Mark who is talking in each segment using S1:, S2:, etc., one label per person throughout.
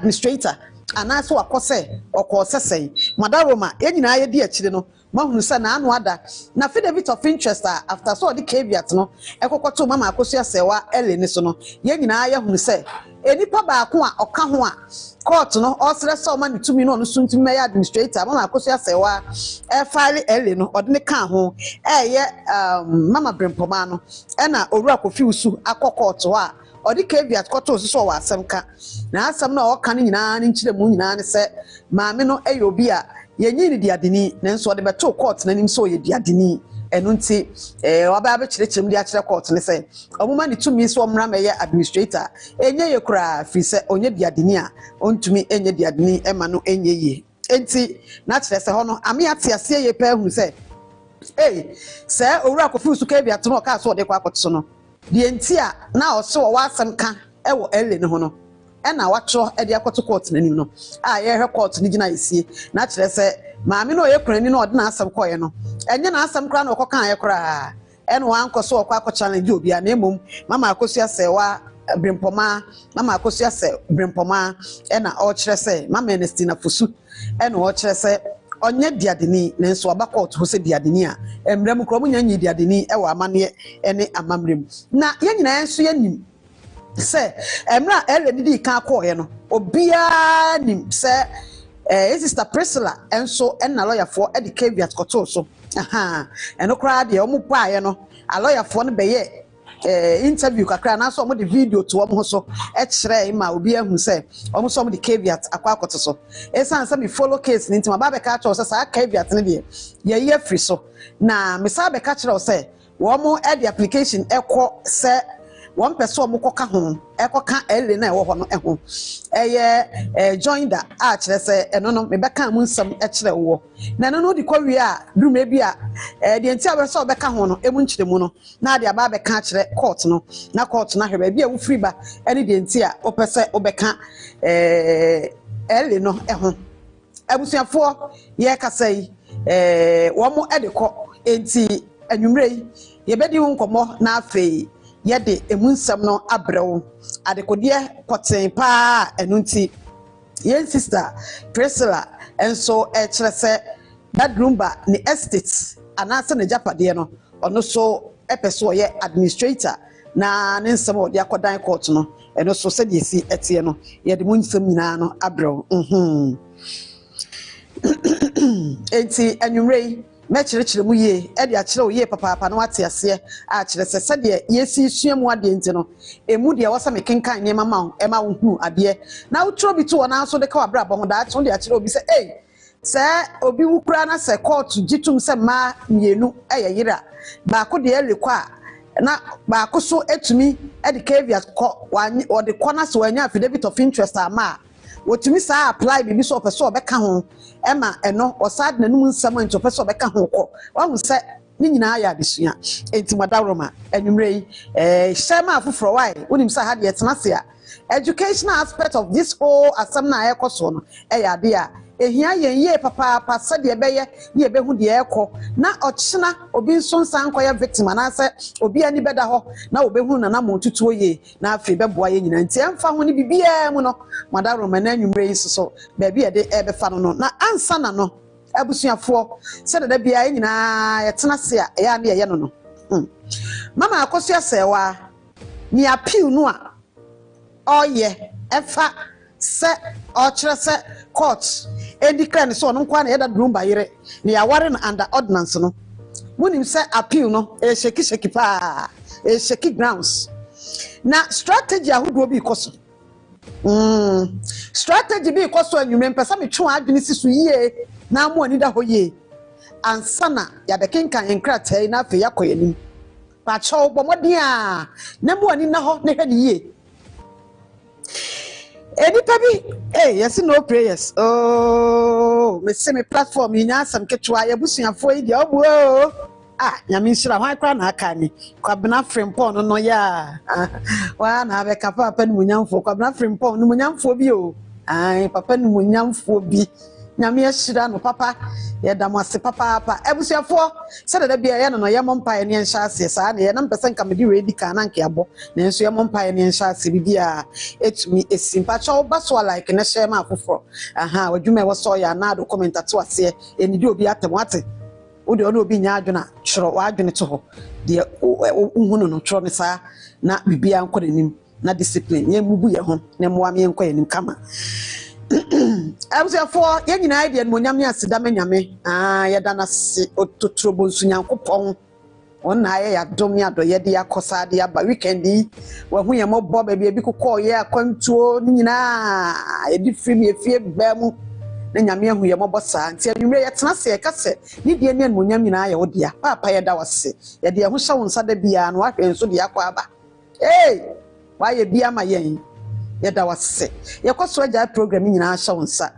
S1: administrator anaso akose okosese madaroma enyina ye di akire no mahunu se na anu ada na affidavit of interest after so the caveat no ekokoto mama Akosua sewa ele ni so no yenyina ye hunu se enipa ba ko a oka ho a court no osre se o ma ni tumi no no suntum me administrator mama Akosua sewa file ele no ode ne kan ho mama brempoma no e na owura kofi usu akokọto a odi caveat koto so wa asem ka na asem na o ka ni nyina ni nchire mu nyina ne se maame no obi a yenyi ni diadeni na nso ode beto court na nim so ye diadeni enu nti oba be chirechirem dia chire court ne se omuma ni tumi so omra meye administrator enye ye kura fi se onye diadeni a ontumi enye diadeni ema no enye ye enti na chire se ho no ame ate ase ye pa hu se se owura kofi usu caveat no ka so ode kwa akoto no die ntia na oso wa asem ka ewo ele ne ho no e na wacho e de akoto court nanim no ye hwe court ni gina isie na kire se maame no ye kurani no ode na asem koye no enye na asem kra na okoka ye kra e no ankoso okwa challenge obi a na emom mama Akosua sewa brempoma mama Akosua se brempoma e na o kire se mama Ernestina Fosu e na o kire se onye diadeni na nso abakot ho se diadeni a emrem kro mu nyanyi diadeni e wa amane ene amamrem na ye nyina enso yanim se emra ele ni kan akoye no obia nim se sister Priscilla enso na lawyer for e de caveat koto so eno kra de omo paaye no a lawyer for no beye interview kakra na so mo de video to omo so e kire ma obi ahu se omo so mo de caveat akwa akoto so esan se me follow case ni ntima ba be ka cho se sa caveat ne de ye free so na me sa be ka kire o se wo mo e de application ekọ se one person mo koka ho ekoka ele na ewo ho no eho join the kire se eno no me be ka mu nsam e kire wo na no di kwa wi a dume bi a de ntia be so be ka ho no emu nkire mu no na de aba be ka kire court no na court na hwe bi a wo free ba ene de ntia opese obeka ele no eho abusuafo ye kasai wo mo e de ko enti anwumrei ye be di ho nkomo na afei yede emunsam no abrewo adekode koten pa enunti yen sister Priscilla enso kire se bedroom ba ni estate anase na japade no ono so epeso ye administrator na ne nsam ode akodan court no eno so se de si etie no yede munsam nyina no abrewo enti anwumrei me chire mu ye e de a chire o ye papa na wate ase a chire se de yesi suamu ade enti no emu de wasa me kenkan ne mama e ma wo hu ade na utro bi to na so de ka wabra bo da cho de a chire obi se se obi wukura na se court gitum se ma mienu ye yira ba ko de elekwa na ba ko so etumi e de caveat ko o de corner so anya affidavit of interest ama wotumi sa apply bibi so opeso obeka ho ema eno osad na num nsam anto opeso obeka ho ko wahu se ni nyina ya adesua enti madawroma anwumrei shema afoforo wai unim sa ha de yetenase a educational aspect of this whole asam na ekoso no ya de a ehia ye papa sade ebeye ne ebehu de ekọ na ochina obi nso nsan koya victim na se obi ani beda ho na obehu na motutuo ye na afi beboa ye nyina nti emfa ho ne bibia mu no madaroma na anwumre so ba bia de ebefa no na ansa na no abusuafo se da bia ye nyina yetenase a ya ne ye no mama Akosua sewa ni appeal no a oye efa se ochire se court declare so no kwa na yeda drum bayire ni ya ware na under ordinance no munim se appeal no sheki pa sheki grounds na strategy ahodo bi ikoso strategy bi ikoso anwumre mpesa metwe adwene sisu yie na amo ani da hoye ansana ya bekenkan enkratai na afi yakoyanim pa chaw bomodin a na mo ani na ho na hwe ni yie enipa bi yes no prayers me see me platform nya asam ketwa ya busuafo yi de obu nyame nshira hwan kwa na aka ni kwabena frimpon no ya wa na be kapa papa ni munyamfo kwabena frimpon no munyamfo bi papa ni munyamfo bi nyame ahyira no papa ye da mo ase papa ebusuafo se da bia ye no ye mompa ye ne nhya ase saa ne ye na mpese nka me di ready ka na nke abo na nso ye mompa ye ne nhya ase bibia etumi esimpa cha oba so like na share ma afoforo aha wadwuma e wo so ya na do comment ato ase eni di obi atemo ate wo de ono obi nya adwena chiro wa adwene to ho de uhunu no chiro ne saa na bibia nko denim na discipline ye mubu ye ho ne moa me nko ye nim kama for ye nyina idea no nyame asida manyame ye da na se ototrobo nsu nyankopon ona ye ya dom ya do ye de yakosa de aba weekend yi wa hu ye mobo ba bia bi kokọ ye akwantuo ni nyina ye di free ye fie ba mu na nyame hu ye mobo sa nti anwure ye tena se ye kase ni de ne no nyame nyina ye odia papa ye da wase ye de ho hya wonsa da bia no ahwe nso de yakọ aba wa ye bia ma yen yeda wase yekoso agya program nyina ahya wonsa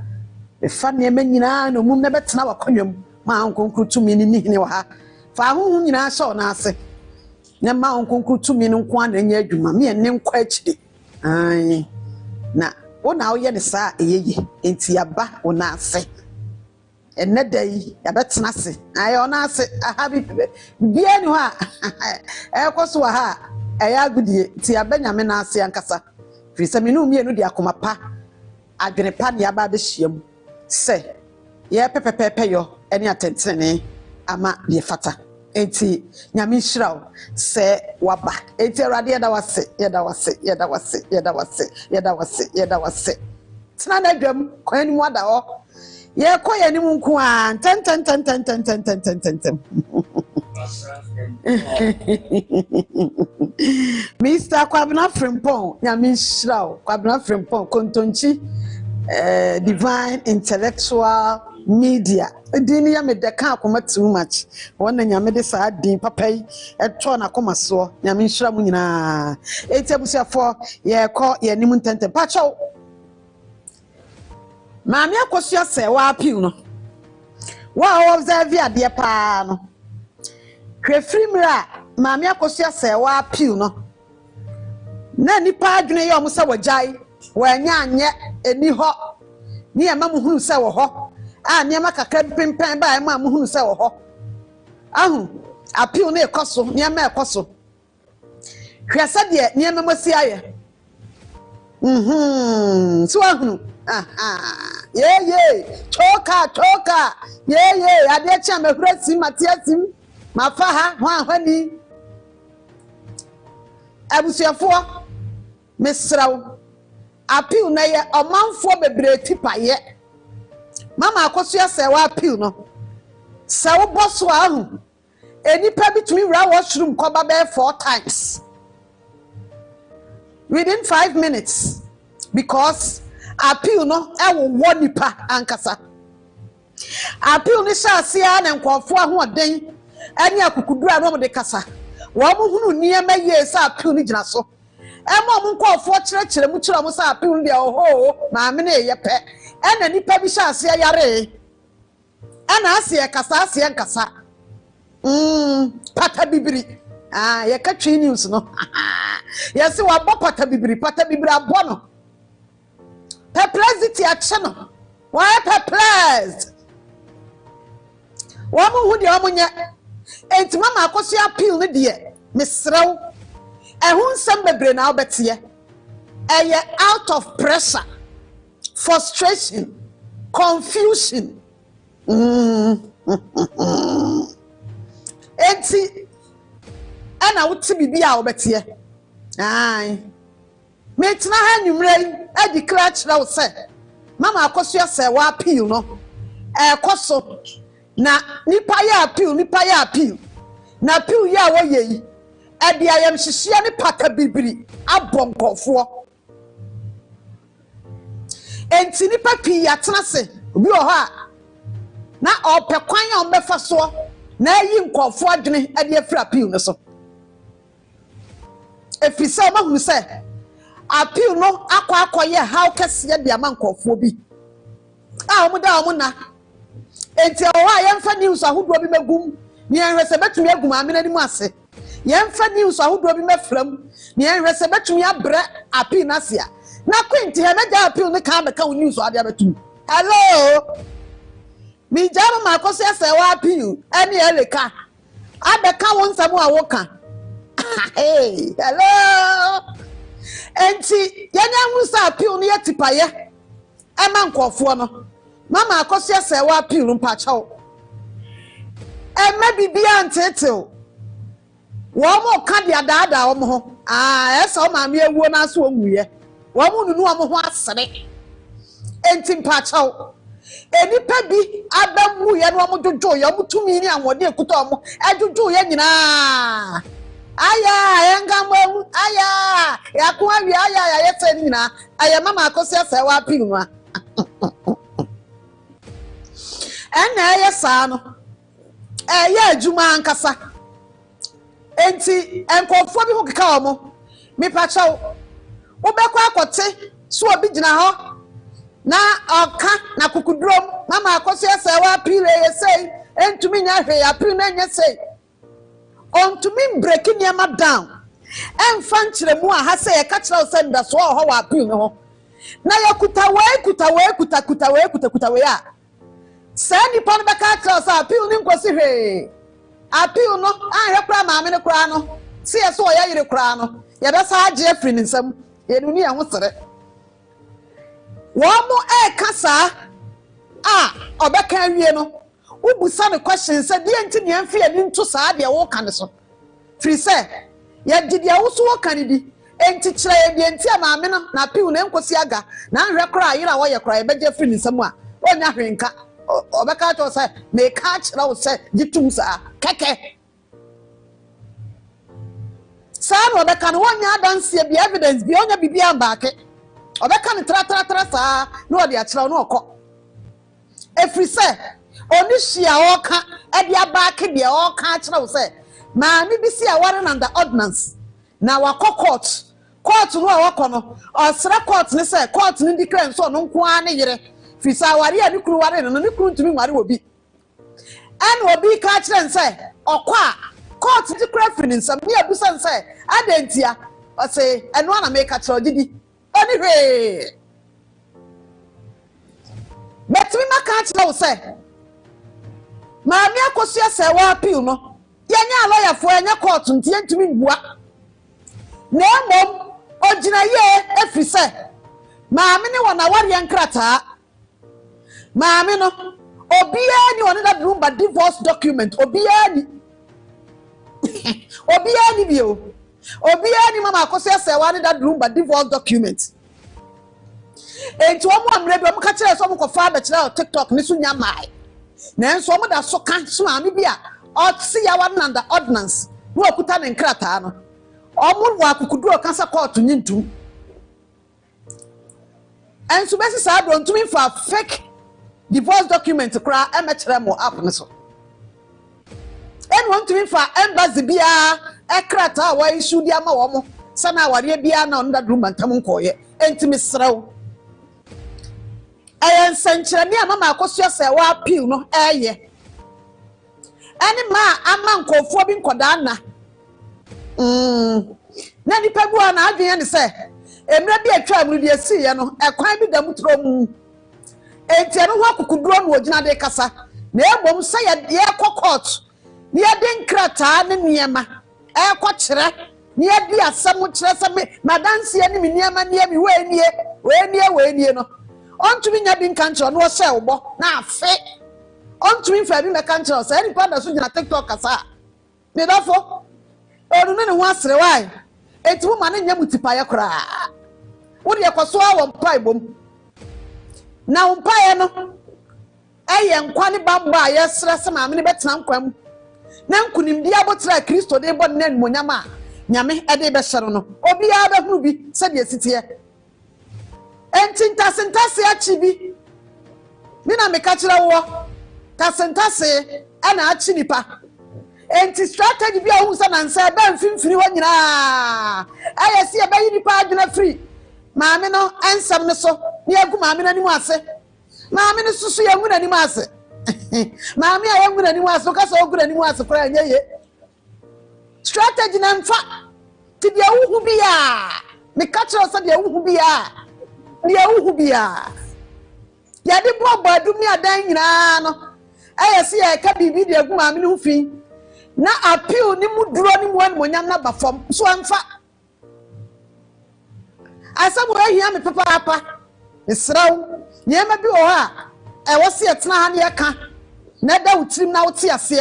S1: be fa ne ma nyina no mum na betena wakonwam ma ankonkru tumi ni hine wa ha fa ahohu nyina ahya ona ase ne ma ankonkru tumi ni nko an anya adwuma me ne nkwa akide ai na wona wo ye ne saa eyeye enti aba wona ase enne dai ya betena ase ai ona ase aha bia ni ho a ekoso wa ha eya agudie ti abanyame na ase ankasa Fisa minu mienu di akoma pa adwene pa ne aba behyiam se ye pepepepe yo ene atentene ama de fata enti nyame nhirawo se waba enti awrade yeda wase tena na dwam kwani mu ada ho ye koye ni mu nko a ten Mr. Kwabena Frimpong, Yamin Shrow, Kwabena Frimpong, Kontonchi, Divine Intellectual Media. Dini ya me deka akoma too much. Wana nyame de saa din papai eto na akoma so. Yamin Shrow mu nyina. Eti abusiafo ye ko ye nimu ntente. Pacho. Maami Akosua Serwaa'S appeal no. Wa observe ade pa no. Hwefrimra maami Akosua Serwaa'S appeal no. Na nipa adwene ye omusa wajai wanya anye eni ho. Ni ema muhunu se wo ho. Ne ema kakra pempen ba ema muhunu se wo ho. Ahu appeal na ekoso, ni ema ekoso. Hwesa de ni ema mosi aye. So ahunu. Choka. Ye, ade cha mehurasi matiasim. Mafaha hwani. Abusuafo mesrawo. Appeal na ye omanfo bebre tipaye. Mama Akosua Serwaa'S appeal no. Sawo boso ahu. Enipa bitumi ra washroom koba be 4 times. Within 5 minutes. Because appeal no e wo nipa ankasa. Appeal ni shasia na nkofo ahoden ani akukudura no de kasa. Wo mo hunu niema ye sa appeal ni gina so. E mo nkofo kire mu kire mo sa appeal de oho ma me na ye pe. E na nipa bi shasia yare. E na asie kasa asie nkasa. Pata bibiri. Ye ka twi news no. Ye se wa bo pata bibiri abo no. Perplexity a channel. Why perplexed? Wamu hudi wamunya. Enti mama Akosua appeal ni diye. Misraw. Ehun sembebre na obetiye. Eye out of pressure, frustration, confusion. Enti ana wuti bibi a obetiye. Ai. Metina ha nwumre e declare chira say mama Akosua Serwaa'S appeal no koso na nipa ya appeal na appeal ya wo ye e dia yam hihia ne pata bibiri abonkofo enti nipa pi ya tena se obi o ha na opekwan ya ombefa so na yi nkofo adwene e dia fra appeal no so efisa ma hu se appeal no akwa ye how kese de amankofo bi omuna enti o wa yemfa news ahodo bi magum ni enhwese betumi agum amena ni mu ase yemfa news ahodo bi mafram ni enhwese betumi abre appeal na sia na kwenti he meja appeal ne ka be ka news ade betumi hello mi jama ma Akosua Serwaa'S appeal any eleka abeka won samu awoka hey hello enti yanya musa appeal no yetipaye ema nkofo no mama Akosua Serwaa'S appeal mpa chawo ema bibia ntetel wo mo ka dia daada wo mo ho esa o ma me ewuo na so onwuye wo mo nunu wo mo ho asere enti mpa chawo enipa bi abamu ye no amojojo ye mutumi ni anwode ekuta omo ajojo ye nyina aya engamo aya yakwa wi aya ya yete nyina aya mama Akosua Serwaa'S appeal no ena ye sa no ye adwuma ankasa enti enkofo bi ho keka omo me pachaw wo bekwa akote so obi gina ho na oka na kukudrom mama Akosua Serwaa'S appeal ye say entumi nya hwe appeal na nya say ontumi break niema down emfa nkyeremu a ha say ye ka kira say nda so ho wa appeal no ho na yakuta we a say nipa no beka kira say appeal ni nkosi hwe appeal no ahwe kra maame no kra no say ye so ya yire kra no ye be sa age afri nsam ye nu ni ya ho sere Womo kasa obeka wie no ubusa ne question say de enti ne amfie ni nto saa de wo kan so free say ya gidi awuso wo kan di enti kire ye de enti amaame no na piu na enkosi aga na hwe kra yira wo ye kra ye beje free nsam a onya hwenka obeka to say me ka kire wo say gitum saa keke saa no obeka no wonya adanse bi evidence bi onya bibia mbake obeka ni tra saa no ode akira no okọ efri se oni hia oka e dia back de oka akira wo se ma mi bi si aware na the ordinance na wakọ court no awakọ no osra court ni se court ni declare so no nko a ne yire fi sa aware ani kuru ware no ni kuru ntumi ware obi en obi ka akira nse okọ a court declare fi nsam ni abusa nse adentia o se eno ana make akira ogidi anyway but me maka chira wo say maami Akosua Serwaa'S appeal no yenya lawyer fo enya court ntie ntumi bua na mom ogina ye efri say maami ne wona ware nkrata maami no obiya ni wona da room divorce document obiya ni bio obiya ni mama Akosua Serwaa'S ni that room divorce document enti wo mo amre bi o mo ka kire so mo ko fa ba kire TikTok ni so nya mai na enso mo da so kan so ami bi a o si ya wan na ordinance no okuta ne nkrata no o mo wa kukudu o kansa court nyintu enso be si sa do ntumi fa fake divorce document kra e me kire mo app ne so en won tumi fa embassy bia ekrata wa issue dia ma wo mo sana aware bia na on da room antam nkoye entimi srew ayen senkyerani mama Akosua Serwaa'S appeal no eye ani ma ama nkofo bi nkoda na na nipa bu na adwen ne se emre bi atwa amru de asi ye no ekwan bi da mutro mu enti no ho akukuduro no ogina de kasa na ebom se ye court ni ade nkrata ne niema ekọ kire ni ade asam kire se me madanse ani me niema nie me we nie no ontumi nya bi nkancho no se ubo na afe ontumi fa bi me kancho se ni pada so gina TikTok kasa me dafo onu ne ho asere wai eti wo ma ne nya mutipa ye kra wo de ekoso awo mpa ibom na mpa ye no eye nkwa ne bamba ye sere se ma me ne betena nkwam na nkunim dia botra Kristo de bo ne monyama nyame ede be hyero no obi ya be hunu bi se de sitie entintasentase achi bi mina meka kira wo tasentase ana achi nipa enti strategy bi a hu sa nansa ba mfimfiri ho nyina ayesi e ba yi nipa adwena free maame no ensam ne so ne agu maame na nimu ase maame ne susu ya nguna nimu ase maame a ya nguna nimu ase ka so nguna nimu ase kora nyeye strategy na mfa ti dia hu bi ya meka kira so dia hu bi ya dia hu bi ya ya de bobo adumi adan nyina no see a cabi de guma mi fi na appeal ni mu duro ni mu an monyam na ba fam so amfa asamu ahia me papa esraw nyema bi o ha e wo se etena ha ne ka na da wutrim na wote ase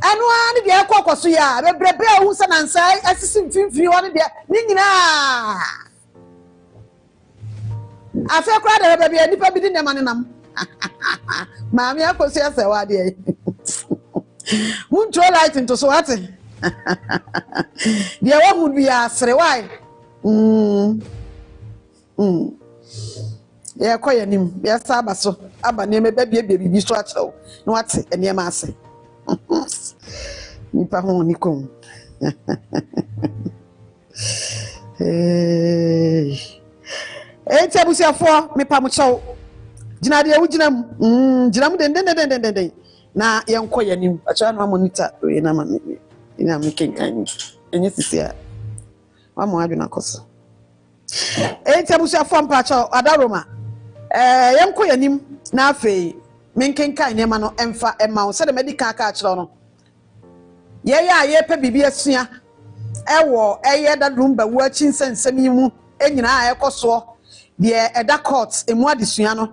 S1: anu ani de ekokoso ya bebrebe ahu se na nsai asisi mfimfiri woni de ni nyina afi akura de bebe nipa bi di nema ne nam maami Akosua Serwaa'S de mun throw light into so what de wa hu bi a Serwaa'S ya koya nim ya saba so aba ne me bebe bibi so achew no ate ene ma ase nipa ho ni kom eti abusiafo me pamuchew gina de wu gina gina mu den na yenko yanim acha no monitor we na ma ina me kenkan enye sisia wa mo adu na koso eti abusiafo mpacha adaroma yenko yanim na afei me kenkan ne ma no emfa ema wo se de medical ka achiro no ye pe bibi asua ewo eye da rumba wu achi nsensem yi mu enyina ayekoso de eda court emu adesua no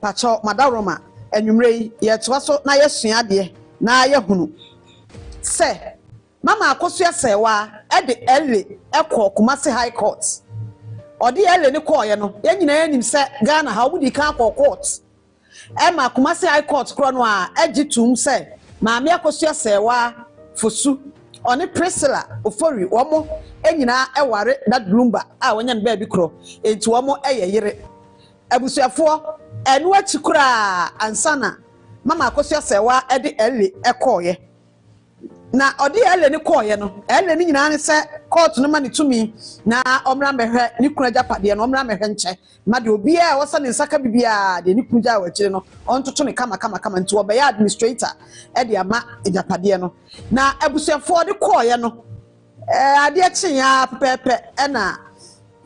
S1: pacho madaroma enwumrei ye toa so na yesua de na yehunu se mama Akosua Serwaa'S e de ele ekọ Kumasi High Court odi ele ni ko ye no yenyina yanim se Ghana ha obudi ka akọ court e ma Kumasi High Court kro no a egitum se maami Akosua Serwaa'S fosu oni Priscilla ofori womo enyina eware that rumba a wonya ne ba bi kro enti womo eyeyire abusuafo enu achikura ansana mama Akosua Serwaa'S e de ele ekoye na odi ele ni koye no ele ni nyina ne se court no ma ne tumi na omra mehwe ni kuna japade no omra mehwe nche ma de obi a wosa ne nsaka bibia de ni kunja awachire no ontoto ne kama nti obeya administrator e de ama japade no na abusuafo de koye no ade achi ya pepe e na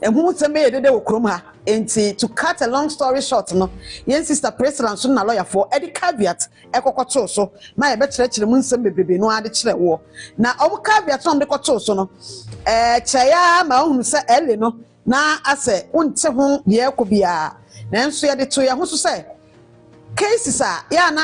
S1: ehu se me de wokrom ha enti to cut a long story short no yen sister president so na lawyer for edi caveat ekokoto so ma ye be kire mu nsem bebebe no ade kire wo na caveat no de koto so no cheya ma ohunu se ele no na ase unte ho de ekobia na enso ye de to ye ho so se cases a ya na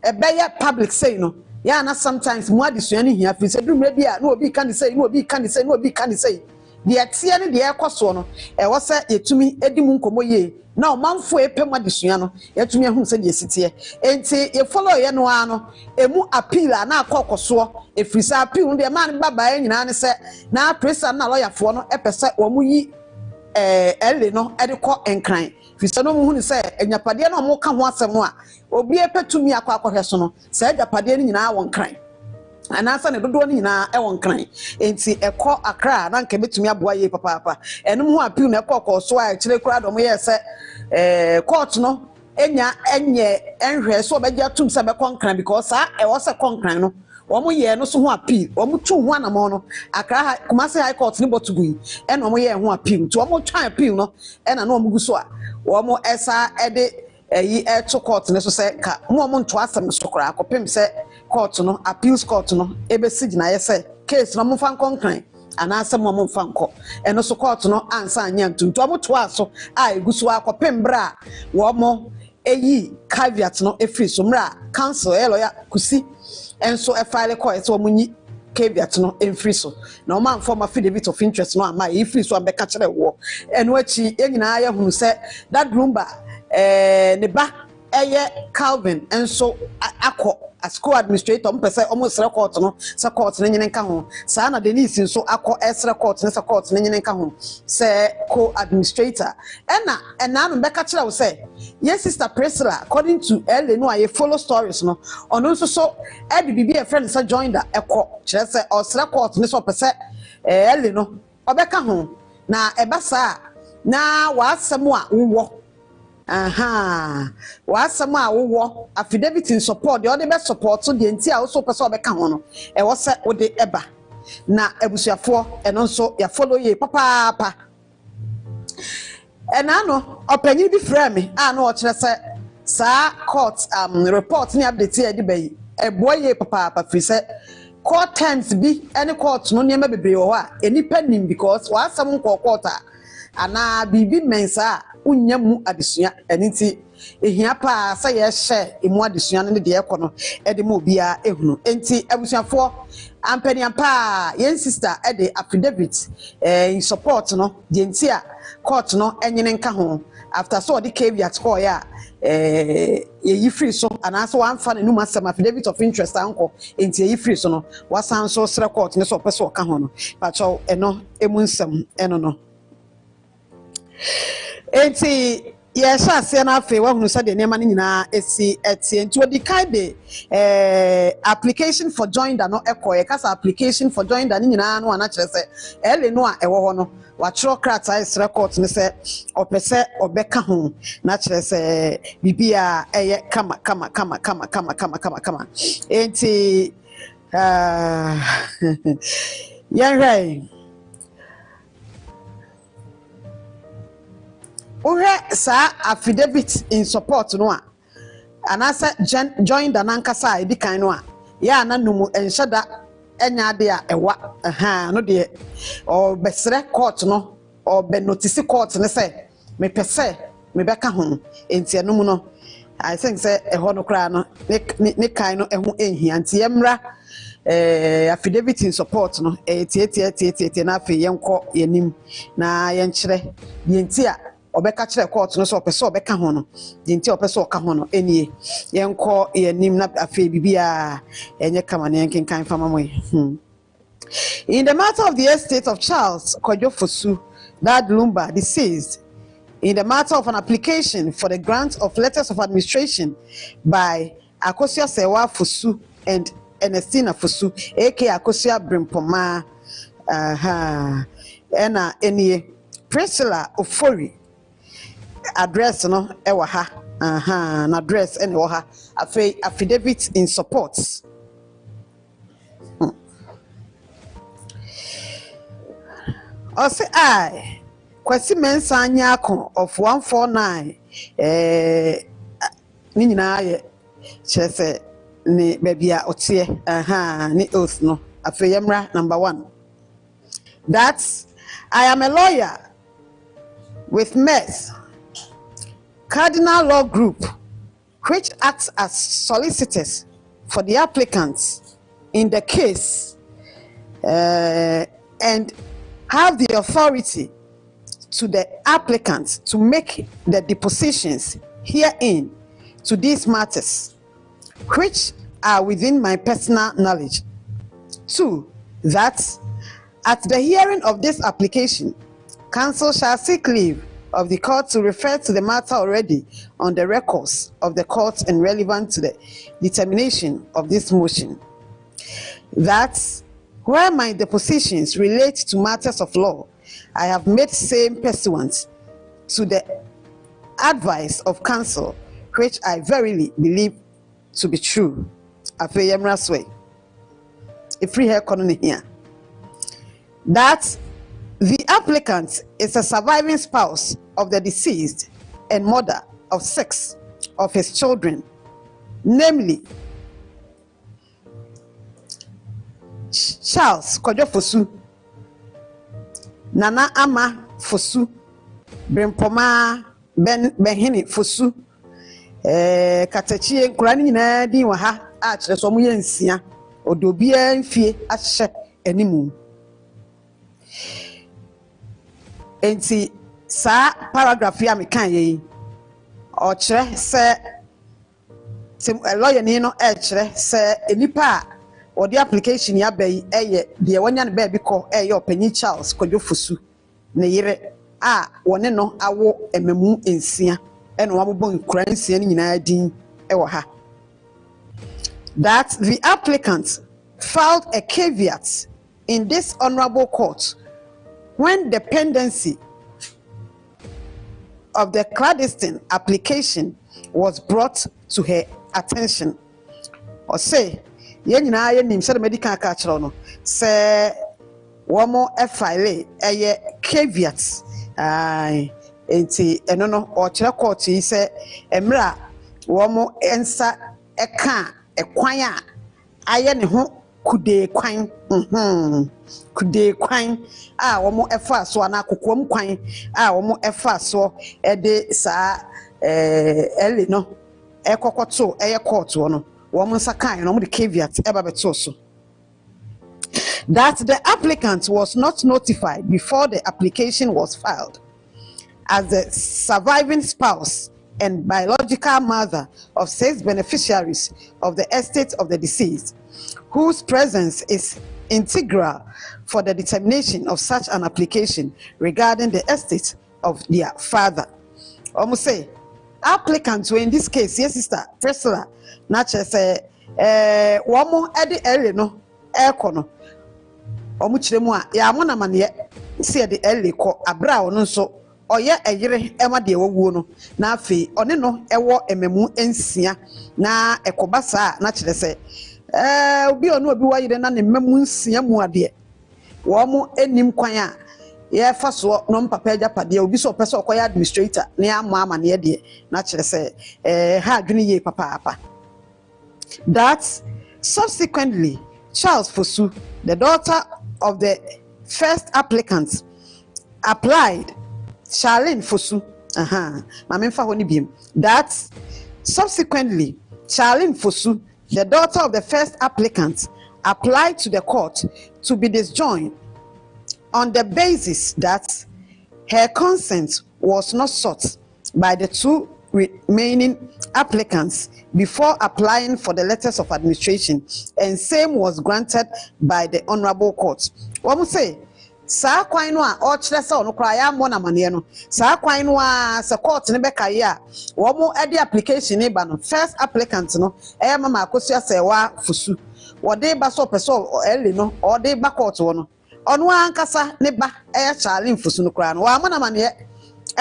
S1: ebeye public say no ya na sometimes mu adesua ne hia fi se dumre bia na obi kan say na obi kan say de atie ne de ekoso no wo se yetumi edimu nkomo ye na omanfo epem adesua no yetumi ehun se de sitie enti ye follow ye no ano emu appeal na akokoso efrisa appeal de man baba nyina ne se na presa na lawyer fo no epese wo mu yi ele no edekọ enkran frisa no mu hu ne se enyapade na mo ka ho asem a obi epetumi akọ so no se enyapade ni nyina won kran anasa ne dodo ni nyina won kran enti ekọ Accra na nke betumi aboa ye papa enum ho appeal na ekọ so a kire kura do mo ye se court no enye enhwe so obegya tum se be konkran because e wo se konkran no omo ye no so ho appeal omo tu ho anamo no Accra Kumasi High Court ni botugui e no omo ye ho appeal to omo twan appeal no e na no omo gu so a omo esa ede yi to court ne so se ka mo omo nto asem so kora akopem se court no appeals court no ebesi gina ye se case no mo fan konkran anasa mo fanko eno so court no ansa anya ntuntu omo to aso a eguso akopem bra wo mo eyi caveat no efiri so mra council lawyer kusi enso e file court so omunyi caveat no enfiri so na o man form affidavit of interest no ama e free so ambeka kire wo eno achi enyina ya hunu se that rumba ne ba eye Calvin enso akọ as co-administrator mpese almost record no se court ne nyine nka ho sa na Denise nso akọ esre court ne se court ne nyine nka ho se co-administrator ena no beka kire wo se yes sister Priscilla according to ele no aye follow stories no ono nso so e bibi e friend se join da ekọ kire se osre court ne so pese ele no obeka ho na ebasa na wa asemu a wo wasam a wo affidavit in support the other support so the ntia also person obeka ho no e wo se wo de eba na abusuafo eno nso ya follow ye papa and I know open be frame I know what sa court report ni update here di bay e boy papa free say court times be any court no niam bebre wo a eni panim because wa asam court ana bibi mensa unya mu adesua eniti ehia pa say ye share emu adesua no de ekono e de mo bia ehunu enti abusuafo ampaniam pa yen sister e de affidavit in support no de enti a court no enyene nka ho after so the caveat call ya ye free so and also one fan no master affidavit of interest anko enti ye free so no wasan so sre court ne so person ka ho no pa cho eno emu nsem eno no enti yes ase na afi wa hunu sade nema nyina esi etie enti odi kai de application for joinder no ekoye kasa application for joinder nyina no ana kire se ele no a ewo ho no wa tro krata is record ne se opese obeka ho na kire se bibia eye kama enti right. Ure sa affidavit in support no a anasa join the nankasa edi kan no a ya na numu enhyeda enya de a ewa no de o besre court no o be notice court ne say me pese me beka ho enti enum no I think say eho no kra no ne kan no eho enhia enti emra affidavit in support no tie na afi yenko yenim na yenkyere yenti a obeka kire court no so opese obeka ho no dinti opese oka ho no enie yenko yenim na afi bibia enye kama na yenkan fama moy in the matter of the estate of Charles Kojofosu Dad Lumba deceased in the matter of an application for the grant of letters of administration by Akosua Serwaa'S Fosu and Ernestina Fosu aka Akosua Brimpoma ena enie Priscilla Ofori address no ewa ha na address ene ha affidavit in support Ose I Kwesi Mensa Anyako of 149 ni nyina ye chese ni bebia otie ni oath no afeyemra number 1 that I am a lawyer with MES Cardinal Law Group, which acts as solicitors for the applicants in the case and have the authority to the applicants to make the depositions herein to these matters, which are within my personal knowledge. 2. That at the hearing of this application, counsel shall seek leave of the court to refer to the matter already on the records of the court and relevant to the determination of this motion. That where my depositions relate to matters of law, I have made same pursuant to the advice of counsel, which I verily believe to be true. Afeyemra sway. If free hair colony here. That the applicant is a surviving spouse of the deceased and mother of 6 of his children, namely Charles Kojofosu, Nana Ama Fosu, Brimpoma Benhini Fosu, Katachie Kurani nyina din wa ha a kire so mo yensia odobia mfie ahye animu enti sa paragraph ya mekan ye o kire se lawyer ni no e kire se enipa a the application ya bay eye de wanya ne ba bi ko eye opanyi Charles Kojofosu ne yire a wone no awo ememu ensia eno wabobon nkura ensia ni nyina din e wo ha. That the applicant filed a caveat in this honorable court when the pendency of the clandestine application was brought to her attention. Or say, yenina ye nim say the medical catcher no say one more file a caveat enti eno no o kire court yi se emra wo mo ensa eka ekwan a aye ne ho kude kwan kude kwan a wo mo efa so na kokom kwan a wo mo efa so de sa ele no ekokoto eye court wo no wo mo nsa kan no mo de caveat eba beto so that the applicant was not notified before the application was filed as the surviving spouse and biological mother of 6 beneficiaries of the estate of the deceased, whose presence is integral for the determination of such an application regarding the estate of their father. Almost say, applicants were in this case, yes, sister, Priscilla, Nature say, one more Eddie Eleno, Econo, Omuchemua, Yamona Mania, see the Elico, a brown so. Oye eyire ema de wawu no na afi one no ewo ememu ensia na ekobasa na kire se obi onu obi wayire na ne mememu ensia mu ade wo mo enim kwan a ye fa so no mpapa agapade obi so pese okoya administrator na ama ne de na kire se ha adwene ye papa. That subsequently Charles Fosu, the daughter of the first applicant, applied Charlene Fosu, that subsequently Charlene Fosu, the daughter of the first applicant, applied to the court to be disjoined on the basis that her consent was not sought by the 2 remaining applicants before applying for the letters of administration, and same was granted by the honorable court. What we say? Sa kwan no a o kire se ono kra ya mo na mane no sa kwan no a se court ne be kai a wo mo edi application ne ba no first applicant no mama Akosua Serwaa'S Fosu wo de ba so person ele no o de ba court wo no ono ankasa ne ba Charlene Fosu no kra no wa mo na mane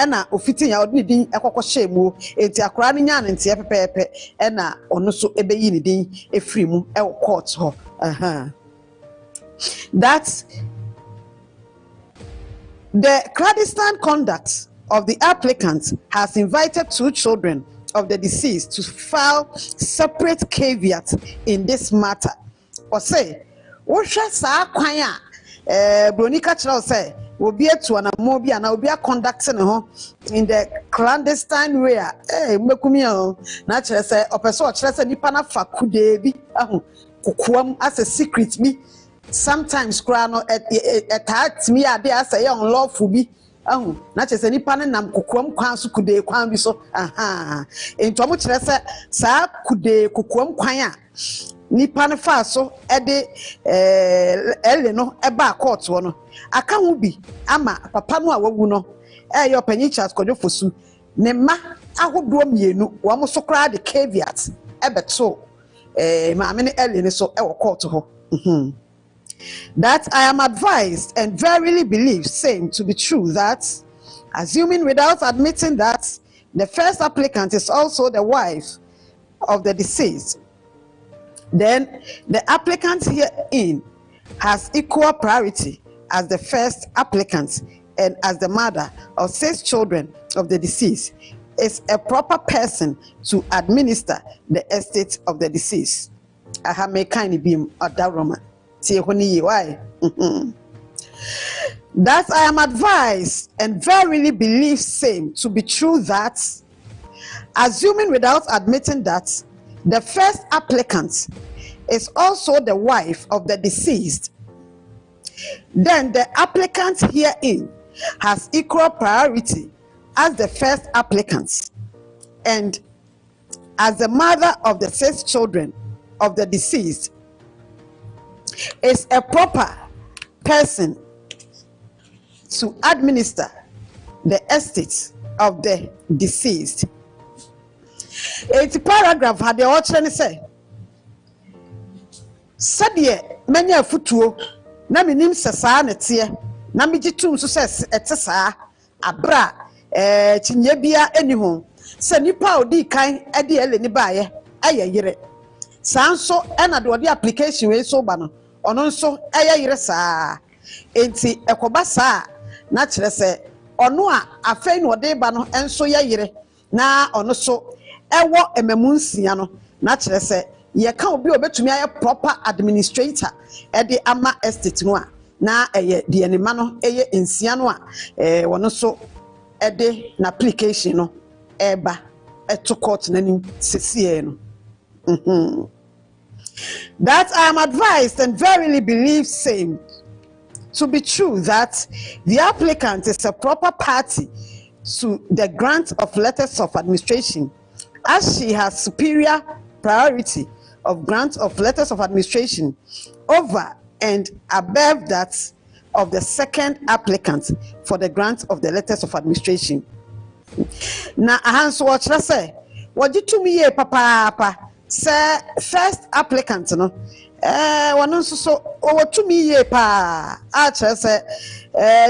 S1: na ofiti ya odini din ekokọ shemu enti akra no nya ne ntie pepepe na ono so ebeyi ne din efiri mu court ho that's the clandestine conduct of the applicant has invited 2 children of the deceased to file separate caveats in this matter. Or say, what shall sa kwan a Broni ka kira say obi etu na mo bi na obi conducting in the clandestine way mbekumi na kire say opeso kire say nipa na fa kude bi kokoam as a secret bi. Sometimes krano at me a day say unlawful be na chese nipa ne nam kokoam kwan so kude kwan bi so ento mo kire se sa kude kokoam kwan a nipa ne fa so de ele no eba court wo no aka hu bi ama papa no a wawu no yo panyi Charles Fosu ne ma ahodo mienu wo mo so kra de caveat ebeto ma me ne ele ne so e wo court ho that I am advised and verily believe same to be true that, assuming without admitting that the first applicant is also the wife of the deceased, then the applicant herein has equal priority as the first applicant and as the mother of 6 children of the deceased is a proper person to administer the estate of the deceased. I have made kind beam at that Roman. Why? That I am advised and verily believe same to be true that, assuming without admitting that the first applicant is also the wife of the deceased, then the applicant herein has equal priority as the first applicant and as the mother of the 6 children of the deceased is a proper person to administer the estate of the deceased. 80 paragraph had the author say, Sadie, many a futuo, na minim sesa netie, na mijitum so says etesa, abra, chinyebia anyhome, se nipa odi kan edi ele ni baye, aye yire. Sanso ena do the application we so bano, ono nso aye yire saa. Enti ekoba saa, na kire se ono a afei no de ba no enso ye yire na ono so ewo emamunsia no na kire se ye ka obi obetumi aye proper administrator e de ama estate no a na eye de anima no eye ensia no a wono so e de na application no eba to court na nim sesie no that I am advised and verily believe same to be true that the applicant is a proper party to the grant of letters of administration, as she has superior priority of grant of letters of administration over and above that of the second applicant for the grant of the letters of administration. Na ahanso wachra say wajitumi ye papa say first applicant no wono so owotumi ye pa a kire say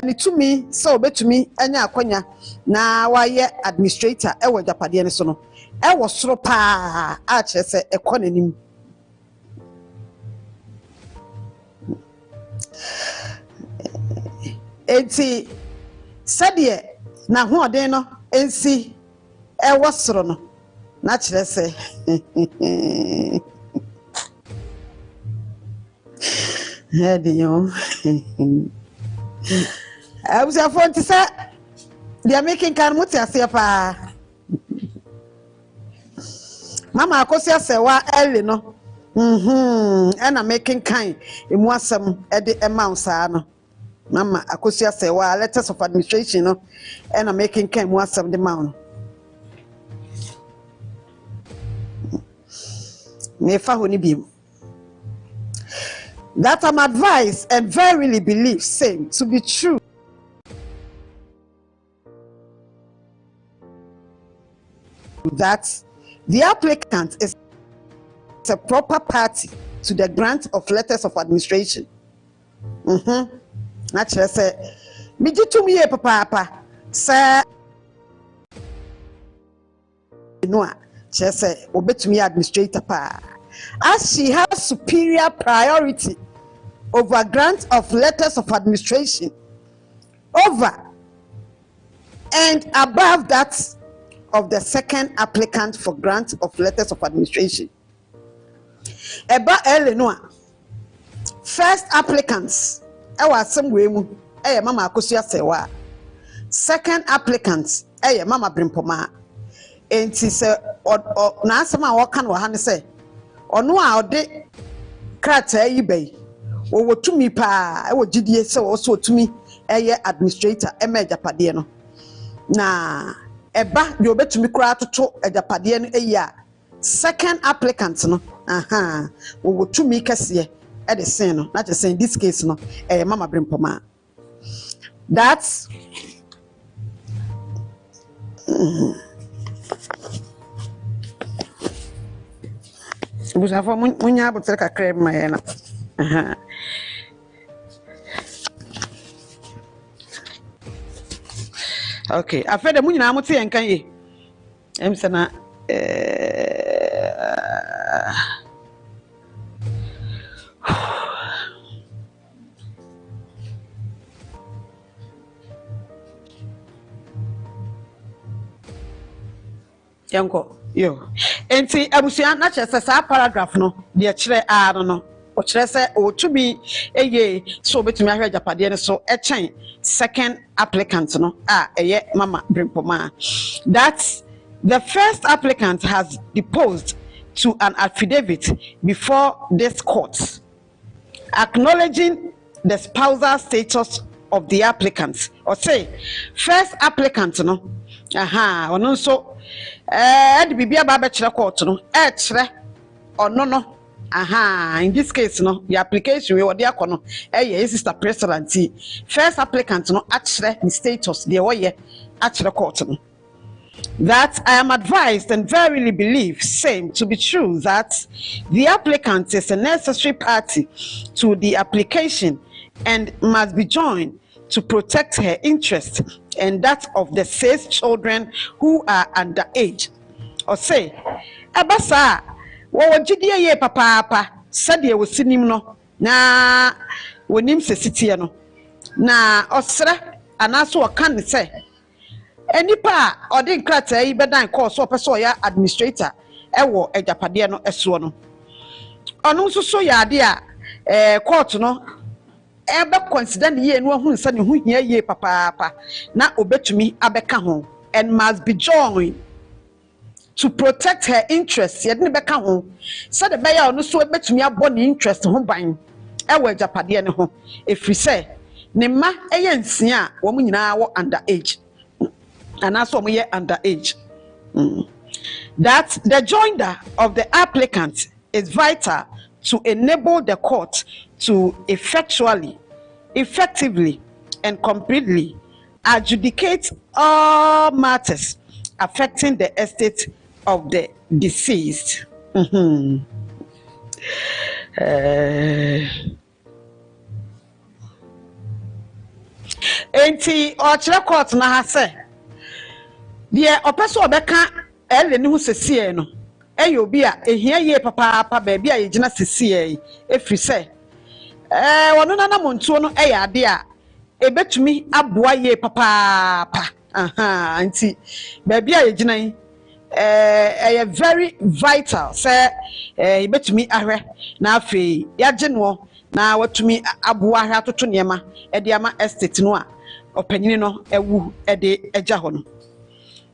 S1: ni tumi so obetumi anya akonya na waye administrator e wo japade ne so no e wo soro pa a kire say ekonanim enti sadie na hoden no ensi e wo soro no na kire say I was a phone to say they are making Karmutia Sepa Mama Akosua Serwaa'S early no. And I'm making kind in one some at the amount, Sana. Mama Akosua Serwaa'S letters of administration no, and I'm making kind one some the mount. Nefa honibim. That I'm advised and verily believe same to be true that the applicant is a proper party to the grant of letters of administration. Naturally, say, me to me, papa, sir. No, she say, obey me, administrator, pa. As she has superior priority over grant of letters of administration over and above that of the second applicant for grant of letters of administration. Eba Eleanor, first applicants, somewhere Mama Akosua Serwaa'S. Second applicants, Mama Brimpoma. And she said, na sama wakan wahane say, ono a ode krata yi bay wo wotumi pa e wo gidie se wo so otumi eye administrator ejapade no na eba de obetumi kura toto ejapade no eya second applicant no wo wotumi kese e de sen no na just say in this case no Mama Brimpoma. That's Busafo munya botere kakra mayena okay afede munyina amote yenkan ye emsena yanko yo enti abusia na chese sa paragraph no de kire no o kire se o tumi eye so betumi ahwe japade ne so e chen second applicant no eye Mama Brimpoma. That the first applicant has deposed to an affidavit before this court acknowledging the spousal status of the applicant. Or say first applicant no ono so the bibia baba chira court no chire ono no in this case no the application we wode akono sister president first applicant no achire the status the woye achire court no. That I am advised and verily believe same to be true that the applicant is a necessary party to the application and must be joined to protect her interest and that of the 6 children who are underage. Or say, Abasa, what jidie ye papa, said ye was sinim no, na wonim se sitiano. Na osra anaso waka ne se enipa odi nkrata yi bedan course opeso ya administrator ewo ejapade no eso no onu nso so ya ade a court no ebe consider ne ye no hu nsa ne hu hia ye papa na obetumi abeka ho and must be joined to protect her interests ye ne beka ho said the beya onu so obetumi abo ne interest ho ban ewo ejapade ne ho efri se ne ma eye nsia wo mu nyina wo under age and also we underage. That the joinder of the applicant is vital to enable the court to effectively, and completely adjudicate all matters affecting the estate of the deceased. Enti ochre court na ha say die opeso obeka ele ni hu sesie no eyo bi a ehia ye papa ba bia ye gina sesie efri se wono na montuo no eya ade a ebetumi aboa ye papa anti ba bia ye gina eye very vital se ebetumi ahwe na afi ya gino na watumi aboa ahwe atoto niema e de ama estate no a opanyini no ewu e de eja ho no.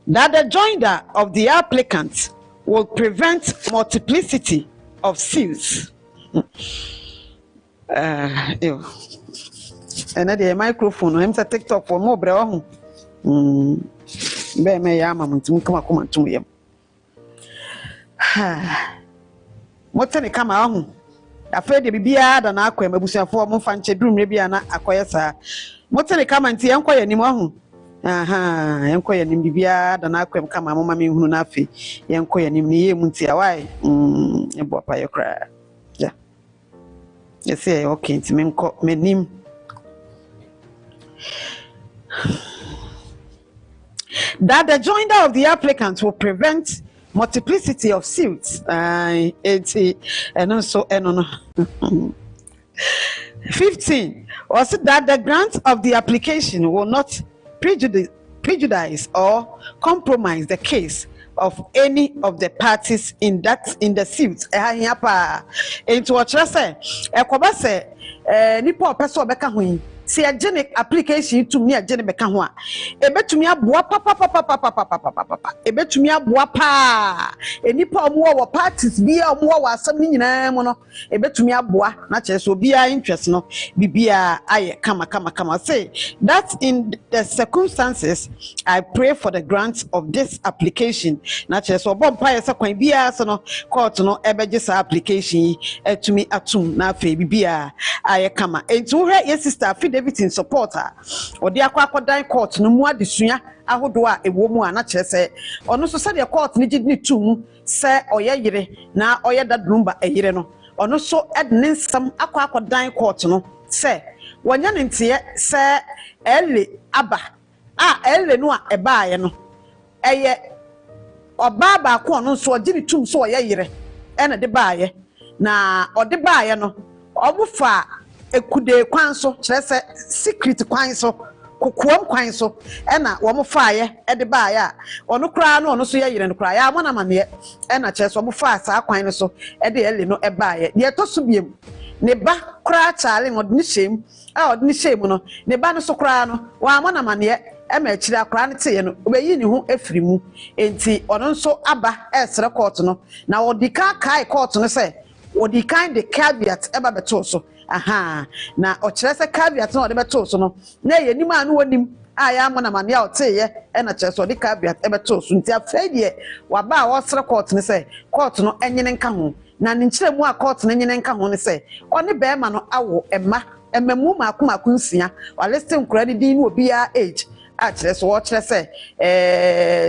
S1: That the joinder of the applicant will prevent multiplicity of seals. And the microphone, I'm TikTok for more bro. Be me yama muntu come to him. What's any come on? Afraid the bibia than aqua, Mabusia for Monfanche Drum, maybe an acquire. What's any come and see unquire anymore? Yanko ya nimbibia da na akwem kama mama mi hunu na afi yanko ya nimni ye munti awai ebo pa yokra ja yes okay nti menko menim that the joinder of the applicant will prevent multiplicity of suits and also no 15 was that the grant of the application will not prejudice or compromise the case of any of the parties in the suit. Into what I say, nipo person beka ho si agene application to me agene beka ho a ebetumi aboa papa ebetumi aboa pa enipa omo wo parties bia omo wo asam ni nyina mo no ebetumi aboa na kire so bia interest no bibia aye kama say that in the circumstances I pray for the grant of this application na kire so bompa ye sekwan bia so no court no ebeje sa application etumi atum na afa bibia aye kama enti wo hwe ye sister David in supporter or the aquadan court no more disua ahodo a ewo mu a na kire se ono so se the court ni gidi tum se oye yire na oye dadrumba eyire no ono so edne nsam aquadan court no se wonya ne ntie se ele aba ele no a ebaaye no eye oba ba ko ono so gidi tum so oye yire ene de baaye na ode baaye no obufa ekude kwan so kire se secret kwan so kokoam kwan so ena wo mo faaye e de baaye a ono kra no ono so ye yire no kra ya amana mane ena kire so mo faa saa kwan no so e de ele no e baaye ye to so biem ne ba kra chaale no de shem ode ni shem no ne ba no so kra no wa amana mane e ma kire akra ne teye no obeyi ni ho efiri mu enti ono so aba e sere court no na odika kai court no se odika de caveat e ba beto so na ochirese caveat no de beto so no na ye nim anu wonim aya amona mane a oteye e na chese odi caveat e beto so nti afei de wa ba wo sere court ne se court no enyene nka ho na ne nkire mu a court no enyene nka ho ne se oni be ma no awo emma emamu maako nsia wa listing kura di no obi a age a chese wo chese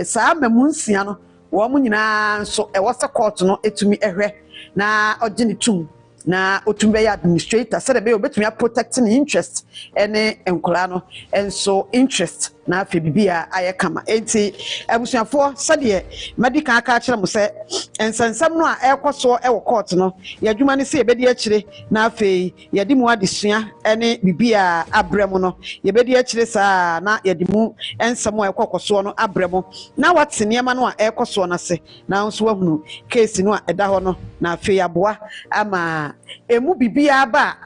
S1: saa emamu nsia no wo mu nyina so e wo se court no etumi ehwe na ogye ne tum na otumbe ya administrator said be obetumi protecting interest ene enkola no enso interest na afi bibia ayekama enti abusuafo sade medical aka kire mo se ensensam no a ekoso e wo court no yadwuma ne se yebedi akire na afi yedi mu adesua ene bibia abremo no yebedi akire saa na yedi mu ensamo ekokoso no abremo na watene ma no a ekoso na se na nso wahunu case no a eda ho no na afi aboa ama emu bibia ba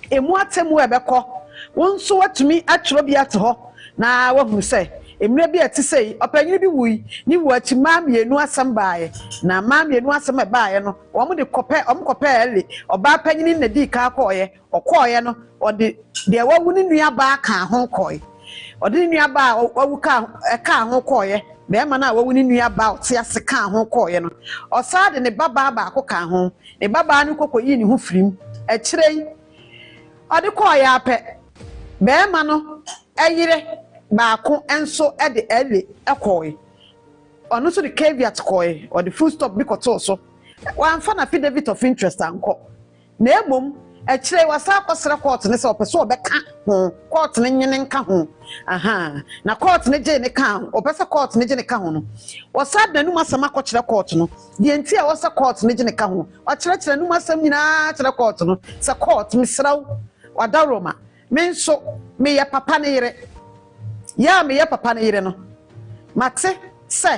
S1: emu atemu ebekọ wonso watumi atworo bi ate ho na wahunu se emre bi ati sei opanyin bi wui ni wachi mamienu asem baaye na mamienu asem baaye no omo de kope ele oba panyin na di ka okoye no ode de wawu ni nua ba ka ho koye ode nua ba wawu ka ho koye be ma na wawu ni nua ba ote ase ka ho koye no osa de ne baba ba ko ka ho ne baba ni kokoyi ni ho firim akirei ode koye ape be ma no eyire baako enso e de ele ekoy ono so de caveat koy or the full stop bikoto so wan fa na affidavit of interest anko na emom e kire wasa akosere court ne se opeso obeka ho court ne nyene nka ho aha na court ne je ne ka opesa court ne je ne ka ho no wasa danu masama akokire court no de enti a wasa court ne je ne ka ho o kire nu masam nyina kire court no se court misraw wadaroma menso me ya papa ne yire ya me ya papa na yire no mate se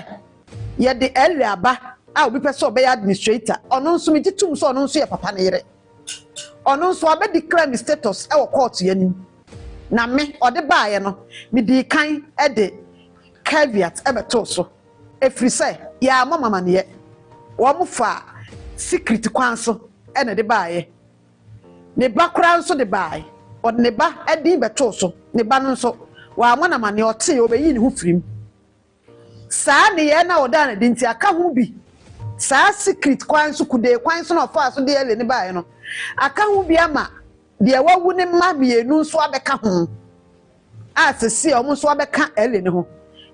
S1: ye de ele aba a obi pese obe ya administrator ono nso me gitum so ono nso ya papa na yire ono nso abe declare me status e wo court yanim na me ode baaye no me di kan e de caveat e beto so efri se ya mama ne ye wo mo fa secret kwan so e na de baaye ne bakura nso de baaye ode ne ba e di beto so ne ba no nso wa mwana mane ote obeyi ni hu firim saa ne ye na oda na dinti aka hu bi saa secret kwan so kude kwan so na fa so de ele ne bae no aka hu bi ama de wawu ne ma mienu so abeka hu asese o mo so abeka ele ne ho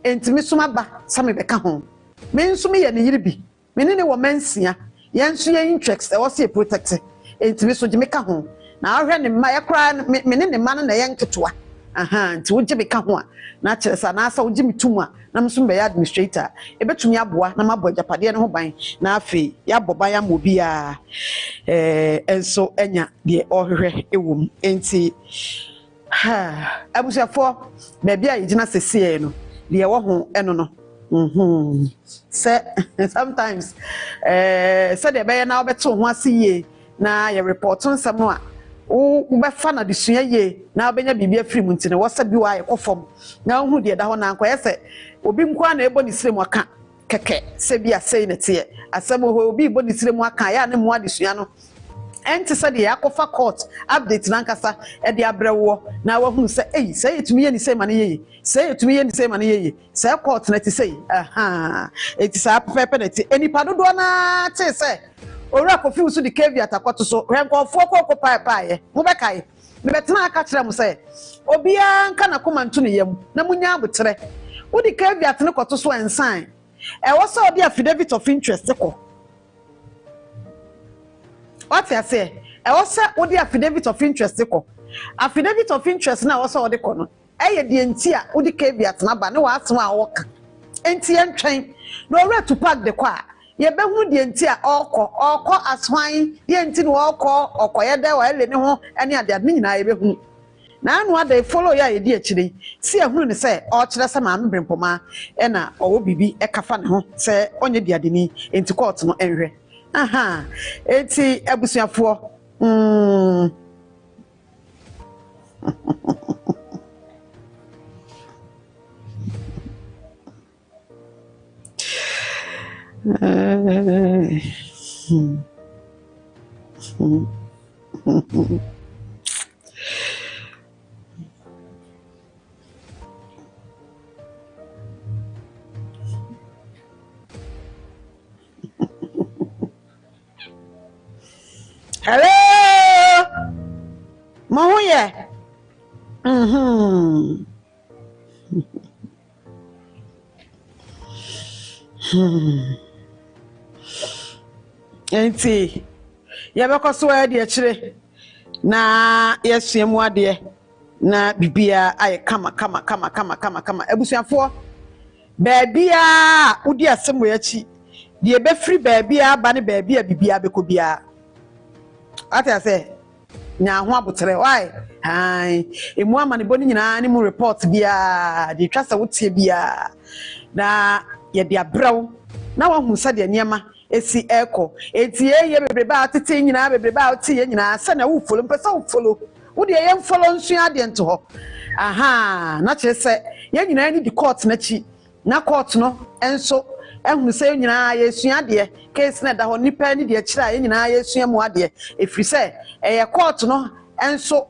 S1: entimi soma ba same beka hu me nso me ye ne yiri bi me ne wo mansia ye nso ye interest e wo se protect entimi so je meka hu na ahwe ne ma ye kra me ne ma na ye nketoa aha nti wo gebe ka ho a na kyeresa na asa wo gimi tum a na mso mbe ya administrator ebetumi aboa na mabo japade ne ho ban na afi ya boba ya mobi a enso enya de ohwehwe ewom enti abusiafo be bia yigina sesiye no de wo ho eno no se sometimes se de be na obeto ho asiye na ye report nsam no a ubefa na desua ye na obenya bibia firim ntine wosa bi wa ekofom na hu de da ho na anko yese obi nkwa na ebo ni sirem aka keke se bia sei ne tie asemo ho obi ebo ni sirem aka ya ne mo adesua no enti se de yakofa court update na nkasa e de abrewo na wa hu se se etumi ye ni sei mane ye se etumi ye ni sei mane ye se court na ti sei aha eti sa pepe na ti enipa dodo na ti se ora kofi usu di caveat akwato so renkofo kokko paaye mo bekae me betena aka kire mo se obia nka na komantu ne yam na munya abotre wo di caveat ne kwato so ensan e wo se odi affidavit of interest ko what you say e wo se odi affidavit of interest ko affidavit of interest na wo se odi ko no eye di enti a odi caveat na ba ne wa asem a wo ka enti entwen no ora to pack the kwa ye be hu de enti a okọ aswan ye enti no okoye de wa ele ne ho ene ade ade nyina ye be hu na anu ade follow ya ye di akire si ehunu ne se o kire se ma mbrempoma e na owo bibi e kafa ne ho se onye di ade ni enti court no enhwe aha enti abusuafo hello Mahuye enti Akosua de chire na yesuamu ade na bibia aye kama ebusuafo baabia udi asemo yachi de be free baabia ba ne baabia bibia bekobia ata say nya ho abotere why hai emu amane boni nyina ne mu report bia de twasa wotie bia na ye de abraw na wahu sa de niema esi eko etie ye bebreba atete nyina bebreba otie nyina sa na wo follow mpesa wo follow wo de ye follow nsu ade nto ho aha na che se ye nyina ni di court na chi na court no enso ehunu se nyina ye sua de case na da ho nipa ni de kira ye nyina ye sua mu ade efri se ye court no enso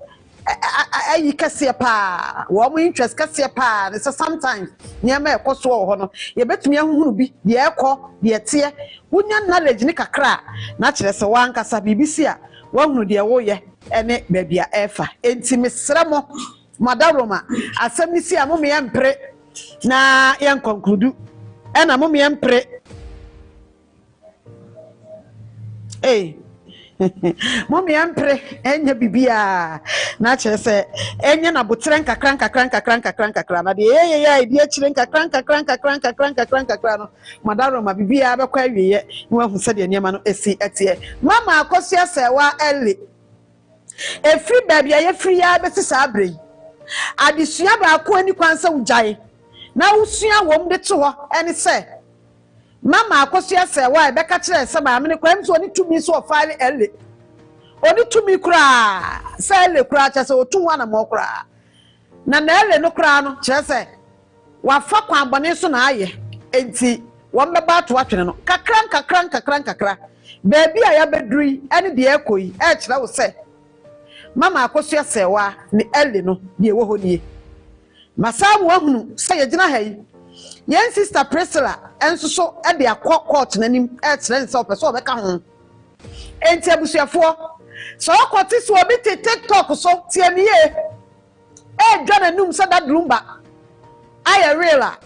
S1: ayi kase pa wo mu interest kase pa ne sometimes niam ekoso wo ho no ye betumi ahunu bi de ekọ de etie wonya knowledge ni kakra na kire se wankasa bibisi a wahunu de wo ye ene babia efa enti mesramo madaroma asem ni si amome ye mpre na ye conclude ena amome ye mpre Mommy ampre enya bibia na kire se enya na botre nkakra na de ye de akire nkakra no madaro ma bibia be kwa wiye ni wahu se de niema no esi etie mama Akosua sewa ele efri babia ye free ya be sisa abrei adesua ba ko ani kwansa ujae na usua wom de to ho eni se Mama Akosua sewa be ka kire se ba me ne kwam so oni tumi so ofale ele oni tumi kura se ele kura cha se otu wana mo kura na ele no kura no kire se wa fa kwa abone so na aye enti wo meba to atwene no kakra baby a ya bedui ene de ekoyi e kire wo se Mama Akosua sewa ni ele no de wo ho nie masamu ahunu se ye gina hayi yen sister Priscilla enso so e de akọ court nanim e kire se opeso obeka ho enti abusuafo so kwoti so obi TikTok so tie miye e dwana num se da drumba aye reala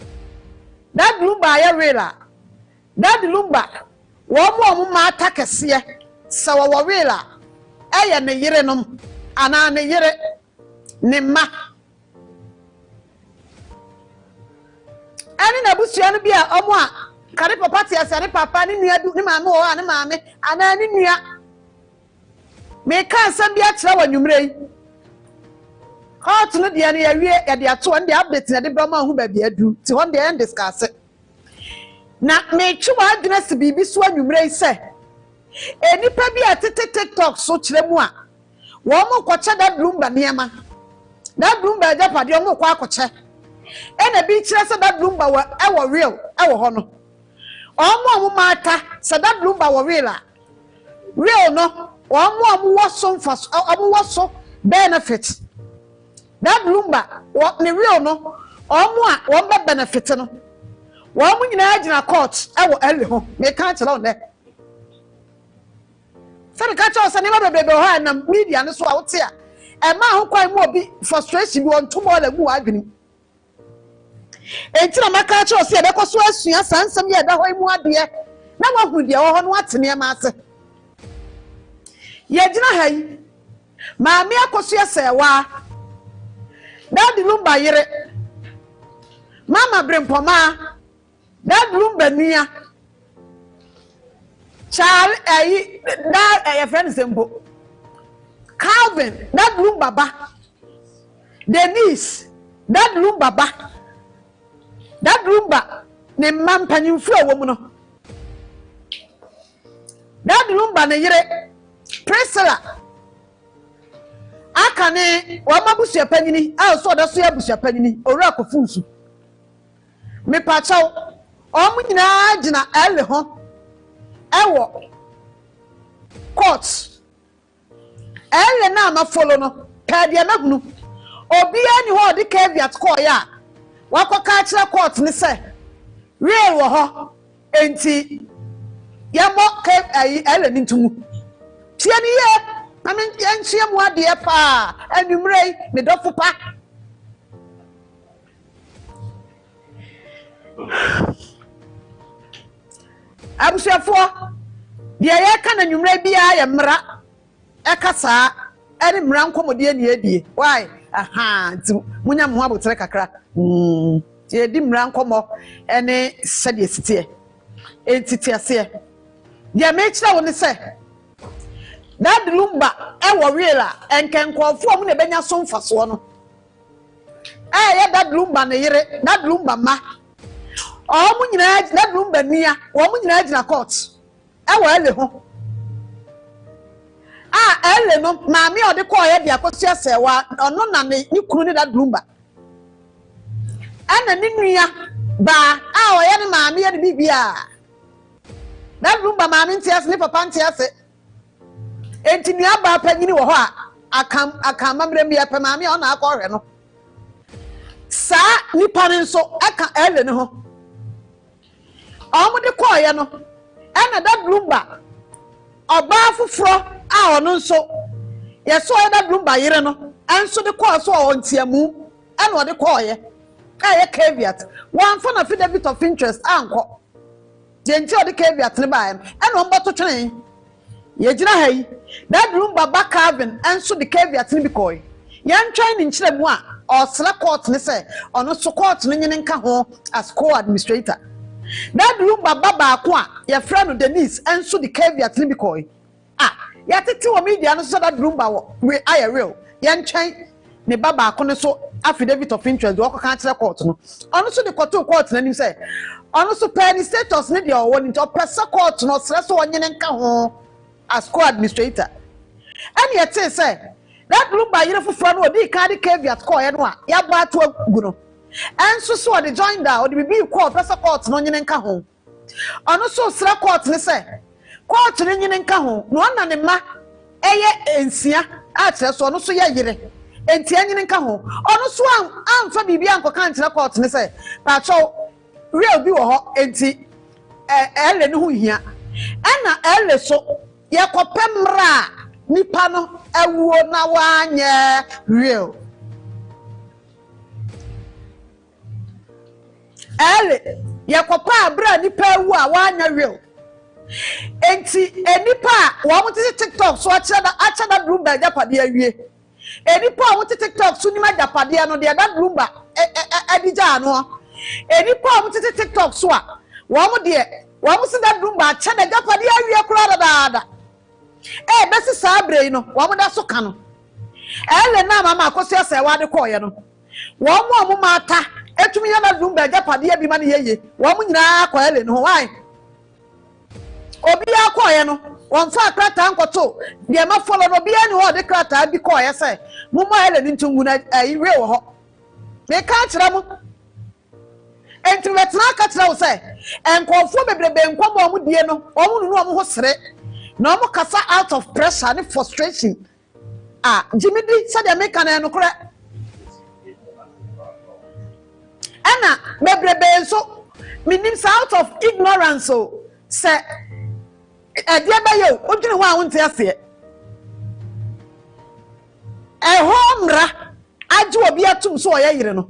S1: da drumba aye reala da drumba wo mo ma atakese se wo reala aye ne yire num ana ne yire ne ma ani na busua no bia omo a kare papa ti asare papa ni nua du ni maame o ani maame ana ni nua me ka asam bia kira wanwumrei hot no dia ne ya wie ya de ato on de update na de broma hu ba bia du ti hon de en discuss na me twa adwena se bibi so wanwumrei se enipa bia tete TikTok so kire mu a wo mo kwacha da blumba niema da blumba japade wo mo kwa kwacha ena bi kire se da blumba wa ewo real ewo ho no omo mata se da blumba wa real no omo waso mfaso omo waso benefit da blumba ne real no omo a wo be benefit no wo mo nyina agina court ewo ele ho me kan kire on there Sani ka cho sani ma bebe ho na media ne so a wote a e ma ho kwan mo obi frustration bi on to mo la gu adwini enti na maka cho se e be ko so asua sansam ye da ho mu ade na wa hu de ho no atene ma ase ye gina hayi maami Akosua sewa dadi lumba yire mama brempoma dadi lumba nia Charles that friend Zembo Calvin that room baba Denise that room baba that room ba ne man panyimfo wo no that room ba ne yire Priscilla akane wa mabusua panyini a so da so ya busua panyini owura kofunsu me pachaw o mu nyina gina ele ho ewo court ele na ma follow no pade na hunu obi ani ho de caveat call ya wakoka kire court ni se real wo ho enti ya mo ele ni ntumu tie ni ye na me enchie mu ade pa anumrei me dofo pa abusuafo de ye ka na nwumra bia ye mra ekasa eni mra nkomode ne edie why aha ti munya mo abotre kakra ye di mra nkomo ene sede sitie entiti ase dia me kira woni se that lumba e wo wiela enkenkofo mu ne benya so mfaso no ya that lumba ne yire that lumba ma o mu nyina that lumba nia wo mu nyina agina court e wo ele ho ele no maami ode ko ye dia Akosua Serwaa'S ono na ne kunu ne that lumba ana ni nua ba o ye ne maami ye ne bibia that lumba maami ntiase ne papa ntiase enti nua ba panyini wo ho akam mamre mi ape maami o na akọ hwe no sa nipa ne nso aka ele ne ho omo de ko ye no ana that lumba oba fufuro ono nso yeso that lumba yire no enso de ko so o ntiamu ana o de ko ye ye caveat one for na affidavit of interest anko je nti o de caveat ne ba ana o mboto twene ye gina hayi that lumba ba carving enso de caveat ne bi koy yan twan ni nkyere mu a o sele court ne se ono so court no nyene nka ho as co-administrator that lumba baba ko a ye fra no Denise enso de caveat ne bi koy ya tete wo media no so that lumba wo we aye real yan twan ne baba ko ne so affidavit of interest wo ko kan kire court no ono so de court na nim se ono so penny status ne de o woni to press court no sere so nyene nka ho as co-administrator and yet say that lumba yire fufuro no odi kan de caveat ko ye no a ya ba to agu no enso so de join da odi bibi court press court no nyene nka ho ono so sere court ne say court ne nyene nka ho no na ne ma eye ensia a kire so ono so ye yire enti anyine nka ho ono so amfa bibi ankoka nkire court ne say pa cho real bi wo ho enti ele ne ho hia ana ele so ye kopemra nipa no ewuo na wanye real ele ye kopa abra nipa ewu a wanye real enti enipa wo mo TikTok so acha da lumba japade awie enipa wo TikTok so nima japade no de da lumba adija no enipa wo TikTok so a wo mo de wo mo se da lumba acha da japade awie kura da besi sabre no wo mo da so ka no ele na mama Akosua Serwaa'S de ko ye no wo mo mata etumi ya da lumba japade bi ma ne yeye wo mo nyina ko ele no why obi akoye no won fa krata ankoto de ma follow no bia ni ho de krata bi koye se mo mo ele ni ntungu na iwe wo ho me ka kira mo enti wetna ka kira wo se enkofo bebrebe enkomo mo die no omo nunu omo ho sere na omo kasa out of pressure and frustration jimidi se de me kana no kore ana bebrebe enso minim out of ignorance so se dia bayo odwene ho a wonte ase homra age obi atum so oya yire no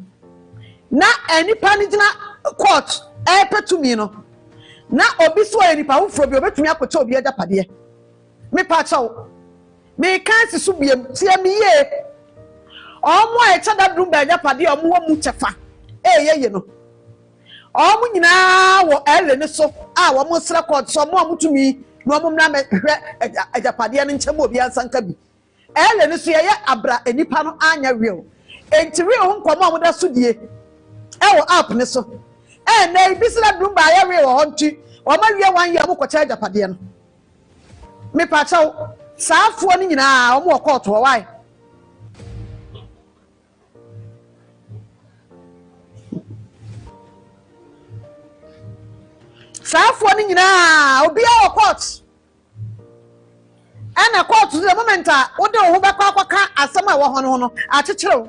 S1: na enipa ni gina court petumi no na obi so enipa wo fro bi obetumi akocha obi ajapade me pa chawo me kan sisu biem tie me ye omo a echa da drum ba ajapade omo wo mu chefa ye no omo nyina wo ele ne so wo mo sra court so mo amutumi no mo na me hwe ajapade ne nchem obi ansanka bi ele ne so ye abra enipa no anya real enti real ho nkomo mo da so die wo app ne so na ibisira drum ba ya real ho nti o ma wie wan ye mo kocha ajapade no me pa chaw saafo ni nyina o mo court wo why saafo ni nyina obi a court ana court the moment wo de wo ba kwa ka asem a wo ho no akyekyere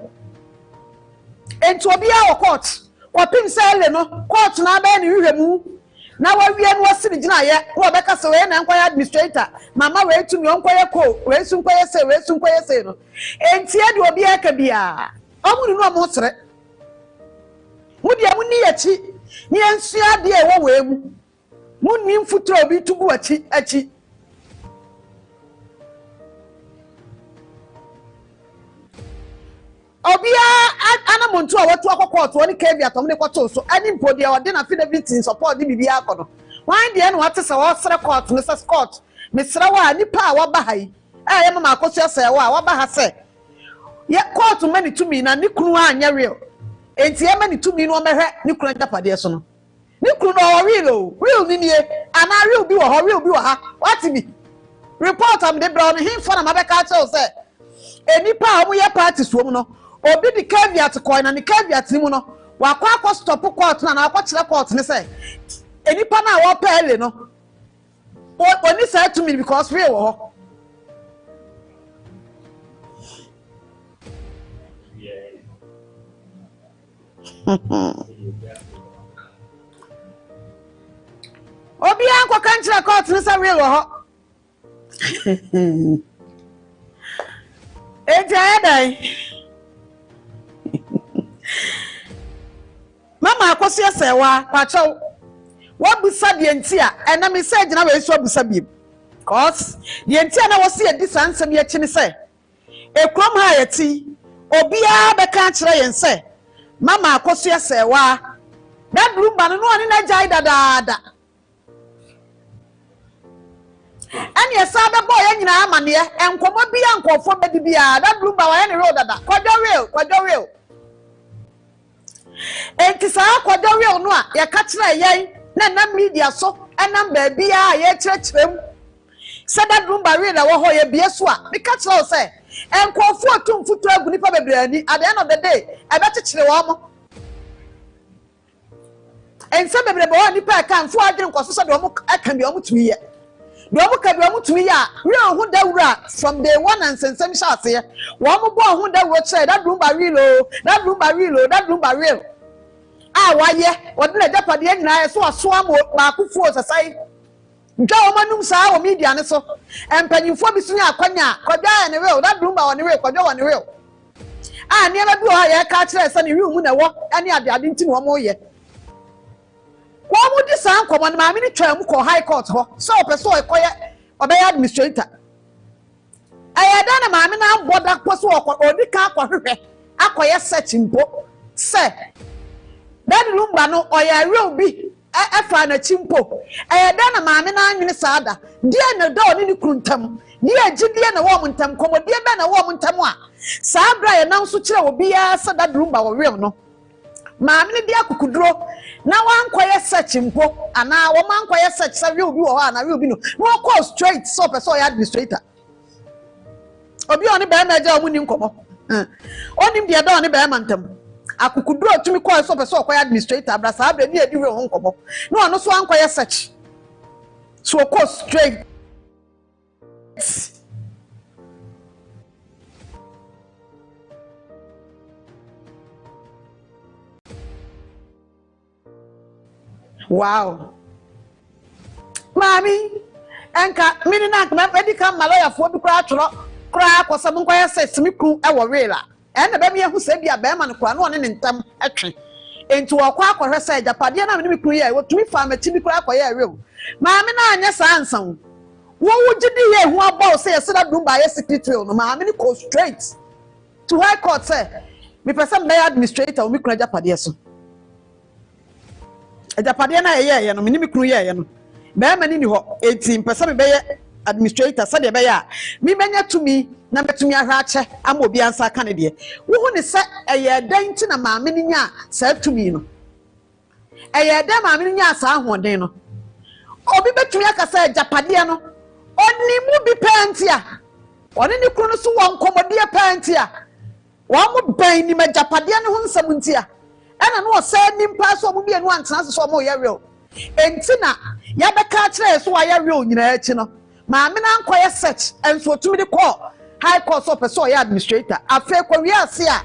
S1: enti obi a court wo pim sele no court na ba ni hwehwemu na wa wie no wasiri gina ye wo be ka se we na nkwaya administrator mama we tumi onkwaya ko we su nkwaya se no enti e de obi aka bia omunu no mo sere mudi amuni yachi ni ensua de e wo wemu munni mfutro obi tugu achi Obia anamuntu a watu akokọ to ni caveat om ne kwato so ani mpodi a ode na affidavit in support di bibia akono wan de na wate se wo sere court ne se court me sere wa nipa a wo ba hai ye mama Akosua Serwaa'S wo ba ha se ye court mani tumi na ni kunu anya real enti ye mani tumi no mehwe ni kunu japade so no ni kunu no real ni nie ana real bi wo ho real bi wo ha what bi report am de Broni him for na mabeka tell say enipa a omo ye party so no obi di caveat coin na ni caveat ni mu no wa kwa stop court na akwa kire court ni say enipa na wo pele no oni say to me because we wo obi an kan kire court ni say we wo dai Mama Akosua Serwaa'S pacho wa busa de ntia ena me say gina we so busa biem cause de ntia na wo se edi sansem ye kini say ekrom ha yeti obia be ka kire yen say Mama Akosua Serwaa'S that lumba no ani na jai dadaada ani esa be boy nyina amane enkomo bia nkofo bedi bia that lumba wa any real dada kwajo real enti saa kwajo real no a ye ka kire yen na media so enam ba bia ye kirekirem se that lumba real na wo ho ye bia so a me ka kire o say enkofo otumfuto agu nipa bebrani at the end of the day e be kikire wo mo ense bebrebe wo nipa ka mfo adwene nkoso so de wo aka bi wo tumi ye do wo ka bi wo tumi ya real hu dawura from day one and sensem shase ye wo mo bo hu dawura kire that lumba real waye wode na japade nyina ye so aso amo maakufu osasai nja o manum saa o media ne so empanyimfo bi so nya akwanya kodwa ne real that lumba one real kodwa one real ne ba bi o ha ye ka kire se ne real mu na wo ane ade nti no mo ye wo mu di san komo na maami ni twa mu ko high court ho so opeso ekoye obeya administrator ayada na maami na boda kposo odi ka akohwehwe akoye search mpo se that lumba no oya real bi efa na chimpo ayada na maami na anwene saada die na do ni kuntam die agidie na wo muntam komo die be na wo muntam a saabra ye nan so kire obi ya sa that lumba wo real no maami ni dia kukuduro na wankoye search mpo ana wo mankoye search sa real bi wo ha na real bi no no call straight so person ya administrator obi oni be ma ja omuni nkomo onim dia da oni be ma ntam akukuduro tumi call so person okoye administrator abra sa abra ni edi real ho nkomo no ono so wankoye search so call straight wow mami enka mini na ma medical lawyer fo bi kura atoro kura akosam nkoye se mi ku e wo real a na be me hu se bia be ma no kura no ne ntam atwe enti wo kwa akohwe se japade na me mi ku ye wo tumi fa ma ti bi kura akoye real mami na anya sa ansan wo wugidi ye hu aba se se da dumba ye secretary no mami ni go straight to high court say me person be administrator o mi kura japade so japade na ye no me ni mi kunu ye no be ma ni ho 18 person be ye administrator said be ya mi menya tumi na betumi ahwa ache ama obi ansa ka ne de wo hu ne se eye dan ti na maame ni nya sa tumi no eye dan maame ni nya sa ahoden no obi betumi aka se japade no oni mu bi penti a oni ni kunu so won komode penti a wo mu ban ni ma japade no hu nsam nti a ana no se nimpa so mu bi enu antena so mo ye real enti na ya beka kire so wa ye real nyina achi no maame na nkoye search enso tumi de call high court so person ya administrator afa ko wi ase a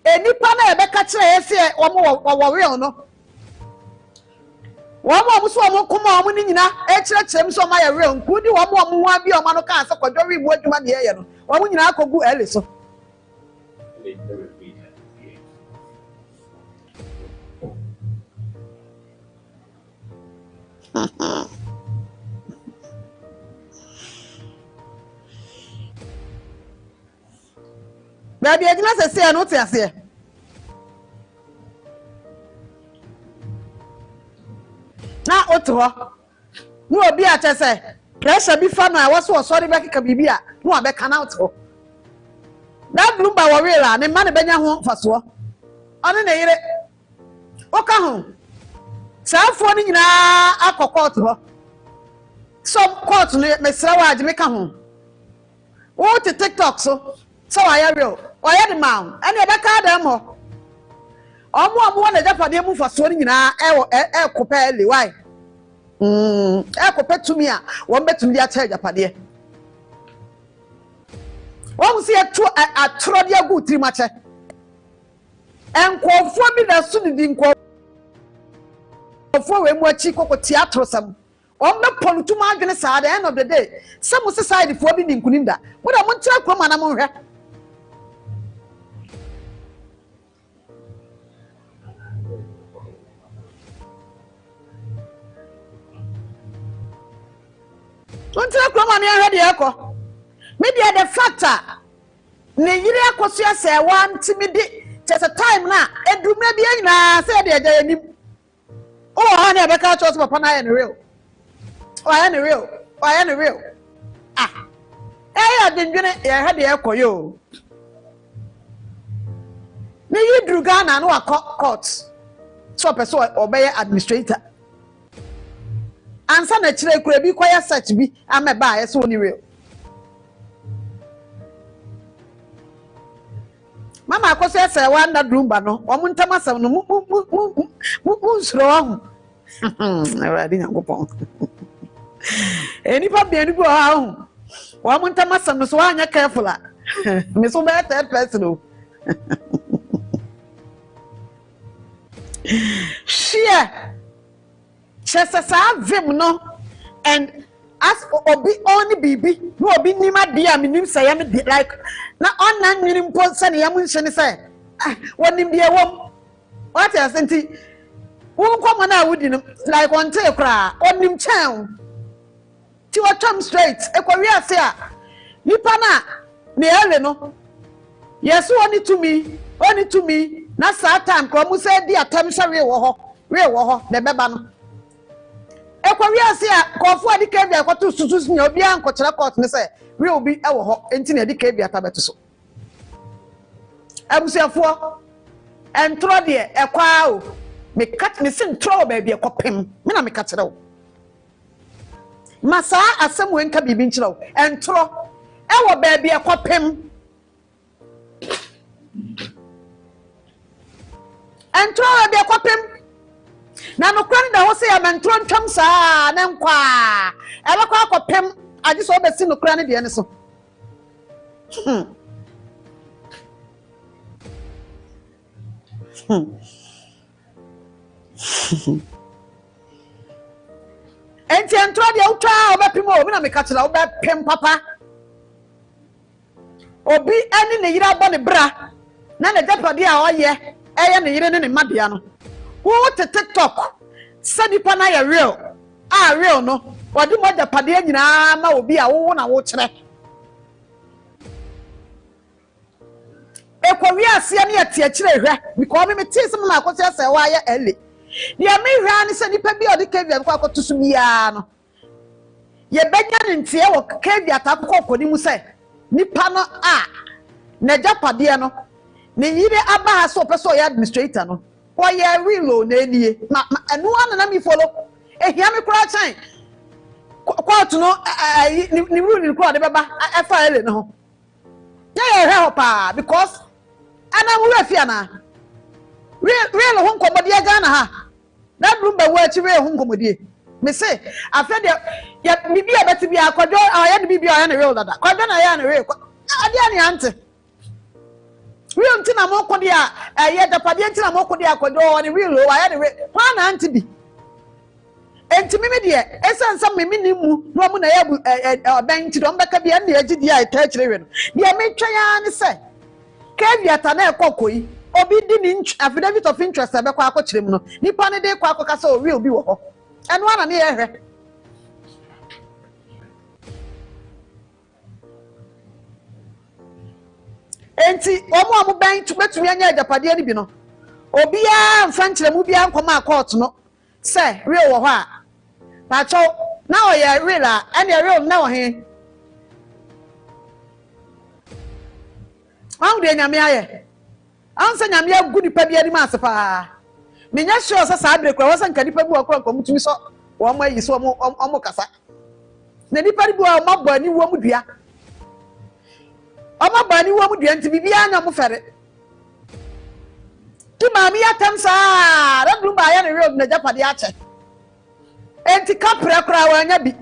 S1: enipa na ye beka kire ye se wo real no wo mo so mo kuma mo ni nyina e kire kire mi so ma ye real nkudi wo mo ho abi o ma no ka asa kwadwo wi mu adwuma de ye no wo mo nyina akogu ele so be Baby, I didn't say no to say. Now, Otto, no be at say. Pressure be fun. I was so sorry back in Bibia. No, I can out. That bloom by Warrior and the man Benya home for so. On the name. Okay, home. Some phone in a court. Some court, Miss Serwaa'S, make a home. What to TikTok so I will. Why the man? And you back out them more. One of the Japanese for swimming in our air copelli. Why? Air copet to me, one bet to me at Japan. One see a trodia good three match. And call for me that soon didn't call for when we're chico theatre some. On the point to Margaret at the end of the day, some society for being in Kuninda. What I want to come and among her. Don't you come on here, the echo? Maybe at the factor. Nigeria Akosua say one timidity. Just a time now, and do maybe I said the oh, honey, I can't trust upon I and real. I am real. I am real. Ah, I didn't get it. I had the echo you. May you drew Ghana no a courts. So person obey administrator. Answer the chile could be quite such be. I'm a bias only real. Mama Akosua say one that room bano. Omun tamasa no wrong. I didn't go on. Anybody any go home. One tamasam so anya careful. Miss Omer third person. Share. Chesa vim no and as obi only bibi no obi nima dia minim say am like na on nan minim po say yam nhyene say wonim dia wom what else enti won come na wudi no like on take kra onim chen ti wa tom straight ekwawi ase a nipa na ne ele no yes oni to me na sa time ko mu say di atam sha we wo ho de beba no ekwawi ase a kofu adi ka bia kwato susu nya obi an kwakira court ne say we obi e wo ho enti na adi ka bia ta beto so abusiafo entro de ekwa o me kat me sin tro ba bia kopem me na me katira o masa asem we nka bibi nkyira o entro e wo ba bia kopem entro ba bia kopem na no kwan da wo se ya mentro ntwam saa na nkwa e ba kwa kopem agi so be si no kwan de ne so Enti entro de utwa obepimo obi na mekatira obepem papa obi ani ne yira bɔ ne bra na ne depade a oye eye ne yire ne madea no wo te TikTok sanipa na ya real no wodi mo depade nyina ma obi a wo na wo kyerɛ ekwawi ase ne ate akyerɛ hwɛ because me tie sɛ ma Akosua sɛ wa ya ele dia me hwa ne sɛ nipa bi odi kevia kwa akoto so bia no ye benya ne ntie wo kevia ta kokoni mu sɛ nipa no a na japade no ne yire aba ha so person ya administrator no o ye real na enie na enu ana na mi follow ehia me kura chan court no ni rule ni kura de beba efa ele no ho ya ye help because ana mu afia na real ho nkomodi Ghana ha na rumba wa chi real ho nkomodi me say afa de ya bibi abeti bi akodo ya de bibi ya na real dada kodo na ya na real ade ani ante real ntina mo kodi a ye da pade ntina mo kodi akodo ni real o ya de real kwa na ante bi enti mimi de esansa mimi ni mu no mu na ya ben ti do mbeka bi na agidi a ta kire we no de me twa ya ni say Keviata na ekokoi obi di ni affidavit of interest be kwa akokirem no nipa ne de kwa akokasa o real bi wo ho eno ana ne ye hwe enti omo amu ban to betumi anya agapade ni bi no obia mfa nkyere mu bia nkoma court no say real wo ho a pa cho na o ye real a ene real na wo he awu de nyame aye ansa nyame agu nipa bia ni ma asepa menya sure sa abre kura wasa nka nipa bi wa kura komutumi so wo mo ayi so omo kasa na nipa bi wa mo bani wo mu dua omo bani wo mu dua nti bibia anya mo fere ti mami atam sa radum ba ya ne real na japade ache enti kapra kura wa anya bi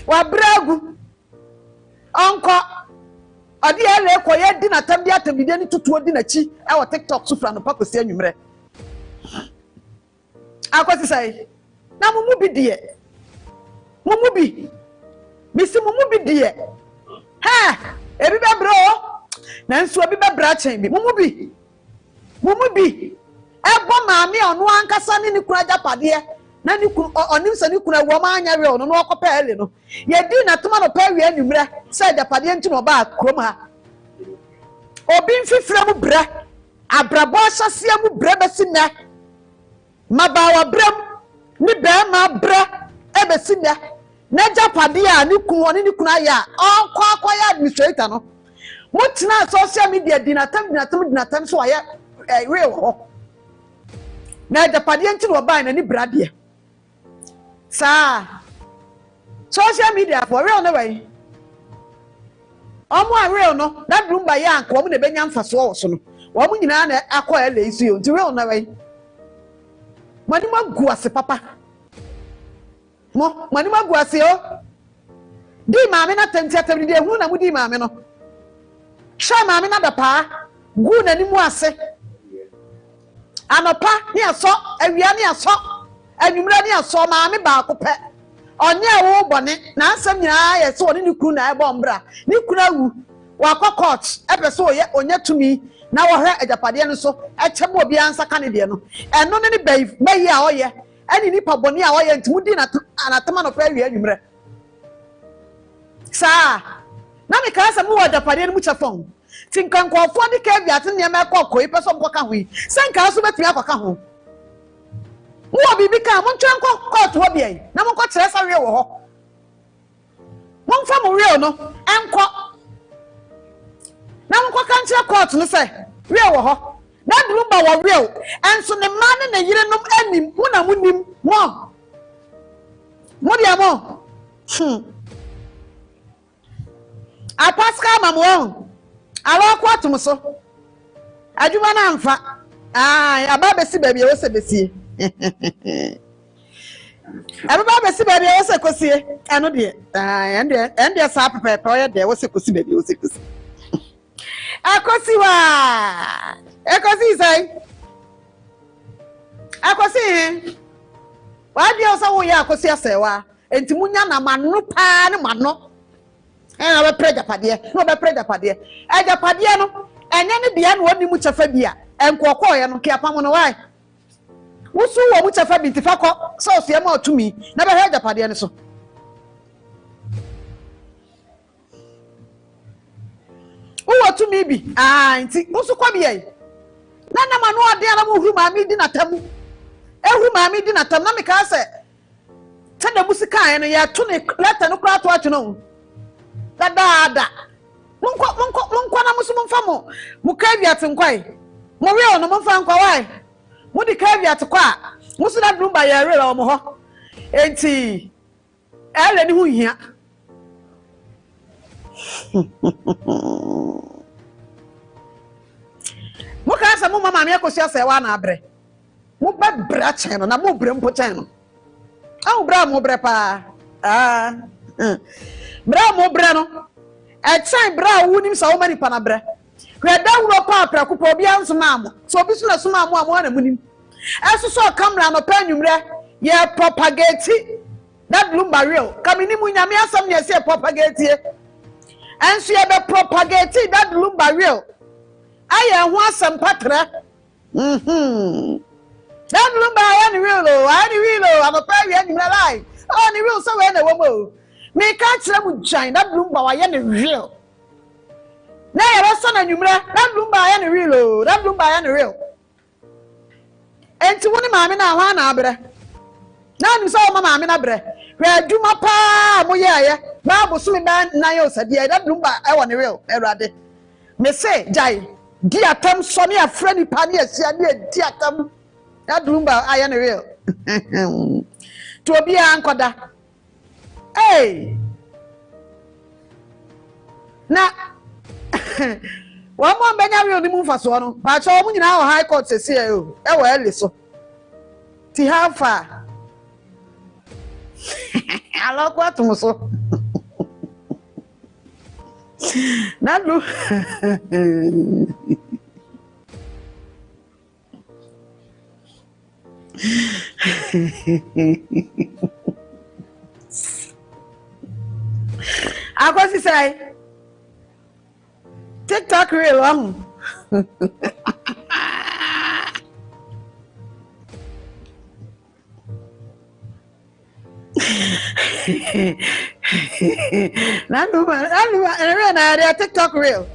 S1: wa bragu onko odi ele ko ye di na tam bi atamide ni tutuo di na chi e wo TikTok sufra no pakosi anwumre akwati sai na mumu bi die mumu bi misi mumu bi die ha ebi be bro na nso ebi be bra chen bi mumu bi ebo maami onu ankasa ni kura japade na ni kun onim se ni kuna wo ma anya we ono no okopa ele no ye di na toma no pa we anwumre se japade nti no ba krom ha obi mfifira mu bra abrabo asase mu bra besi na mabawa bram ni be ma bra e besi na japade a ni kun oni ni kuna ya onko akoya administrator no mutina social media dinatam so aya real ho na japade nti no ba na ni bra de sa social media for real no way omo real no that room by yank wo na benya mfaso so no wo mu nyina na akoya le isu yo nti real no way mani magu ase papa mani magu ase o di maame na tantiatam de hu na mu di maame no sha maame na da pa gu na ni mu ase anopa ni aso awia ni aso anwumra ni aso maame ba ko pe onye wo bone na ansam nyina ye se oni ni kru na e bombra ni kru wu wa court e pe so ye onye tumi na wo hwe ajapade no so e chebo obi ansa ka ne de no eno ne bayi a oye ani ni pa bone a oye ntimudi na anatama no pa wi anwumra sa na me ka sa mu ajapade no mu chafon tinkan ko fo de ka biate ne ma kokoi pe so mkoka ho yi senka so betumi akoka ho wo bibi ka mo ntwen ko court ho bia yi na mo ko kire sa we wo ho mo mfa mo we no enko na mo ko kan kire court no se we wo ho na duru ba wo we enso ne ma ne na yire nom anim mo na mo nim mo dia mo apaska mamo awa ko atum so adwuma na amfa aba besi ba bia wo se besi Aba be si baby wo se kosie eno de ende sa pepe o ye de wo se kosi baby wo se kosi Akosua ekosi sai akosi wa de o so wo ya akosi asewa enti munya na manu pa ne mano na be prejapade no be prejapade ajapade no enye ne bia no woni mu chefa bia enkoko ye no ke apam no wai wusu wo mu chefa bi tifako so so ma otumi na be hwe ajapade ne so wo otumi bi nti wusu kwa bia na manu ade na mu hu ma mi di na tamu ehu ma mi di na tam na me ka se tada musika an no ya to ne letter no kra to ato no dada munkwa na musu mumfamo mu caveat nkwai mo we no mumfa nkwa wai mu di caveat kwa musu na drumba ya re o mo ho enti ele ni hu hia mo ka sa mo mama me Akosua Serwaa'S na abre mo ba bra chen no na mo bre mpo chen no awu bra mo bre pa bra mo bre no e chen bra wunim sa wo mani pa na bre hwe da wuro pa prakopo obi ansoma amo so obi so na soma amo amo na munim eso so camera no pa nwumre ye propagate that lumba real kamini mu nyame asam ne se propagate enso ye be propagate that lumba real aye ho asam patra that lumba ya ni real o ani real o am pa wi nwumre lai oh ni real so we na wo mo me ka kire mu jan that lumba wa ye ni real na ya so na nwumra that Bloomba ya no real o that Bloomba ya no real enti woni maame na ho na abre na nu so mama maame na bre hwe adwuma pa mo ye aye na boso me na yo sade that Bloomba I want real erade me say jai di atam so ne afra ni pa ne asia ne di atam that Bloomba I no real to obi ankoda hey na one more Benjamin the move for so but so mu nyina high court say e o e wa ele so ti how far alo kwatu muso na lu Akosi say TikTok real long. Nandu na TikTok real.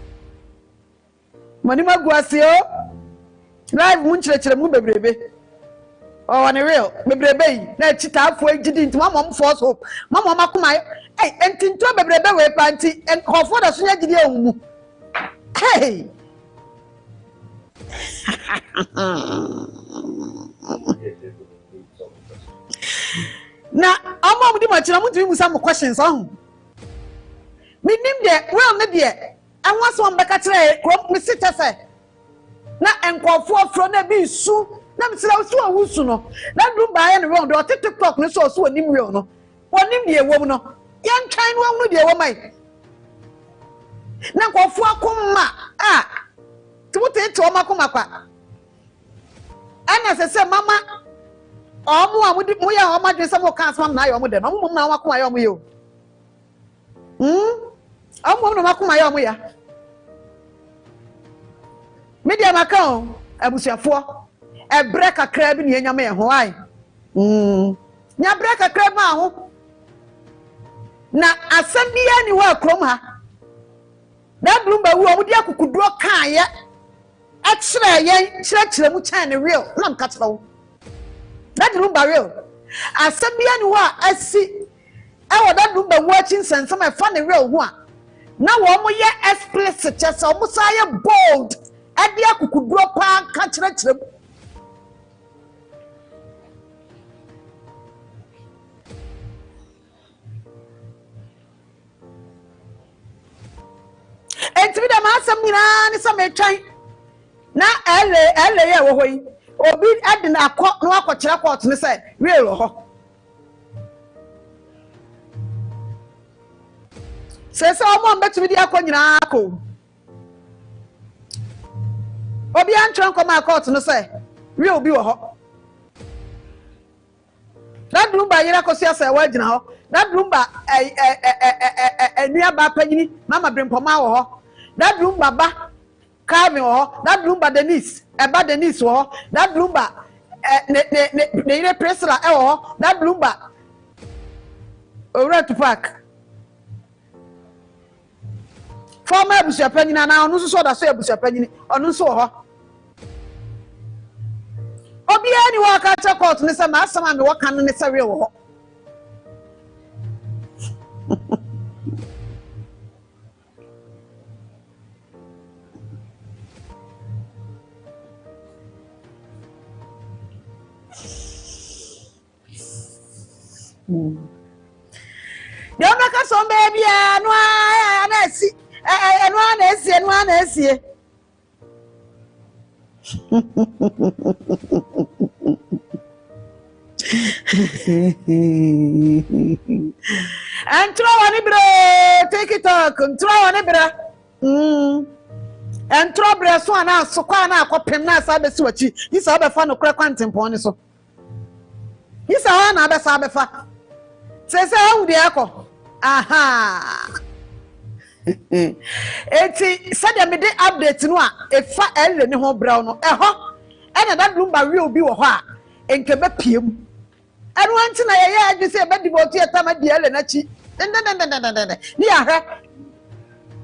S1: Mani magwasio live mun chire mu bebrebe. Oh on real bebrebe na chita afo agidi nti mama force hope. Mama makoma eh entinto bebrebe we panti en hofo da so agidi ewumu. Hey. Na amom di machira mutu mu some questions on. Minim de well ne de anwa so mbeka kire krom mi sita se. Na enkofo afro na bi su na msira su awusu no. Na Bloomba ya ne won do TikTok ne so onim real no. Wonim de ewom no. Yan twan no anu de ewomai. Na kofu akoma tumuti to makoma kwa ana sese mama omu amudi mu ya o madwe se mo kan asam na ayo mu de no mu na makoma ayo mu yo amu no makoma ayo mu ya media makao abusuafo e break akra bi ne enyama ye ho ai nya break akra ma ho na asambia ni wa krom ha that Bloomba wu omudi akukuduro kan ye akire ye kire mu chan real na mka tro that Bloomba real asabia ni wa asi e wo that Bloomba wu achi nsensam e fa ne real ho a na wo mo ye explicit chese o mo say bold ade akukuduro pa ka kire mu enti da ma asam nyina ni some twan na ele ye wo hoyi obi ade na akọ no akọkire court ni say real ho sese omo mbetumi di akọ nyina akọ obi antwan koma court no say real bi wo ho that Bloomba yira kosia say wa gina ho that Bloomba enua ba panyini mama brempoma wo ho that Bloomba ba Calvin wo ho that Bloomba Denise eba Denise wo ho that Bloomba ne yire Priscilla wo ho that Bloomba Owura to park former abusia panyina na onu so da so abusia panyini onu so wo ho obi ani wa ka cha court ne se ma asama me waka no ne se real wo ho Yo meka so baby anu anasi anu anasi and throw on bro take it talk throw on bro and throw bro so na so kwa na akopem na asa be si wachi isa obefa no kura kwantempon ni so isa wa na be sa befa sese hu de akọ aha eti said me dey update no a efa elle ni ho brown no eho ena that Bloomba real bi wo ho a enke be piem enu anti na ye agi se be di botu etama di elle na chi ni ahwe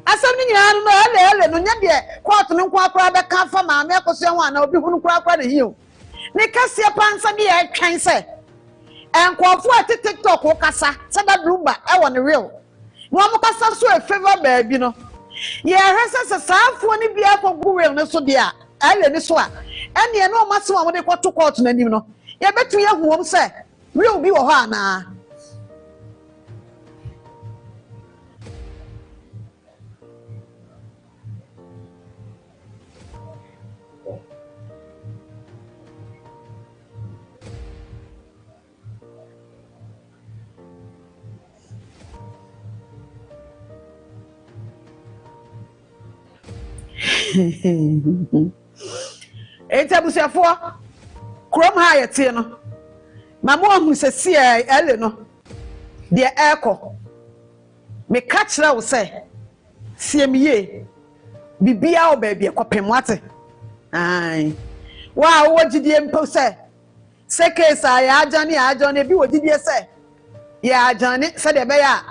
S1: asam ni nyina no ele no nya de court no nko akora be ka fa ma me Akosua ho ana obi hunu kura na hiu ne kase pansa de ya twan se enkofo ati TikTok wo kasa se da blumba e wo ne real no mo kasa so e favor baabi no ye hwese saafo ni bia kogu real ne so de a ele ni so a ene no ma so mo de kwato court na nim no ye betu ye huom se real bi wo ho ana Enta busiafo krom ha yete no mamo ahu sesi ele no de eko me ka kira wo se siemiye bibia o ba bia kopem wate ai wa wo gidie mpo se kesa ya ajane bi wo gidie se ya ajane se de be ya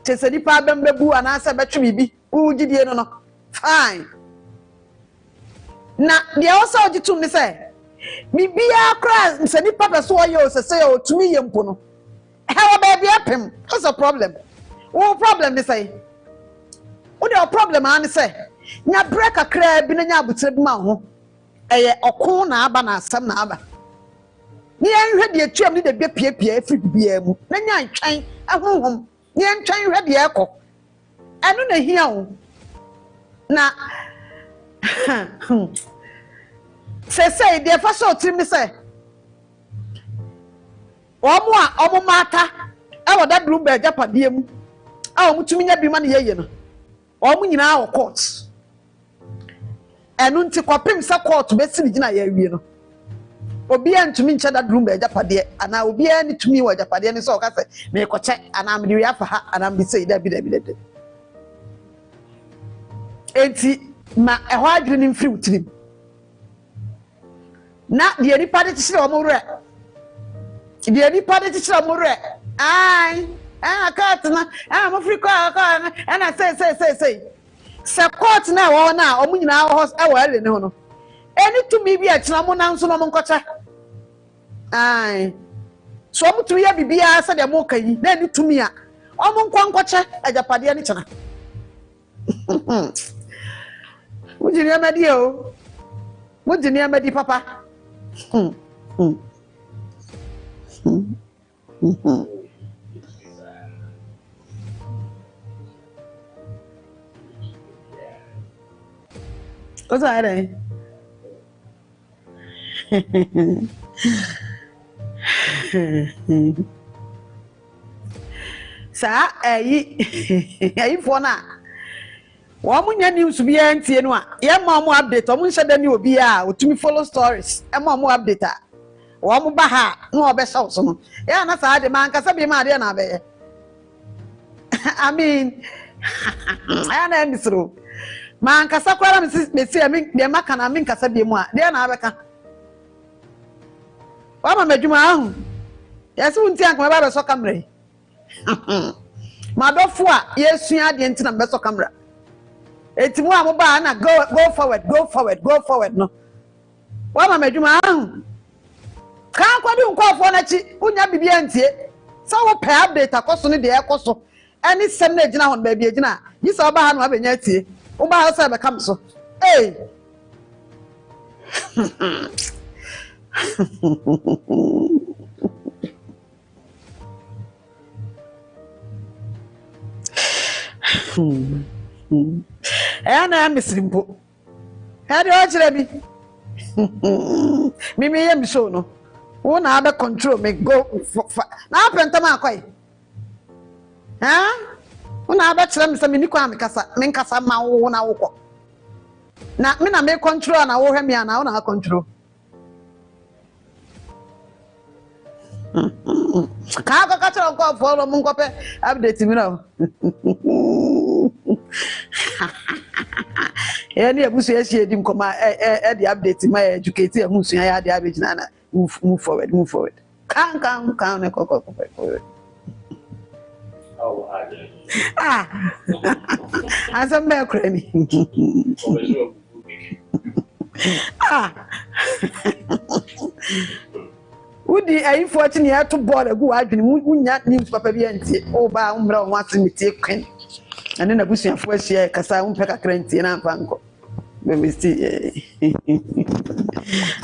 S1: tese nipa bembebu ana se betwe bibi wo gidie no fine na de also ogitum ni se bibia kra nse nipa beso oye o se o tumi ye mpo no how ba bia pem what's the problem wo problem ni say wo de problem an say nya break akra bi na nya abutre bi ma ho eye okon na aba na asam na aba ni enhwe de atuam ni de bia piepie afri bibia mu na nya ntwan ahonhom ni ntwan hwe de ekọ enu na hia wo na say de fa so timi say omo mata e woda Bloomberg japade mu a omo tumi nya bi ma na yeye no omo nyina wo court enu nti kopim sa court be sini gina ya wie no obi antumi nche da Bloomberg japade ana obi ani tumi wo japade ni so ka say me ko che ana me wi afa ha ana me say da bi enti ma ehwa adwene ni mfiri utirim na de ni pade tire o mo re de ni pade tire o mo re ai aka na mo free ka na say support na wo na o mo nyina ho e wo ele ne ho no eni tumi bi a kina mo na nso no mo nkocha ai so mo tu ya bibia se de mo kayi na eni tumi a o mo nkocha ajapade ni kina Mujini amadi o. Mujini amadi papa. What's that? Sa ayi fona. Wamunya news bi antie no a ye ma mo update o mo nhede ni obi a otumi follow stories e ma mo update a wo mo ba ha na obehye so no ya na sa de man kasa bi ma de na be I mean I na misro man kasa kwara me si me de maka na me kasa bi mu a de na abeka wa ma madwuma ahu ya se unti anka ba be so camera ma dofo a yesu ade nti na be so camera etimu amoba na go forward no wa ma madwuma kan kwadi nkofo na chi unya bibia ntie so wo pay update akoso ne de ekoso ani sem na gina hon ba bia gina yi so ba ha no abenya tie wo ba ha so be kam so eh na misrimpo hadi o kire bi mimi yem show no wo na be control me go na apenta ma akwai ha wo na be kire me se me ni kwa me kasa ma wo na wo ko na me na me control na wo hwe me na wo na control ka ka kire ko follow mun ko pe update mi na any abusu esi edim koma e the update my educate amusu ya de abegina na move forward kan ne ko forward oh Asam be kura ni. Udi ayi 14 ya to board agu adwene munya news papa bi antie o ba umra o wase metie kwen ane na busuafo ahia kasa umpe kakra ntie na ampanko be we see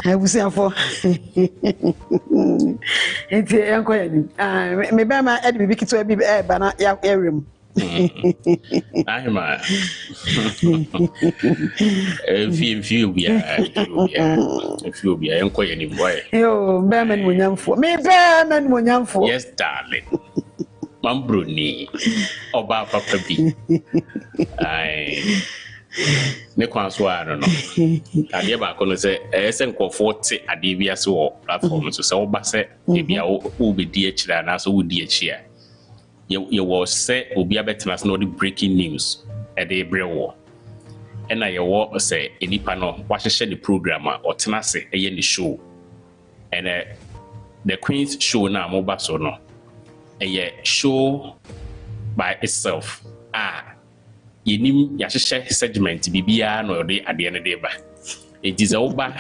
S1: ai busuafo entie enko ya ni me ba ma edi bibi kitwa bi ba na ya rem
S2: Ahima. If you be enko ya ni boy.
S1: Yo, be man munyamfo. Me be man munyamfo.
S2: Yes, darling. Mam Broni. Oba papa bi. Ai. Ne Akosua no. Ade ba ko no se ese nkofo te ade bi ase wo platform so se oba se e bia wo be di akira na so wo di akira. You was say obi abetena no the breaking news e dey brewo. And I was say enipa no wahye the program or tenase eye ni show. And the Queen's show na moba so no. A show by itself. Yenim yahye segment bibia no de ade ne de ba. It is oba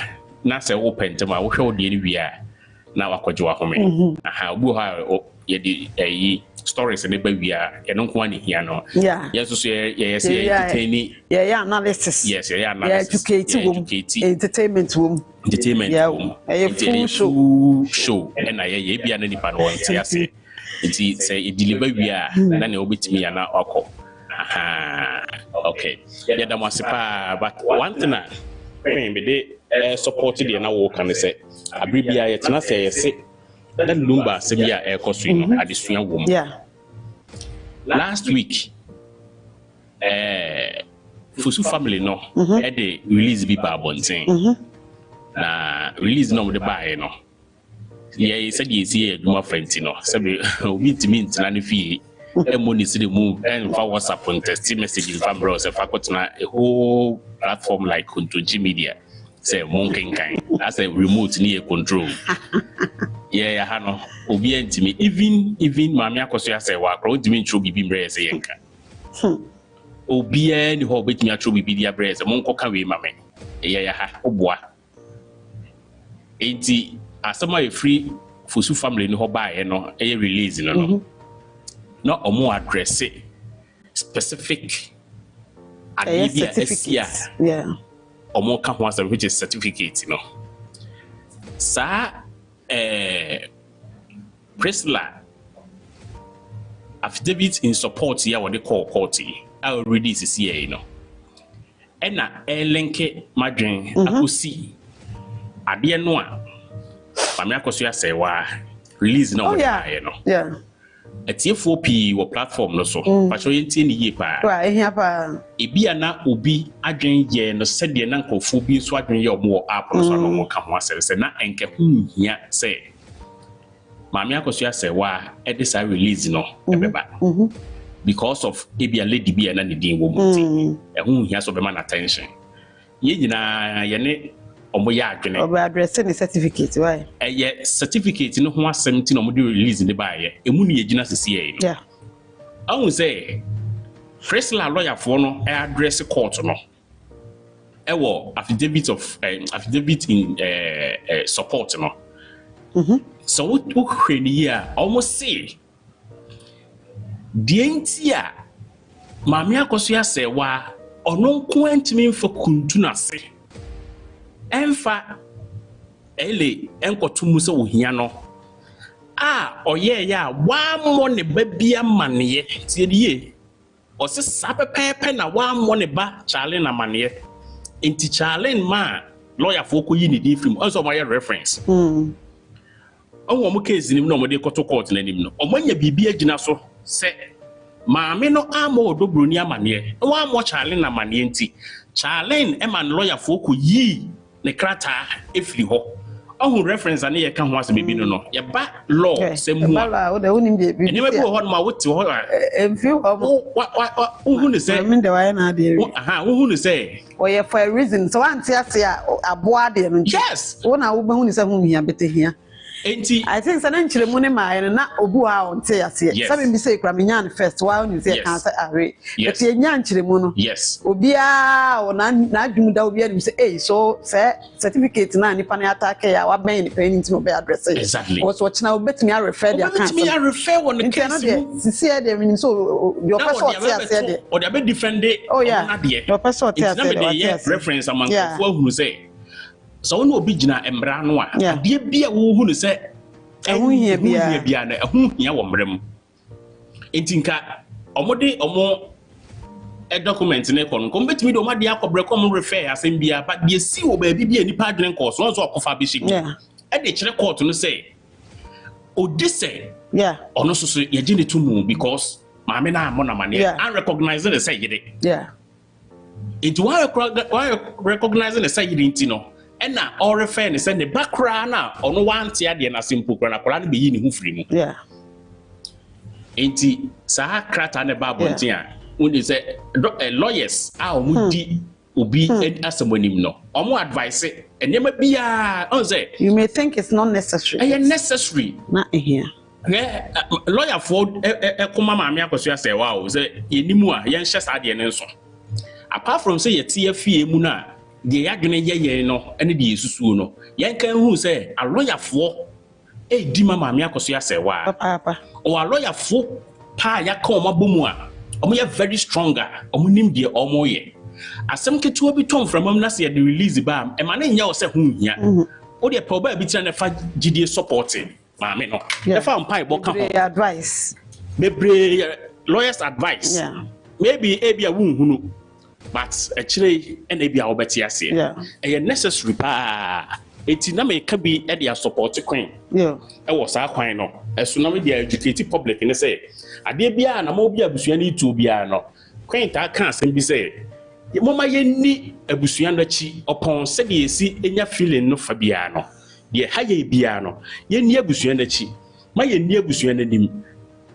S2: na say open tema wo hwe wo de ni wi a na wakwaje wa home. Obu ha ye di stories in the baby, you don't want to hear no. Yeah. Yes, yes, entertaining. Yeah, analysis. Yes, yeah, analysis.
S1: Entertainment room.
S2: Entertainment room.
S1: A full
S2: show. And I be an independent one. Yes, it say it deliver we are. Then you'll be to me and now. Okay. Yeah, that was but one thing I maybe they supported the now work and say, I believe it's not say. That Lumba Sebia Akosua at the swing woman.
S1: Yeah.
S2: Last week, Fusu family no had the release be bonting. Na release no the buy no. Yeah, he said he see a good friend, you know. Sabi we to meet and fee. Money see the move and for WhatsApp and text message in family or a whole platform like Kuntunji Media. Say monkey kind. That's a remote near control. Yeah, hano obi antimi even mama Akosua say wa kro ntimi ntro bibi mbre say yenka obi ani ho betimi atro bibi dia bre say monko ka we mama yeah ha oboa enti asama e free Fusu family no ho bae no e release no no omo address specific adibia esia
S1: yeah
S2: omo ka ho asem which is certificate no sa Priscilla affidavit in support here what they call court I already is here you know and na linke madwen akosi ade no a mama Akosua say wa release no you know
S1: yeah
S2: etiefo p wo platform no so but so yentie ni ye pa
S1: wa ehia pa
S2: ebia na obi adwen ye no sede na nkofo bi so adwen ye omo app no so no mo ka ho asere na enke hunhia say mama Akosua say wa edisa release no ebeba because of ebia lady bi na ne din wo muti hunhia so be man attention ye nyina ye ne omo ya adwene
S1: obo address ni certificate why
S2: ye certificate no ho asem ti no mo de release ne ba ye emu ne yegina sisi ye no
S1: yeah
S2: I won't say Priscilla lawyer for no address court no affidavit of affidavit in support no so what here almost say the entia mama Akosua say wa ono nko antimi for kuntuna se emfa ele enkotumu se ohia no oye ya wa mo ne ba bia maneye tiedie o se sapepepe na wa mo ne ba Charlie na maneye enti Charlie ma lawyer for ko yi ni di film also my reference o mo case ni no mo de koto court na nim no o manya bibia gina so se maame no amo odobroni amaneye wa mo Charlie na maneye enti Charlie e man lawyer for ko yi ne krata efiri ho oh reference ani ye ka ho ase bebi no ye ba law se mu
S1: a de wonim de bi
S2: ni me bo ho ma wote ho
S1: emfi ho
S2: hu ne say
S1: me de why na de
S2: hu ne say
S1: o ye for a reason so anti ase a aboa de no
S2: yes
S1: wo na wo ba hu ne say hu hia bete hia
S2: enti
S1: I think sanan chire mu ne ma na obu a on te ase sabe mi say kra me nyan first while you say can say are but ye nyan chire mu no
S2: yes
S1: obi a o na adwum da obi a mi say eh so say certificate na ni pa na attack ya wa ben ni pen nti no be address
S2: exactly
S1: was watch na obetimi a refer their council
S2: obetimi a refer one the case
S1: sisi e dey mean so your person te ase dey
S2: or dey be defend it
S1: na dey your person te ase
S2: dey reference among for who say so when obi gina emra no a ade bia wo hu no say
S1: ehun hia
S2: bia na ehun hia wo mrem entinka omode omo a document ne kon ko betimi do omade akobre kom refer asem bia but dey si wo ba bia nipa adwene ko so okofa be shi e dey kire court no say odise ono so ye gine to mu because maame na amona mane and recognizing the say yede it why recognizing the say yede ntino ena all refer ne say ne background na ono wante ade na simple kra na kra na be yi ne hu firi mu enti sa krata ne babontin a woni say lawyers a omudi obi asamonim no omo advice enema bia on say
S1: you may think it's not necessary
S2: necessary
S1: na here
S2: lawyer for ekoma maame Akosua Serwaa'S say yenimu a yen hye saade ne nso apart from say yeti afie mu na de yadwene yeye no ene de yesusuo no yen kan hu say a lawyer for di maame Akosua Serwaa'S
S1: papa
S2: o a lawyer for pa yaka o mabomu a omo ye very stronger omo nim de omo ye asem ketuo bi tom from am na say the release ba e ma na nya o say hu hia o de pa ba bi tira na fa gidie supporting maame no e fa mpa ibo ka ho
S1: advice
S2: mebre lawyers advice maybe e bia wu hunu but actually and e bia obeti ase e necessary pa eti na me ka bi e dia support queen e wo sa kwan no esu na me dia educate public ne say ade bia na mo bia abusua ni tu bia no queen ta kan asem bi say mama yenni abusua no chi opon se de esi enya feeling no fa bia no de ha ye bia no yenni abusua no chi ma yenni abusua no nim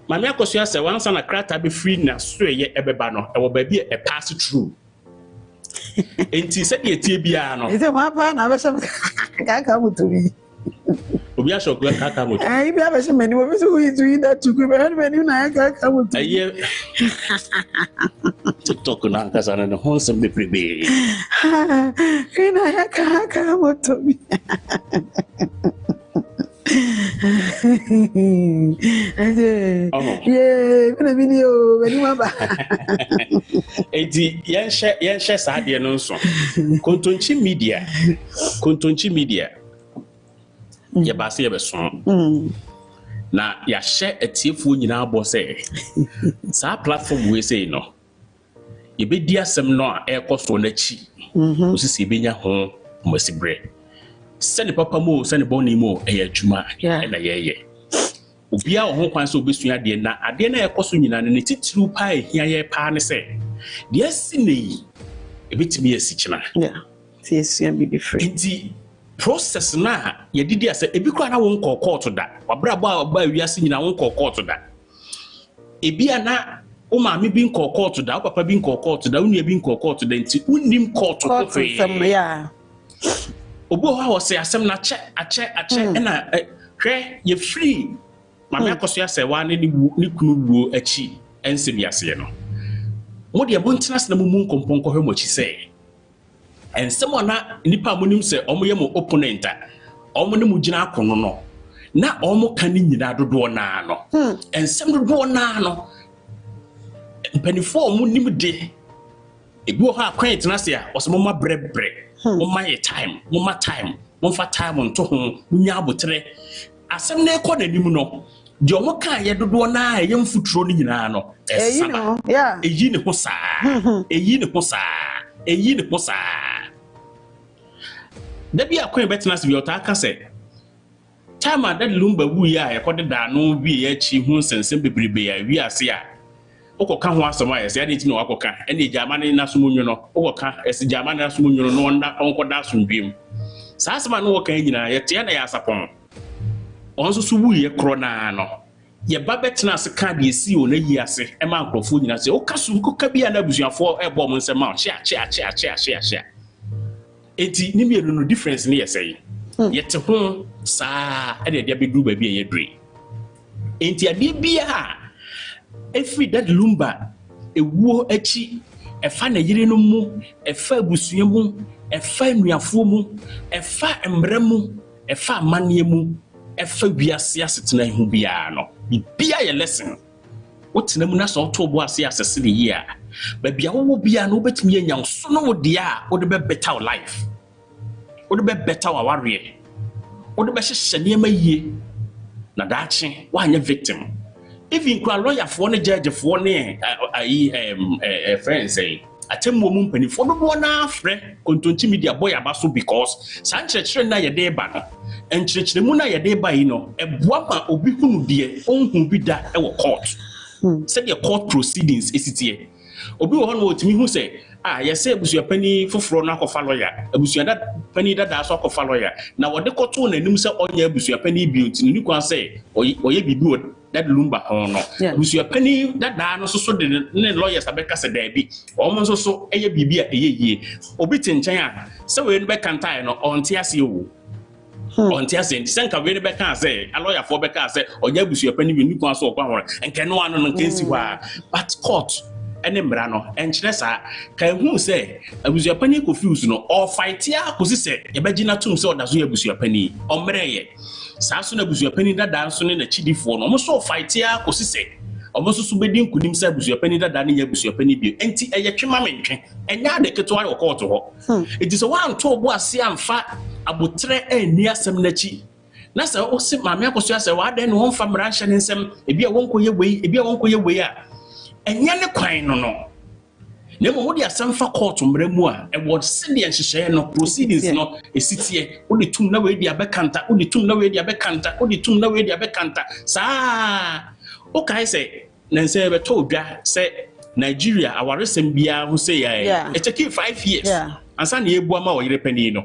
S2: maame Akosua say wansa na krata be free na so ye ebeba no e wo ba bi e pass through enti se de etie bia no
S1: ite ma pa na be se ka mutubi
S2: obi a shokla kaka moto
S1: ai bia be se meni wo be so wi tu ida tu ku be meni na ka mutu
S2: aye TikTok na kasa na ho sem be prebe
S1: ina ya ka mutubi bena video beni maba
S2: edi yen share saade no nso kontonchi media ye ba se ye be so na ya share etiefo nyina abo se sa platform we say no ye be di asem no a ekoso na chi osisi benya ho masibre send papa mo send Broni mo adwuma na ye obia ho kwan so obesua de na ade na ekoso nyina ne titiru pa ehia ye pa ne se de asinei ebetimi asikyina
S1: see esua be different
S2: nti process na ye didi ase ebi kwa na won kɔ court da wabra ba wiase nyina won kɔ court da ebi ana o ma me bi nkɔ court da o papa bi nkɔ court da unu bi nkɔ court da nti unim court ko fe obo ha wose asem na ache na hwe ye free maame Akosua Serwaa'S ne kunu buo achi ensem yase no mo de bontina se na mu nkomponko hwe mo chi se ensem ona nipa monim se omo ye mo opponent a omo ne mu gina akono no na omo kan ni nyina dodo na no ensem dodo na no mpanifo omo nim de ebi ha kwan tena se a osemo ma brebre my time, fa time on to home, nya abotre. Asem na ekọ na nim no, de omo kan ye dodo na ye mfuturo ni nyina no.
S1: Eyi
S2: ne ho saa. Eyi ne ho saa. Da bi akwan betina se bi otaka se. Time that lumba wu ya ye kọ de da no bi ye chi hu sensem bebrebe ya wi ase a. Okoka ho asoma ye se ade ntimi na wakoka ene jamane na somunyo no okoka ese jamane na somunyo no na onkoda asomdwem sa asema no woka nyina ye te na ya asapon onso so wu ye kro na no ye ba betena ase ka de esi o na yi ase e ma nkrofo nyina se okasu koka bia na abusuafo e bo mo nsema che eti ni mienu no difference ne ye sei yet home sa and there be do baby a dre. Ain't ya bia every that lumba a war echi a fan a yiri no mu a fa busuamu a fa nuafo mu a fa embremu a fa maniemu a fa biasia setena hu bia no bia ye lesson what na mu na so to bo ase asese the year but bia wo bia no betimi anya so no dia wo de be better life wo de be better our career wo de be hye niam yie na daache wa anya victim even kwa lawyer for ne judge for ne friends say atemmo mu mpanifo no bo na afre kontonti media boy abaso because san church na ye dey ba no enchurch mu na ye dey ba yi no eboa ma obi hunu de onhu bi da e wo court said the court proceedings isitie obi wo no otimi hu say yes ebusua pani foforo na akofa lawyer ebusua da pani da so akofa lawyer na wo de koto na anim say onya ebusua pani bi otini ni kwa say oye bibi wo that lumba hono ebusua pani da no so de ne lawyers abeka say da bi omo so eye bibi a eye obi tinchan a say we no be kantai no onte ase o onte ase nsenka we no be kan say a lawyer for be kan say onya ebusua pani bi ni kwa so okwa hore enke no ano no nkensi wa but court ene mbra no enkyere sa kan hu se abusua pani confuse no or fight ya kosi se ye begina tum se odazo ya abusua pani o mreye sa so na abusua pani dada so ne na chidifo no mo so fight ya kosi se o so so bedin kunim se abusua pani dada ne ya abusua pani bi enti eye twema mentwe enya de keto ari court ho enti so wan to bo ase amfa abotre ani asem na chi na se o se maame Akosua se wa de no ho fa mra hye ne nsem ebi a wonkoye wei ebi a wonkoye wei a enya ne kwan no na mo di asamfa court mra mu a e wo se de nhyehyɛ no proceedings no esitie wo de tum na we di abekanta wo de tum na we di abekanta wo de tum na we di abekanta saa o kai se na nse be to dwa se Nigeria awaresem bia ho se ya e take 5 years ansa na ebu ama wo yire pani no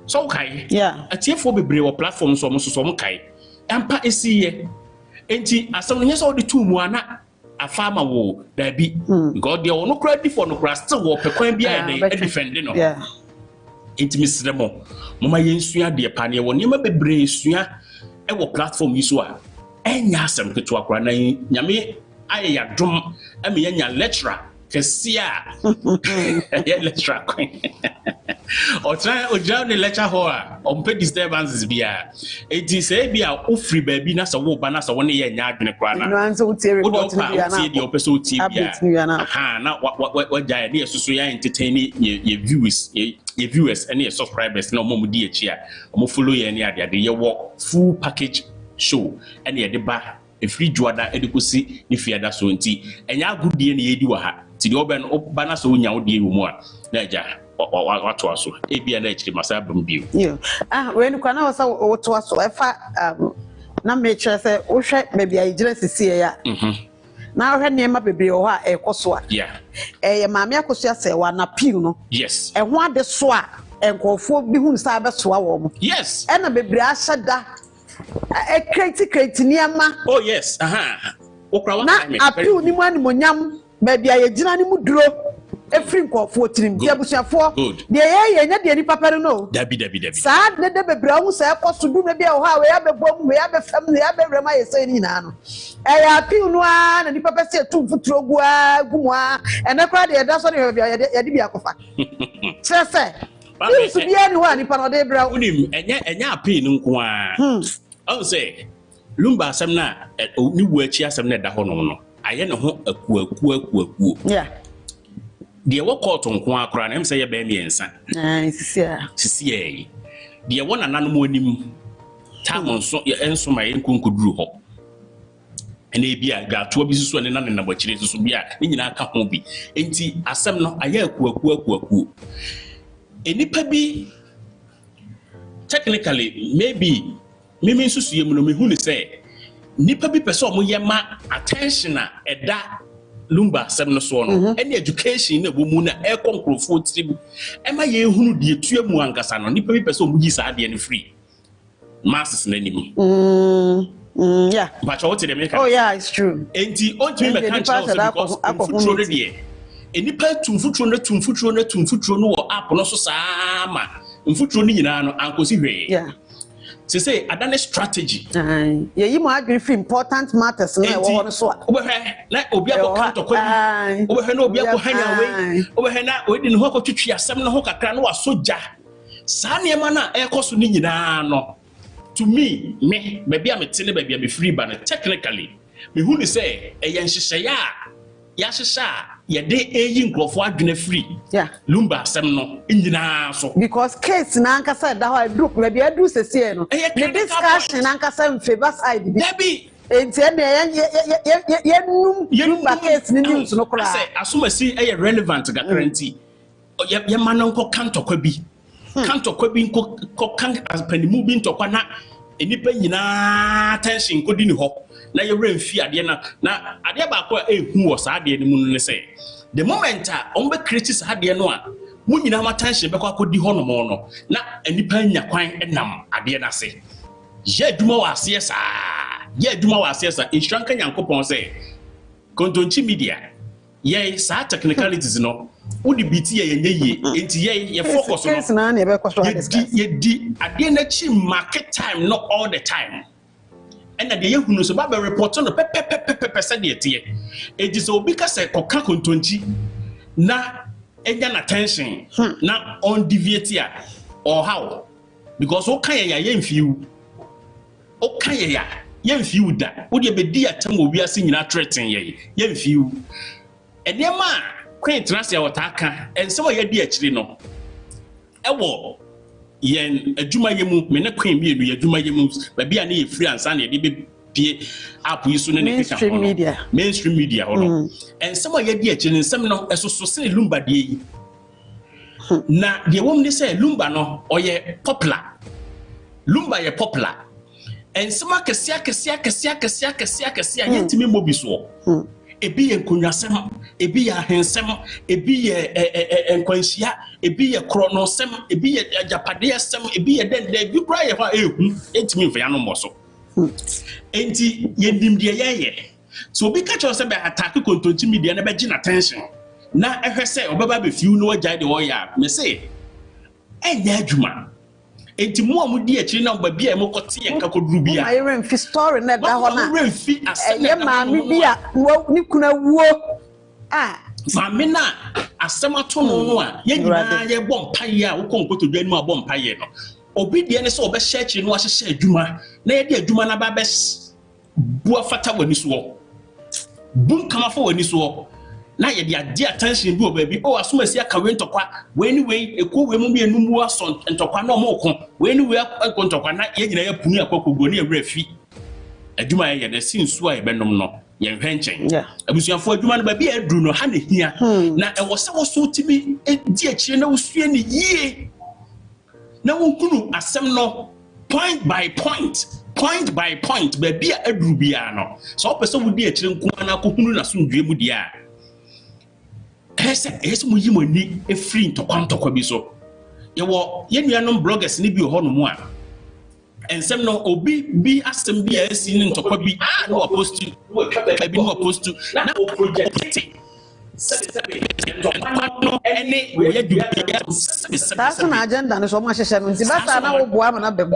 S2: so kai atiefo bebre wo platform so mo so mo kai ampa esiye enti asam no nyesa wo de tum ana afama wo da bi god dey no kra di for no kra still wo pekwan bia dey defend no intimacy mo mama yensua de pa ne wo niam bebre sua e wo platform yi so a enya asem keto akra na nyame aye ya dom ame nya lecturer kesia ya lecturer o try o join the lecture hall on pay disturbances bia eti say bia o free baby na so wo ba na so wo ne ye nya adwene kra na
S1: no answer utie report
S2: ni bia na o person utie bia ha na wa jaya ne so ya entertain ye viewers and ye subscribers na mo di echi a mo follow ye ne ade ye wo full package show and ye de ba e free juada e de kosi ni fiada so nti enya agudie ne ye di wa ha ti de oben ba na so nya wo die wo mu a na ja what was e bia na echi masa bam bio
S1: we nu kana wasa wo to so e fa na me chere se wo hwe baby agire sisi ya na hwe ne ma bebre ho a e koso a ye maame Akosua se wa na piu no
S2: yes
S1: e ho ade so a enkofo bi hu nsa be so a wo mo
S2: yes
S1: e na bebre ahyeda e kreti niama
S2: oh yes okra wa
S1: time na apiu ni mu animonyam baby agina ni mu duro efri nkofo tirim dia busuafo de ye nya de ni papere no
S2: dabi
S1: saa de bebra hu sa ekoso du na bia ho a we ya bebom we ya befam we ya bewrema ye se ni na no ya piu no a na ni papere se tu futuro gua gumwa ene kwa de da so ne ya de bia kofa sese ni su bia ni ho ani pa no de bra
S2: unim enya api no nko a I say lumba asem na ni wu achi asem na da ho no aye ne ho akuakuakuakuo de wo court nko akora na em say ye ba miensa sisi e de wo nanano mo anim tam nso enso ma ye nkonkuduru ho ene bia gato bi susu ne na bachire susu bia ni nyina aka ho bi enti asem no aye akuakuakuakuo enipa bi technically maybe mimi susu ye mu no me hu ni say nipa bi pese omo ye ma attention a eda lumba sem no so no any education na bo mu na e konkrofo tribu e ma ye hunu de etua mu ankasa no nipa bi pese omo gi sa de no free masses na nimi
S1: yeah
S2: but what the make
S1: oh yeah it's true
S2: enti on to me can tell because futuro de e nipa tumfuturo no wo app no so saa ma mfuturo ni nyina no ankosi hwe
S1: yeah
S2: se say adane strategy
S1: yeah you mo agree for important matters na wo no so
S2: obehwe na obi akọ tokwa obehwe na obi akọ hanya we obehwe na odi ne ho akotwetwe asem no ho kakra na wasoja saa ne ma na ekoso ni nyina no to me baby am tene baby am free ba no technically me hu ni say eyen hyehyeye ya hyehya ye de eyi nkrofo adwene free
S1: yeah
S2: lumba asem no nyina so
S1: because case na ankasa da ho group baby adu sese no the discussion ankasa in favor side
S2: baby
S1: enti ye lumba case ni news no kura
S2: say asomasi e relevant ga currency ye manan ko kantokwa bi kantokwa bi ko kan panimu bi ntokwa na enipa nyina tension ko di ni ho na ye remfi ade na ade ba ko ehu wo sa ade ni mu ne say the moment on be create ade no a mu nyina ma tension be ko akodi ho no mo no na enipa nya kwan enam ade na se ye aduma wa ase sa ye aduma wa ase sa instranka nyankopon say kontonchi media ye sa technicalities no udi biti ye nye enti ye focus no
S1: na na be ko so
S2: ye di ade na chi market time not all the time and na de ye hunu so ba be report no pe se de tie eji so obi ka se koka kontonchi na enya na tension na on deviate ya or how because o kan ye mfiu o kan ye mfiu da odi be di atam obi ase nyina threaten ye mfiu enema Queen Tracia wataka and so ye di akiri no ewo yen adwuma yemu me ne Queen bi edu adwuma yemu ba bia na ye free ansa na ye be pie app yi so ne ne pika mainstream media hono and so ye di akiri nsem no esoso se lumba de yi na de wom ne say lumba no oye popular lumba ye popular and so kesia yentimi mobi so ebi ye nkonwasem ebi ye ahensem ebi ye enkwanhia ebi ye kronosem ebi ye ajapade asem ebi ye dende bi bra ye ho ehu entimi mfa ya no moso enti ye ndimde ye so obi ka cho se be attack kontonchi media na be gina attention na ehwe se obaba be fiu no wajai de wo ya me say enya adwuma enti mo amudi akiri na ba bia mo kote ye nka koduru bia
S1: ma yere mfi story na da ho na
S2: remfi asem
S1: ye ma mi bia ni kuna wuo
S2: ma me na asem ato no a ye nyina ye bom paye a wo konkoto dwan mu abom paye no obi de ne se obe hye akiri no ahye adwuma na ye de adwuma na ba be bua fata wani so bum kama fa wani so na ye de ade attention bi obabi o asomasi aka we ntokwa we ni we eko we mu bi enumu aso ntokwa na omo ko we ni we ntokwa na ye nyina ya punu akwakogo na ewra fi adwuma ye de sinsu a ye benom no ye hwenchen abusuafo adwuma no ba bi aduru no ha na hia na e wo se wo so tibi di akire na wo sue ni yie na wo kunu asem no point by point ba bi aduru bia no so opese wo di akire nko na akokunu na so ndwe mu dia ese mo yimo ni e free ntokwa bi so ye wo ye nuanom bloggers ni bi ho no mu a ensem no obi bi asem bi a esi ni ntokwa bi no post na o project no any we do
S1: that's an agenda no so mo hyehyɛ no nti basa na wo boa ma na bam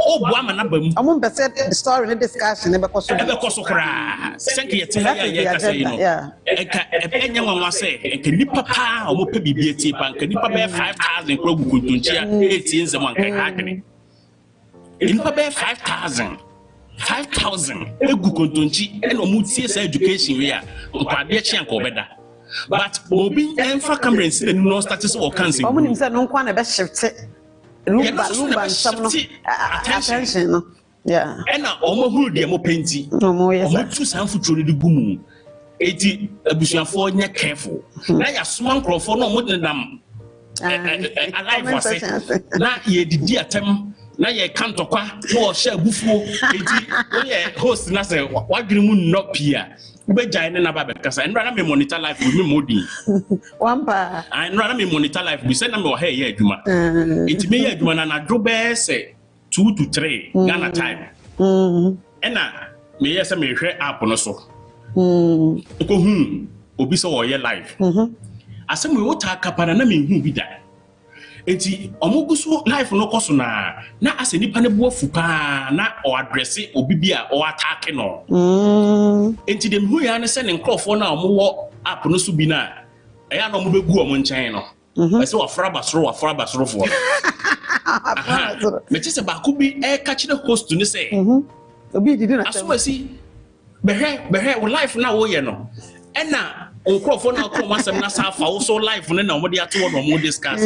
S1: amo mpese the story ne discussion ne be koso
S2: kra senke ye te ya ka say no eka enya nwanwa say eka nipa pa o mo pe bibie tie pa eka nipa be 5000 kro gu kuntunchia etie nzem anka ha adwene nipa be 5000 egu kuntunchi ena o mo tie sa education we a nkwade chi anka obeda but obi enfa camera nsi no status or cancel
S1: omo nim say no nkwa na be shift lumba nsam no attention no
S2: ena omo huru de mo penti omo tu sanfutro ne gumu eti abusuafo nya careful na ya soma nkrofo no mo denam alive wase na ye didi atem na ye kantokwa no sha abufuo eti wo ye host na say wadwene mu no pia ube jaine na baba kasa enra na me monitor life with me modi
S1: wampa
S2: enra na me monitor life we say na me wo he ye adwuma enti me ye adwuma na do be say 2 to 3 Ghana time ena me ye say me hwe app no so ko obi so wo ye live asem we wota kapana na me hu bi da enti omuguso life no koso na ase nipa ne bo afu pa na o address obi bia o attack no enti dem hu ya ne se ne nkrofo na omo app no so bi na eya no mo begu omo nchen no ese wafra basoro fo me tise ba ko bi e ka kire host ni se
S1: obi didi na
S2: asomasi behwe wo life na wo ye no ena nkrofo na ko masem na sa fa wo so life ne na omo de ato no mo discuss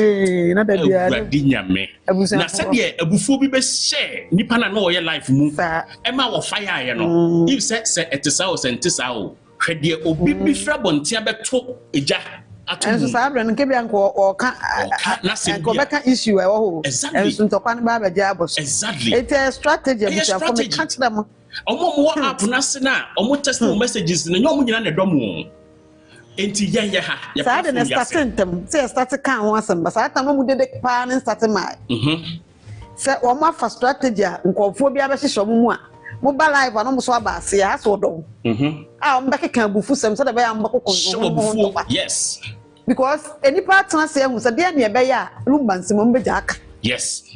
S1: na da bia
S2: nyame na se de abufuo bi be share nipa na wo ye life mu e ma wo fire ye no if se etisa o sentisa o hwede obi bi fra bontia beto eja
S1: enso sabre no kebia nko ka
S2: na se
S1: ko beka issue e wo ho enso ntokwa ne ba ba ja abos
S2: exactly
S1: it's a strategy before for me catch them
S2: omo app na se na omo text messages na nyom nyina na domo enti ye ha ya
S1: sa de na starting say start kan ho asem ba sa ta no mu de pa ne start mai se omo afa strategy nkofo bia be hihye omo mu a mo ba live no mo so aba se ya so do omo be keka bufu sem se de be ya mbako kon
S2: yes
S1: because any partner say hu se de na be ya lumbansi mo mbe jaka
S2: yes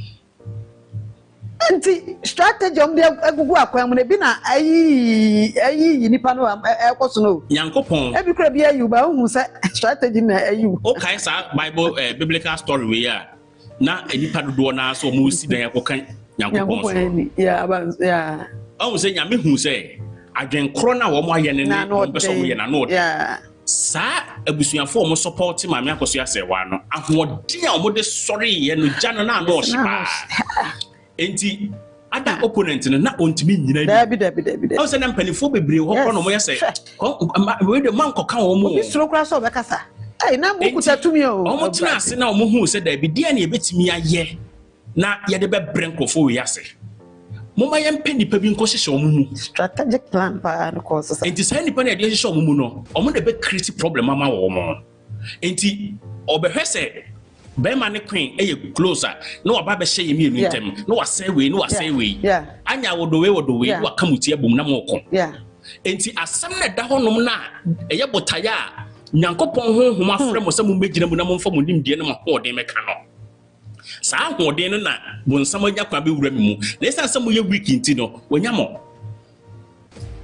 S1: anti strategy om de agugu akwan mu na bi na ayi nipa no ekoso no
S2: yankopon
S1: e bi kura bi ayu ba hu se strategy na ayu
S2: o kai sa bible biblical story we ya na nipa dodo na so mo si dan yakokan yankopon so
S1: yeah
S2: o se nyame hu se adwen kro na wo mo aye ne ne be so mo ye na no sa abusuafo mo support Mame Akosua Serwaa'S no ahoɔden a mo de sorry ye no jana na no hyepa enti ada opponent no na ontimi nyina
S1: bi
S2: o se na mpanifo bebre ho kro no mo yese we de man koka wo mo
S1: bi suro kra so bekasa ai na mo kuta tumi o
S2: mo tena ase na mo hu se da bi dia na ebetimi aye na ye de be brenkofo we yase moma yem penipa bi nko hyehye wo mu
S1: strategic plan pa no course
S2: enti say nipa na de hyehye wo mu no omo de be create problem ama wo mo enti obehwese be ma ne queen eye closer no oba be hye yemi enu ntem no wasay we anya wodo we no akamuti abom na mo ko enti asem na da honom na eye botaya nyankopon honhom afre mo sam megina mu na mo mfa mo nimdie na mo hoden meka no sa hoden no na bonsam anya kwa be wura mi mu na esa sam ye week nti no wonya mo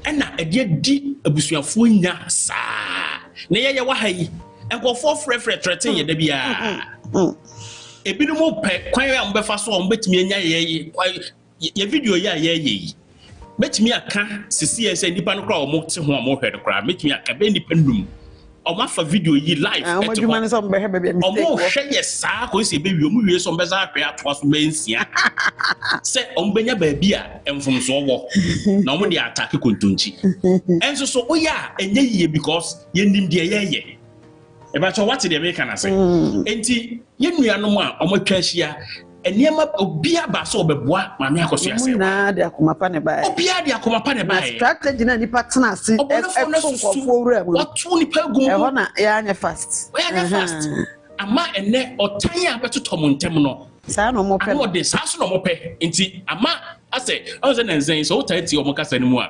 S2: ena ede di abusuafo nya sa na ye wa hayi enkofo frefre threaten ye da bia ebi no mo pe kwan ya mbefa so o mbetimi anya ye video ya ye betimi aka sisi ese nipa no kra o mo te ho o mo hwede kra betimi aka be nipa ndum o ma fa video yi live
S1: eto o mo
S2: hwe ye sa ko se be wi o mu wi so mbeza atwa atwa so be nsia se o mbenya ba bia emfomso wo na o mo de attack kontonchi enso so o ya enye yiye because ye ndim de ye eba so what the American say enti ye nuanom a o mo twa hia eniema obia ba so obeboa Mame Akosua Serwaa'S
S1: na de akomapa ne ba
S2: obia de akomapa ne ba
S1: strategy na nipa tena ase nkofo wura mu
S2: watu nipa gum
S1: e ho na ya anya fast
S2: ama ene otan a betoto mo ntem no
S1: sa no mo pe
S2: no de sa so no mo pe enti ama ase o ze na nzen so utati o mo kasa ni mu a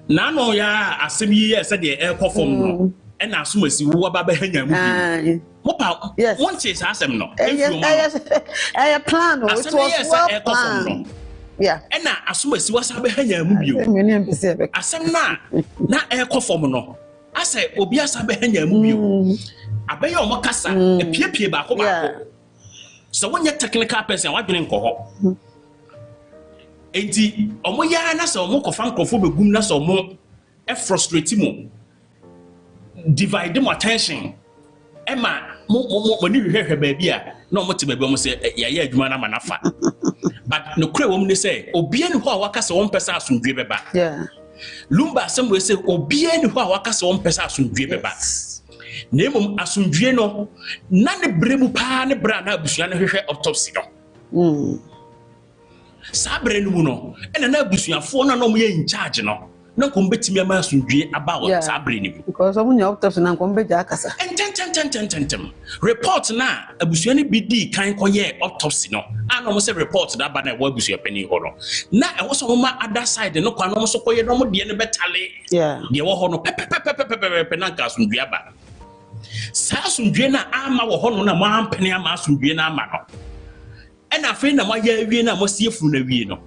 S2: na no ya asem yi ese de ekofom no ena asomasi wo ba ba hanya mu bi mo pa won che sa asem no
S1: plan o it was well planned
S2: ena asomasi wasa ba hanya mu bi asem na ekofom no ase obi asa ba hanya mu bi abeya o mo kasa epiepie ba ko so wonya technical person wadwene nkoho enti omo ya na so omo kofa nkofo begum na so omo frustrate mo divide my attention Emma mo ni hwehwe ba bia na omo te ba bi omo se ya adwuma na manafa but no kure wo mu say obia ni ho a waka se won pesa asundwe beba lumba asem we say obia ni ho a waka se won pesa asundwe beba na emom asundwe no na ne bremu pa ne bra na abusua na hwehwe autopsy no sa brenu mu no ena na abusuafo na omo ye in charge no na ko mbetimi ama asundwe about sa brenu
S1: because omo nya autopsy na ko mbeja akasa
S2: tentem report na abusua ne bidi kan koye autopsy no ana mo say report da ba na wo abusua pani ho no na e wo so mo ma other side no kwa no mo so koye no mo de ne betale de wo ho no pepe na ka asundwe aba Sa asomdwe na ama wo ho no na mo ampene ama asomdwe na ama no. Ena afi na mo ya awie na mo sie funu na wie no.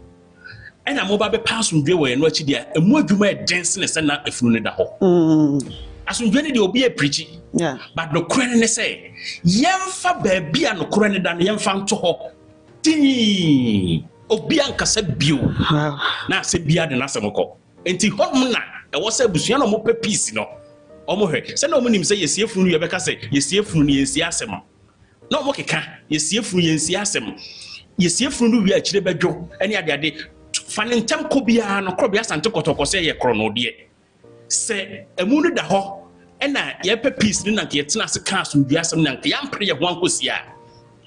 S2: Ena mo ba be pa asomdwe wo no achi dia emu adwuma dense ne se na afunu ne da ho. Asomdwe ne de obi e preach.
S1: Yeah.
S2: But no kure ne say yemfa ba bia no kure ne da no yemfa nto ho. Ti obi ankasa bio. Na se bia de na semko. Enti honum na e wo se busua no mo pe peace no. Omo hwe se na omo nim se yesie funu ye beka se yesie funu ne yesie asem. Na omo keka yesie funu yesie asem. Yesie funu wi akire bedwo ene ade fanentem ko bia no kro bia sante kotoko se ye kro no de. Se emu no da ho ena ye pe peace ni na ke tena se ka asomdua asem na ke yampre ye ho ankosia.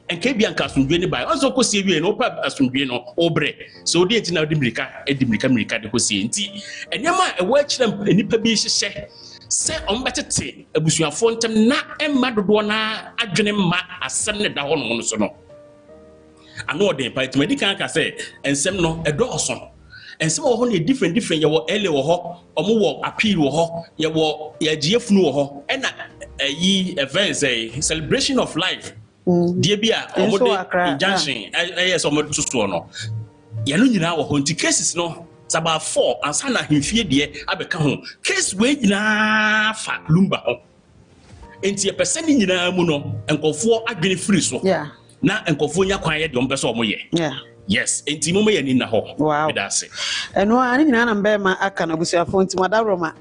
S2: Enke bia nka asomdue ni bai onzo kosie wi no pa asomdue no obre so odi enti na odi mirika de kosie enti enyama e wo akire enipa bi hyehye se ombetete abusuafo ntem na emma dodo na adwene ma asem ne da ho no so no ano odi pa itumadi kan ka se ensem no edoso ensem wo ho ne different ye wo ele wo ho omo wo appeal wo ho ye wo ye giefunu wo ho ena yi events celebration of life die bia omode injunction yes omode tuso no ye no nyina wo ho nti cases no saba 4 ansa na hemfie de abeka ho case we nyina fa lumba ho enti e person nyina mu no enkofo adwene free so na enkofo nya kwan ye de ompeso omo ye yes enti mo ye ni na ho medase
S1: eno ani nyina na mbe ma aka na busuafo nti madaroma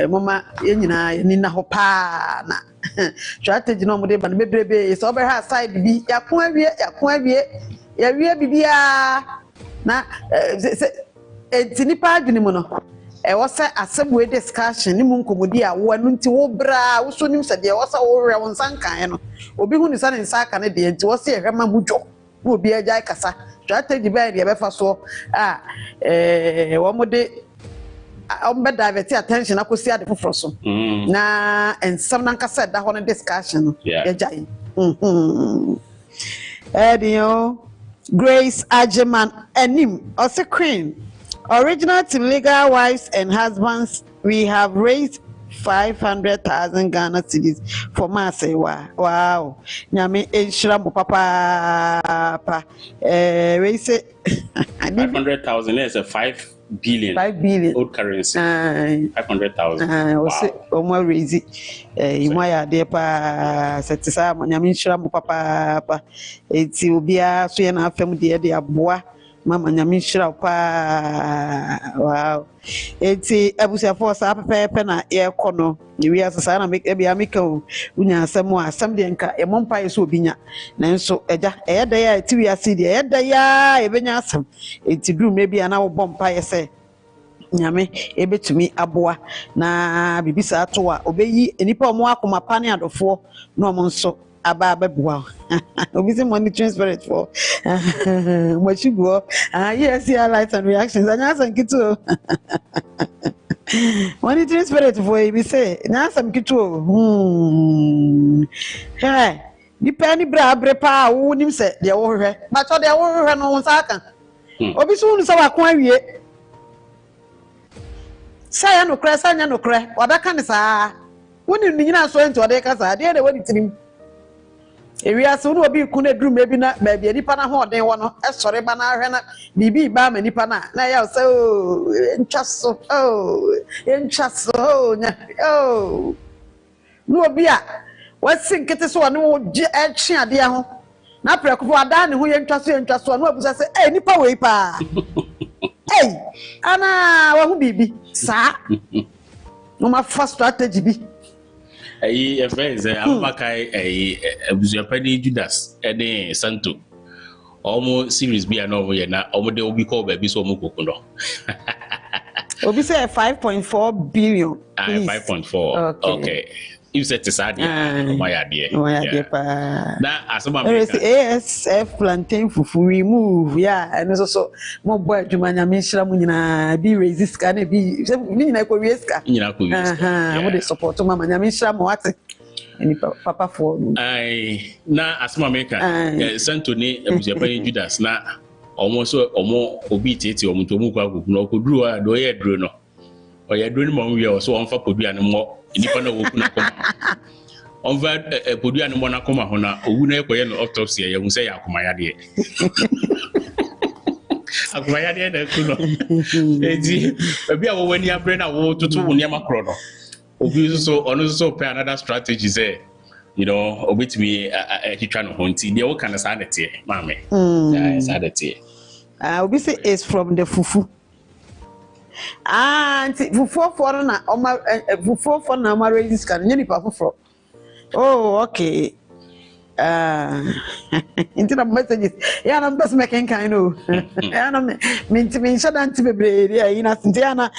S1: moma ye nyina ni na ho pa na strategy no mo de ba na bebrebe so be ha side bi yakon awie ya wie bibia na enti ni pa adwene mu no wo se asebwe discussion ni mu nkomodi a wo anu nti wo bra wo so nim se de wo sa wo hwe wo nsankan no obi hu ni sa ne nsaka ne de nti wo se ehwema mudwo obi ajai kasa strategy ba de be fa so wo mo de ombe divert attention akosi ade foforo so na ensam na nkasa da ho no discussion ajai Edio Grace Ajeman Enim Ose Queen original team legal wives and husbands we have raised 500,000 Ghana cedis for Masewa. Wow. Nyame enshira mo papa raise
S2: 500,000 is a 5 billion old currency. 500,000.
S1: Omo raise imoya de pa setisa nyame enshira mo papa eti obia so ye na afem de aboa mama nyame enshira pa wow eti abusiafo sa pepe na ye kono ni wi asasa na make bia make unya asem de nka e mompa ye so obinya nanso eja eyeda ya eti wi asidi eyeda ya ebenya asem eti drum na bia na wo bompa ye se nyame ebetumi aboa na bibisa ato a obeyi enipa omo akoma pane adofo na omo nso aba bua obi say monitoring spirit for what you go yes here lights and reactions anya san kitu monitoring spirit for we say anya san kitu hey ni pani bra pa wo nim se de wo hwehwe ba cho de wo hwehwe no nsa aka obi so nu se wa kon awie saya no kra sanya no kra wabeka ne saa woni nyina so enti ode ka saa de woni tirim ewia so no obi ku na drum ebi na ba bia nipa na ho den wo no esore ba na ahwe na bibi ba ma nipa na ya so ntwaso nya no obi a wasin kete so no je echi ade ho na prekofo ada ne ho ye ntwaso no obusa se nipa we pa ana wa hu bibi sa no ma first strategy bi
S2: friends Abakai Abusuapani Judas ene Santo almost series be no ye na omo de obi call baby so omo kokuno
S1: obi say 5.4 billion
S2: 5.4 okay you said to sad my idea
S1: pa
S2: na asoma
S1: ASF plantain fufu remove and so mo boy adwuma nya me hira mu nyina bi resist ka na bi ni nyina ko wieska
S2: nyina ko wieska
S1: mo de support mama nya me hira mo wate ni papa for
S2: na asoma meka Santo ni Abusuapani Judas na omo obi tete omo to mu kwa kokunu okoduru a do ye duro no oye duro ni mo wi o so on fa podua no mo nipa na woku na koma Over a Pudian Monacoma Hona, who never no autopsy, you will say Akumayadi. Akumayadi, maybe I will when you have been a war to 2 Yamacrono. Also pay another strategy, say, with me, he trying to hunt the old kind of sanity, mammy. Sanity.
S1: We say it's from the fufu. Fufu foreigner, or my fufu for now, my race can any papa for. Oh, okay. Into the messages. Yeah, I'm just making kind of. I mean to be shut down to be brave. Yeah, in a Sintiana,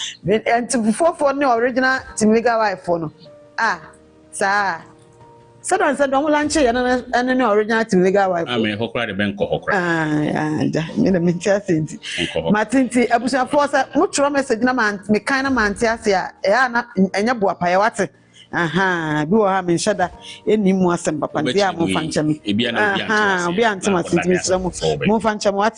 S1: and to for no original to make a wife for no. Sir. So don't lunch and an original to make a wife.
S2: I mean, Hokra the bank of Hokra.
S1: Martinti, Abusa Force, much message, no man, me kind of man, Tiasia, and your boy Payawati. Go ham in shudder, any more some papa, dear Mofancham. Be answer my city, Mofancham what?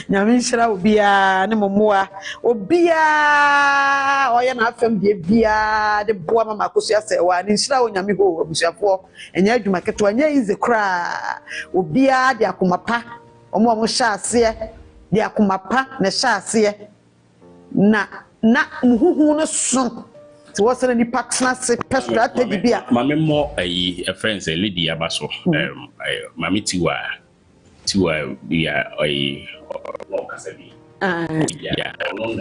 S1: Yamishra will be a no more, or be a or an affirm be the boy Akosua Serwaa'S, and Shroud Yamiho, Abusa for, and yet you make it to an is a cry, will be a the Akumapa, or more shall see the Akumapa, Nesha see na who song. What's any partner say personal beer?
S2: Mammy more a friend say Lydia Basso. Mammy Tiwa be a yeah,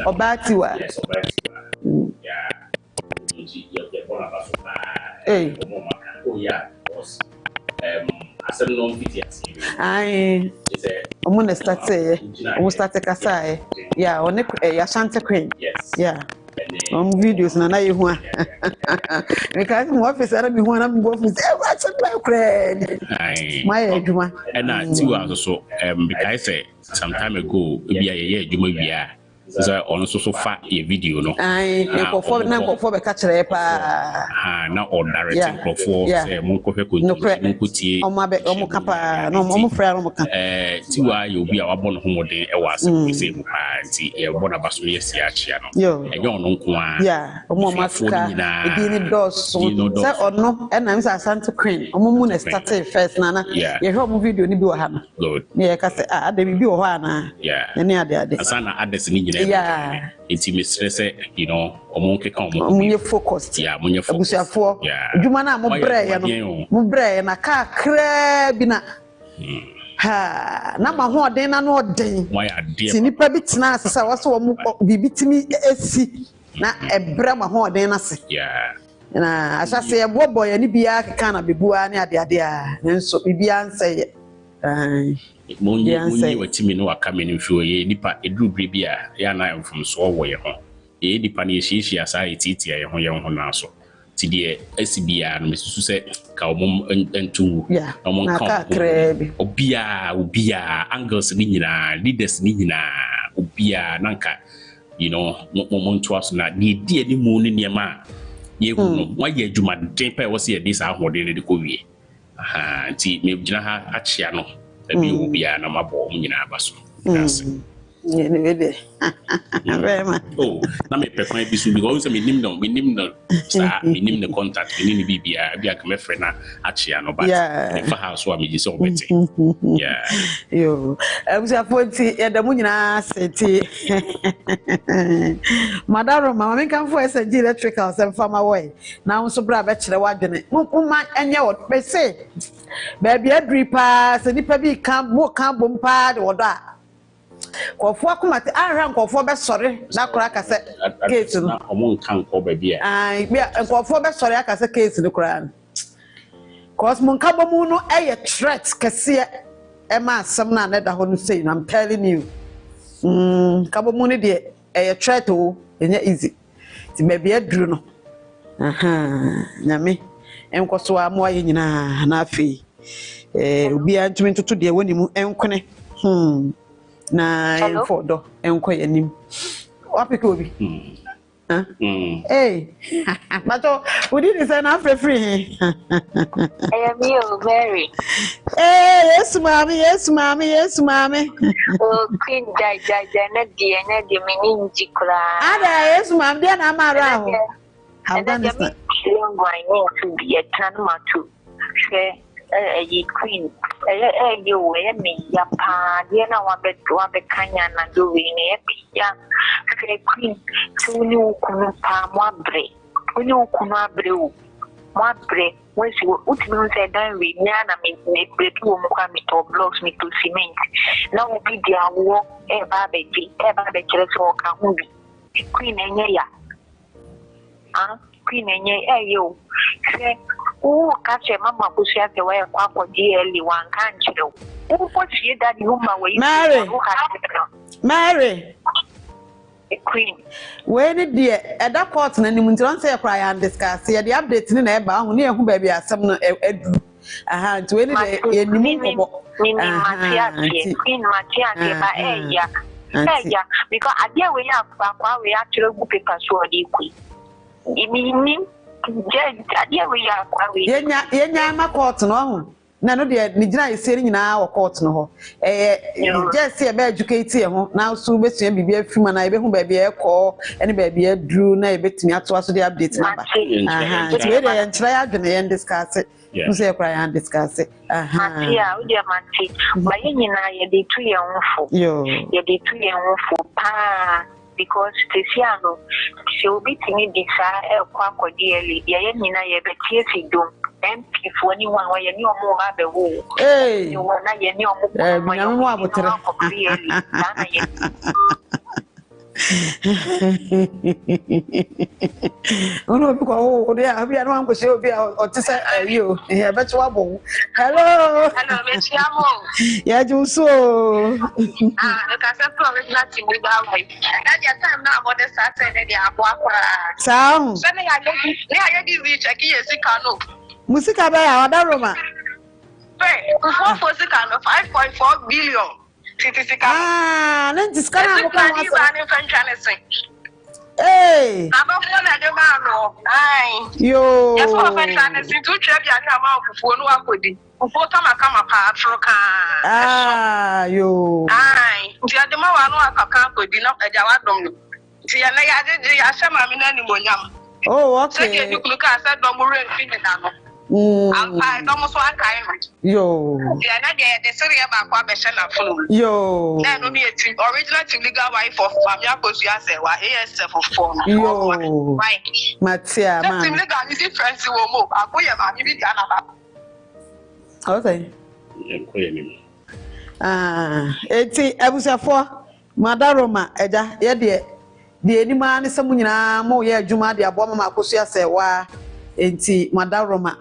S1: or Batiwa.
S2: Yeah, oh, yeah, was I said, no,
S1: I'm going to start saying, we'll start to Kasai. Yeah, on a Santa Queen.
S2: Yes,
S1: yeah. Videos na na yehu because mo office ara mi hu na mo office what's my friend my adwuma
S2: and na Tiwa also because say some time ago we are adwuma bia so on so far a video no
S1: for be catch re pa
S2: na or direct for say mo ko hwe ko mo tie
S1: o ma be o mo kapa no mo frɛ no mo ka
S2: Tiwa you be our born homoden e wa asem say mo pa nti e born abaso ye si achia no e yon no nko a
S1: o mo maska e bi ni dos so say ono e na msa Santa Queen o mo mu na start first na ye hwe mo video ni bi wo ha no
S2: good
S1: ye ka say ada bi wo ho ana ne ade
S2: asana ades ni nyina
S1: yeah
S2: it's me stress omo keka omo
S1: munye focused
S2: yeah munye focused
S1: abusuafo adwuma na mo brɛ ye no mo brɛ na ka kra bi na na ma ho ɔden na no ɔden ti nipa bi tena asesa wɔso wɔ mo bibitimi esi na ɛbrɛ ma ho ɔden na se na asase ye bobo ye ni bia keka na bebua ne ade a nso bibia nsɛ
S2: Munye watimi no akame no hwe ye nipa edurubire bia ya na mfom so wo ye ho ye nipa ne hihia asa etiti ye ho na so ti de asibia no mesusu se ka omom entu omon ka obia angles ni nyina leaders ni nyina obia nanka momon to aso na de die ni mu ni niema ye hu no wa ye adwuma den pa wo se ye dis ahode ne de ko wie ti me gina ha achia no ebi obia na mabo mu nyina abaso that's oh na me pekwan bi so because me nim no star me nim the contact me nim bibia bia ka me frɛ na achia no but me fa house wa me gise obeti
S1: yo abusa fonti ya da mu nyina seti madaro mama me kan fo SG electrical sem farmer way na unso bra be kyerɛ wadwene ma enye wo be say baby adripa se nipa bi kan mo kan bompa de wodo a kofo akomate ahran kofo be sore na kora ka se gate no
S2: omon kan ko ba bia
S1: bia kofo be sore aka se case no kora cause mon ka bomu no eye threat kase e ma asem na na da ho no say I'm telling you ka bomu no de eye threat o enya easy ti baby adru no nyame enkoso a mo aye nyina na afi obi antumi ntoto de woni mu enkone na enfodo enko yanim wapike obi eh mato udi ni say na free
S3: me Mary
S1: yes mami
S3: oh queen jai na di meninji kra
S1: ada yes mami dia na mara ho Afghanistan
S3: going to be a tanma too. Say, a queen, you wear me, ya pa, dear, now I bet to have a canyon and doing a young queen, two new kunapa, one break, when you kuna brew, one break, when she would say, then we yana me, break you or blocks me to cement. Now will be their walk, a baby, or Queen and Queen and you say, oh, catch a mamma who shares the way of Papa dearly one can't you? Oh, what's your daddy whom away?
S1: Mary,
S3: Queen.
S1: when it dear at that court, and you don't say a cry and discuss here the updates in a bound near who baby are some aha to any day in
S3: Queen Matia, because I dear we have Papa, we actually go paper so queen. You mean, dear we are
S1: Yenya court no. No dear, Nijina is sitting in our court no. Just see a bad educated now soon be a few man I be who baby a call any baby a drew na bet me to us the update number. And try and discuss it. You say cry and discuss it.
S3: Yeah, dear Manti, but you know, you did 2 years for you did 2 years for pa. Because Tiziano, she will be to me desire a quack or dearly, Yanina, a better do, and for anyone where you know more about the wall. Hey, you were not your
S1: oh no, because yeah, we are not going to be or to say you. Yeah, but you hello,
S3: Miss Yamo.
S1: Yeah, you so.
S3: The cassette is nothing without it. That's your time now, what the Saturday, the Aqua.
S1: Sound.
S3: Sending I did reach a key, Sicano.
S1: Musica by our Roma.
S3: Pay, 5.4 billion.
S1: Ah, then this kind of
S3: French.
S1: Hey, yo,
S3: yes, for French, two tribute amount for no one could.
S1: Ah, yo.
S3: Aye, the other one I can't do not a Jawadom. See, I did the
S1: Oh, okay.
S3: You look at that Domure and I almost one kind.
S1: Yo.
S3: The story about Kwabesha.
S1: Yo.
S3: Then only a original legal wife of Akosua Serwaa'S for 4.
S1: Yo.
S3: Right.
S1: Matia, man.
S3: Legal is different. I go here, man. You
S1: okay. Eti abusafo madaroma eja ye de enima ne samu nyina mo ye adwuma de abo mama Akosua Serwaa'S enti madaroma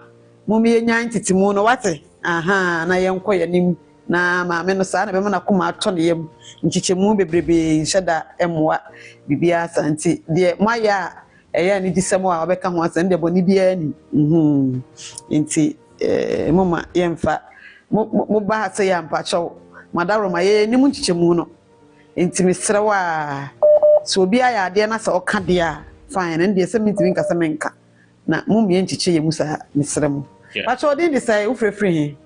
S1: mo me nya ntitimu no wate aha na ye nkọ yanim na maame no sa na be na koma ato ne yam nchichemu bebrebe nheda emwa bibia santi de moya eye ni disemo a obeka ho asan de boni bia ni enti mama yemfa mo ba ha se ya mpacho madaroma ye ni mu nchichemu no enti misrewa so obi aya ade na sa oka de a fine and de se mitimi nka se menka na mum ye nchiche ye musa misrem pacho din de sai ufrefre he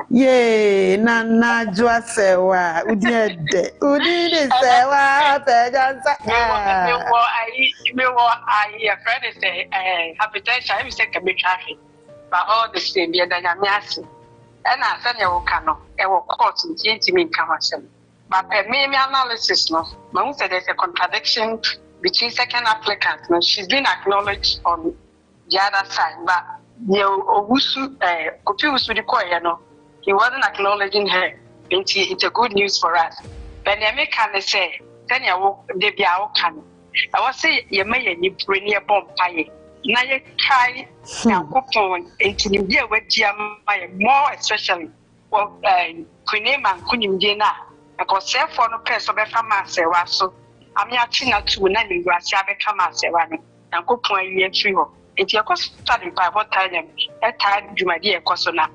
S1: ye na na jwa sewa udiede udide sewa pejansa
S3: me wo a friend say hypertension I say can be traffic but all the same be da nya me ase and I say e wo kano e wo court ntimi nka wasem but me analysis no man say there's a contradiction between second applicant no she's been acknowledged on the other side but Kofi Usu di koye no he wasn't acknowledging her. It's a good news for us. But the can say, then you walk the Biao can. I was say, you may be bring a bomb pie. Now you try now, coupon, and to be a wet jam, more especially. Well, Queen and Queen Dina, because self for no press of a famous, so I'm not to name grass, I become a servant, and coupon ye trio. If you are studying by what time, that time you might be a cosona.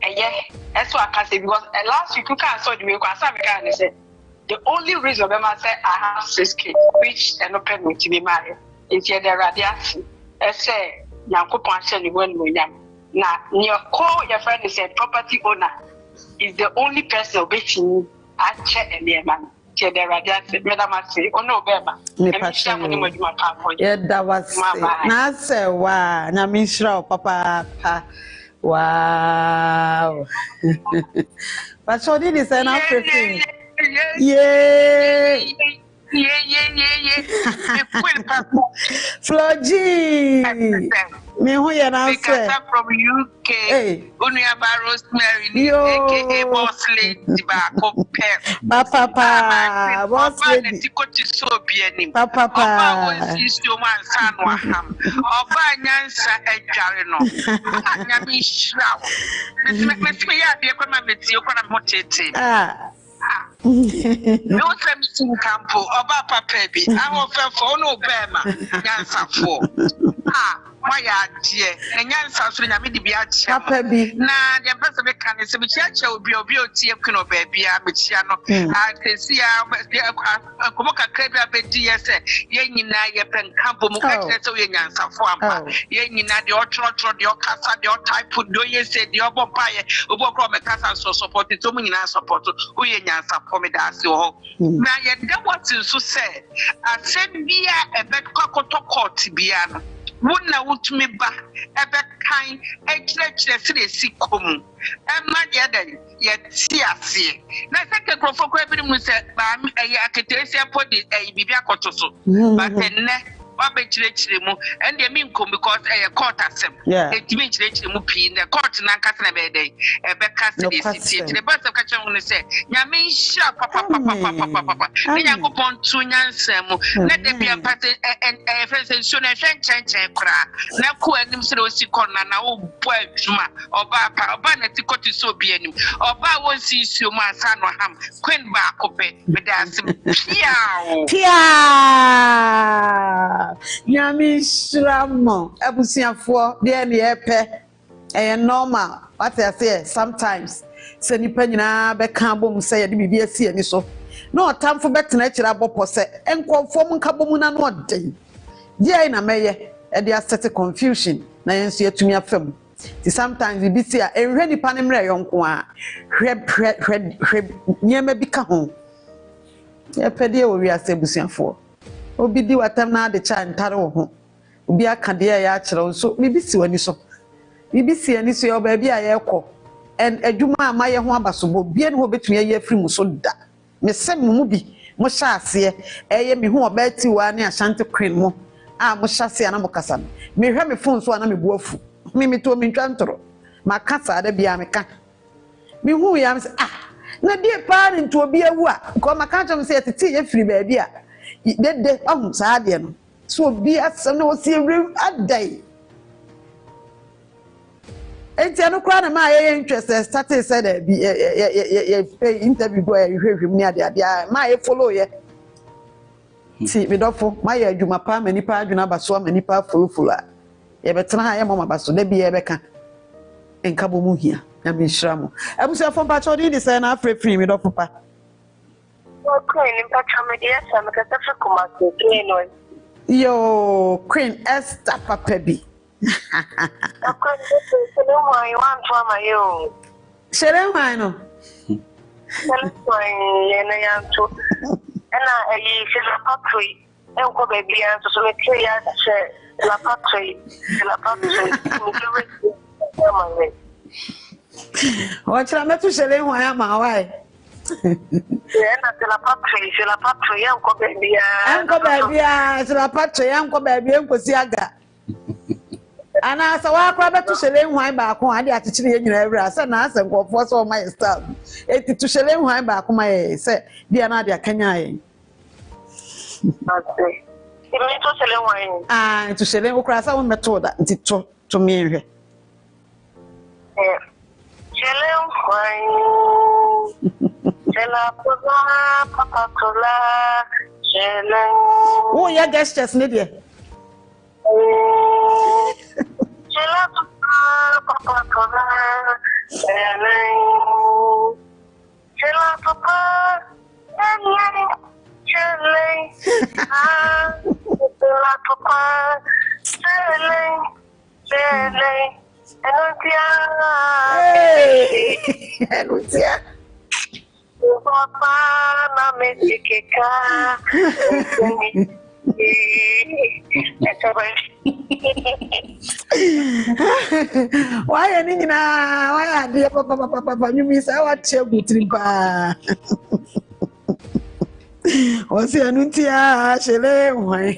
S3: And yeah, that's what I can say because last week you can't saw the milk. I said the only reason I said I have 6 kids, which an open with me married. It's the radiation. I say, Yanko Panchen, you won't know. Now, your call your friend is a property owner, is the only person waiting at check and the man. che de radiate madam ase ono beba
S1: Me passion. Yeah, that was na say wow, na me shra papa. Wow. But so did this and everything. Yeah. Floji. Me who you now say?
S3: From UK.
S1: Hey.
S3: Unia Rosemary. AKA Boss Lady Bako Pep.
S1: Papa. Boss Lady. Papa.
S3: Oba was your man son Waham. Oba Nyansa Ejarino. Nyami Shroud. Miss me at the economic you
S1: Ah.
S3: No semi campo, Oba Papebi. I offer for no Bema, Yansa for. Why, dear, and Yansa, so Yamidi Biachi.
S1: Papebi.
S3: Now, the best of the can is a Michacha will be a beauty of Kino Baby, Michiano. I can see a Komoka Crabia Bedia said, Yenina, Yapen Campo, Mukacha, so Yansa for Yenina, the Otro, the Ocasa, the type put do you say the Obopaya, Obokrom, Casa, so supported to me in our support, who Yansa for me. Now, that was so said. I said, be a bed cockle to be an. Wouldn't would me back a bed kind, a church that see come. And my other yet see. Now, second crop for grabbing me said, Bam, a Catesia put it a Bibiacotoso, but then. And the mean come because a court as him.
S1: Yeah.
S3: It means in the court and Castle Bay, a back city. The bus of Catcher will say, Yamin sharp, papa. Then go upon 2 Yansam. Let them be a pattern and a friend soon a change cry. Now, cool and himself see corner now, boy, Juma, or Bapa, or Bannet to cut so be any. Or Bow sees you, my son or ham, Queen Barcope, but that's
S1: Nyami shramo abusiafo de na epe normal what I say sometimes se nipa nyina be kan bom se ye de bibia si ani so na otamfo betena kira bopo se enkonfo mu nka bom na no den je na meye e de asset confusion na yenso yetumi afam ti sometimes bi si a enhwe nipa ne mre yonko a hwe nyema bi ka ho e pede e wo wi ase abusiafo obi di watam na de cha ntare wo ho obi aka de ya akere so bibisi wani so bibisi ani so ya ba bia ye kɔ en adwuma amaye ho abasobo bia ne ho betumi ye afiri mu so da me sem mu bi mo hya ase eye me ho oba ti wa ne Ashanti Queen mo a mo hya ase na mo kasa me hwɛ me phone so na me bu afu me to me ntwantoro makasa da bia me ka me hu ya me na die pa ne to obi awu a ko maka chom se tete ye firi ba bia de saade no so bi asem no si ewre adai enti anu kra na ma ye interest started said bi ye interview go hwehwem ni ade ma ye follow ye ti me dofo ma ye adwuma pa mani pa adwuna baso mani pa follow a ye betena ha ye mama baso da bi ye beka enka bo mu hia na me hira mo abusa fo pa chodi di say na free me dofo pa.
S4: Queen,
S1: Yo, Queen Esther Papebi. Shere why no? What I met to Shere why am I?
S4: Uncle baby,
S1: Saga. And I saw a to Shelley wine back home. I had to chill in your area. So now, and go for so my stuff. It to Shelley wine back home. I said, dear Nadia, can I? Ah, to Shelley will cross our method to me. Oh, yeah, that's just Lydia.
S4: na mekeka.
S1: Why any na why dear papa you miss our tripa. What's your nuntia shele why?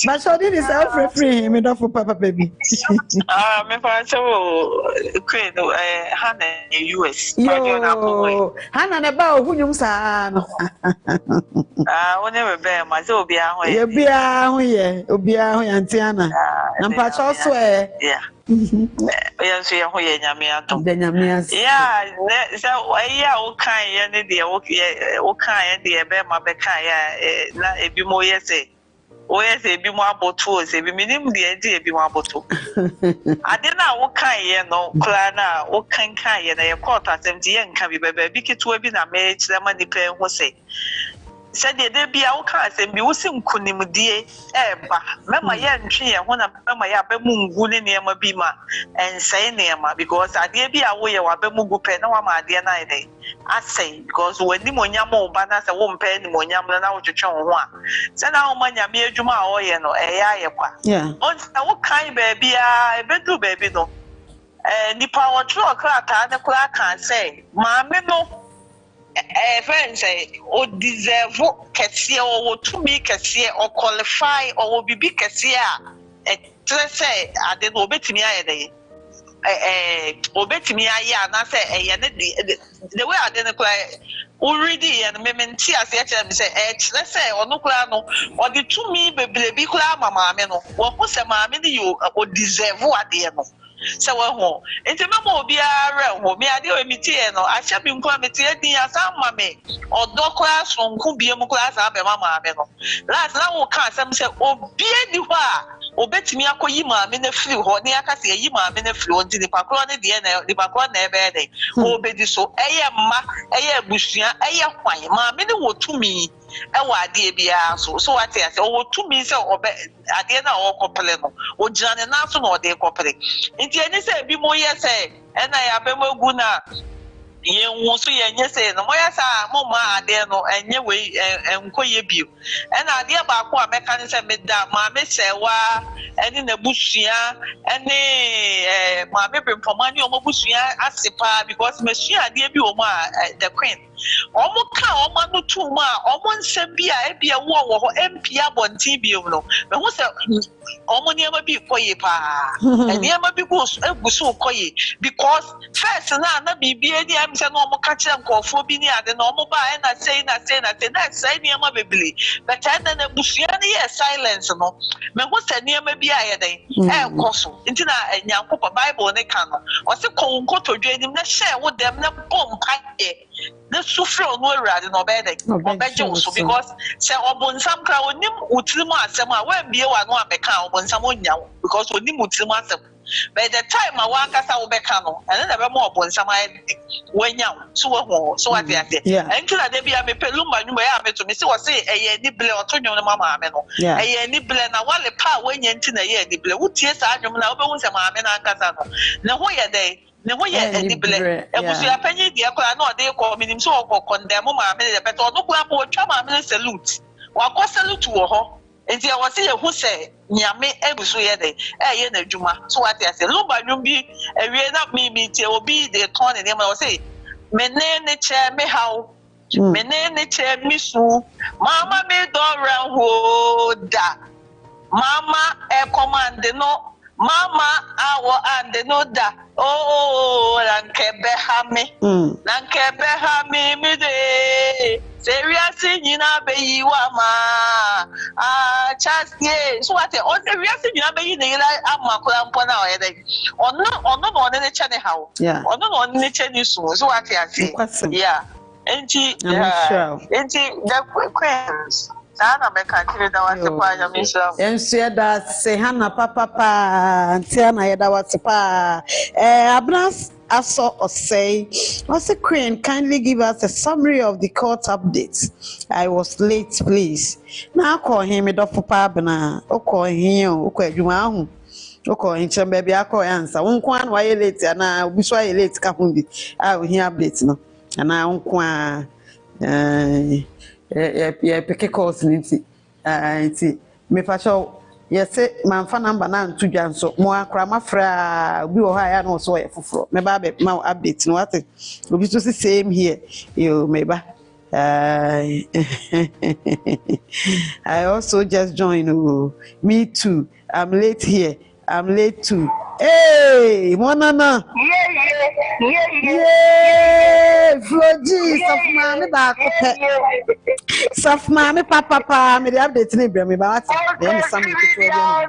S1: But so did is free me for papa baby.
S5: Me for so queen Hannah US.
S1: Yo Hannah about who you sa no.
S5: Whenever bear my so be a way.
S1: You be a obia ho yantiana. Na mpacho so
S5: yeah. Yes, we are here, Yamiato. Yeah, so yeah, okay, and the okay, and the Bema Becaya, a be more yes. Where's a be more about tools, a be minimum the idea be more about two. I didn't know okay, no, Clana, what can and a quarter 70 and can be baby, because to have been a marriage, the money pay who say. Said there be our cars and be using Kunimudi, Mamma Yan Tree, and one of Mamma Yabemun Gunima Bima and say Nema, because I dare be away of Abemugu Penama, dear night. I say, because when the Monyamo Banas a woman pen Monyam and out to Chong one. Send out Manya Mere Juma or Ayapa.
S1: Yeah.
S5: Once what kind baby, I bet to baby no. And the power truck, the clerk can say, Mamma no. Friends say, or deserve Cassia or to me Cassia or qualify or be big Cassia. Let's say, I didn't obey me. Obey me, I say, the way I didn't play already and mementi as yet, say, let's say, or no clano, or the to me, baby, mamma, what was a mammy you or deserve what dear. So, it's a mamma be a realm, me, I do me, I shall be committed as some mammy, or dog class from Kubium class, Mamma. Last now, can't some say, oh, be anywhere. Obet me akoyima me na firi ho ne akase yima me na firi onti ni pakro ne de na di pakro na ebe de obedi so eye mma eye busua eye kwan ma me ne wotumi e wa ade bia so what say wotumi se obe ade na o kopele no o jane na so na o de kopele nti eni se bi mo ye se e na ya be mogu na ye wo so ye nye se no mo ya sa mo ma ade no enye we enkoye bio e na ade ba ko ameka ne se me da ma me sewa eni na busua eni ma me bempoma ni o mo busua asepa because me sua ade bi o mo the queen omo ka omo no tu ma omo nsem bi a e bia wo ho MP abontin bi o no me ho se omo ni ma bi koye pa eni ma bi go egusu koye because first na bibia di am se no omo ka kire nkofo bi ni ade no omo ba e na say na say ni ma bebili but and na busua ni silence no me ho se ni ma bi a ye den e koso nti na nyankopɔ Bible ne ka no o se ko nkotodwe nim na share wo dem na bom pae the suffer no rad no bed so because say obonsam kra onim utirimu asem a wan bie wa no abeka obonsam onya because onim utirimu asem by the time I want kasa obeka no and na be mo obonsam wanya so wo so what ya say and kila de bia me pelumba nyuma ya me to me say wo say eye ni ble otonyo no mama me no eye ni ble na wale pa wanya nti na ye ni ble wutie sa adwom na obehu se mama me na kasa no na ho ye dey ne ho ye edible ebusu apanyi die kwa na ode ko minim so okọ condemn ma me de beto no kwa po twa ma me salute wa ko salute wo ho enti e wo se ye hu se nyame ebusu ye de ye na adwuma so what ya say lumba nwum bi ewie na mi tie obi de ton ne ma wo se menene che me haw menene che misu mama me do ran ho da mama e command no mama awo and no da Nankebe hami mi de serious nyina be yi wa ma chance so what on serious nyina be yi ne amakura mpo na o de ono no ne chane hawo ono no ne chane so what I say yeah enti the queens Sana meka kire da wase pa ya misha.
S1: Ensu da se hana papa antiana ya da wase pa. Abnas Aso Osei. Wase Queen, kindly give us a summary of the court updates. I was late, please. Na call him do papa bana. O call him o ko adwuma hu. Okay, in chamber be ako answer. Unkwan wa late ana obi so late ka ho bi. Ah we hear update no. Ana unkwan pick calls nti. Nti me fa show yes man fa number na ntu dwa nso mo akra mafra obi wo ha ya no so ye foforo. Me ba be ma update no what. Obi so same here. You me ba I also just joined. Oh, me too. I'm late here. I'm late too. Hey, Monana. Yeah. Floji, Safmami back. Safmami papa, me the update ni be me ba what? Then something to yeah.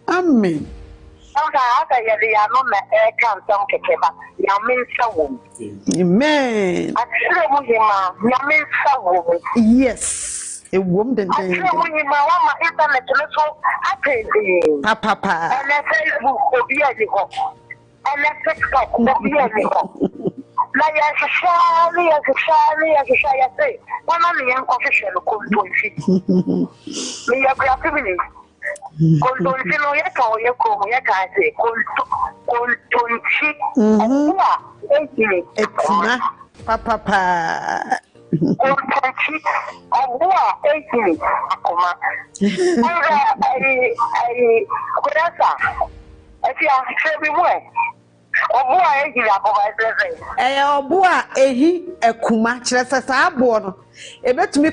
S1: Amen. Amen. Yes. A woman Papa.
S4: And Facebook will be and TikTok will be like as a shy, one of the young official could do it. Me, your creativity. Condolfino, you can't say,
S1: Papa. Obua ehi ekuma kire sesa abo no ebetumi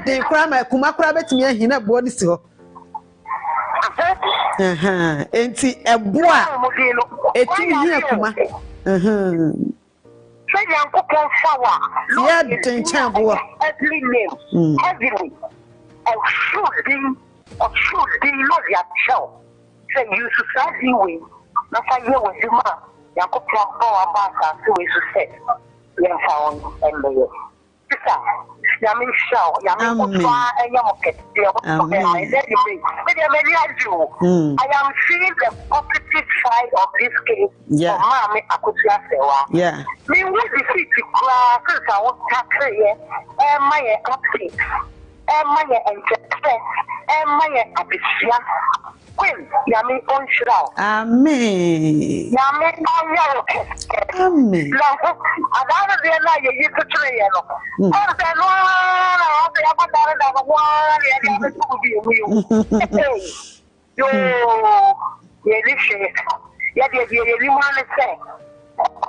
S1: de kura ma ekuma kura betumi ehina abo ni si ho enti ebua etumi hi ekuma
S4: say Yankopon shower
S1: yeah tencha abo
S4: every name heavily should be not your show say you society way na fa ye with you ma Yankopon power about so we say yes on embe sister Yamin show Yamin kwa enyamoke I am seeing the positive side of this case.
S1: Yeah.
S4: Mama Akosua Serwaa'S.
S1: Yeah.
S4: Me would defeat the class I want to create my update. My enterprise. My appreciation. Queen, Yamin on show.
S1: Amen.
S4: Yamin on your
S1: Amen.
S4: Another day, I used to train. Oh,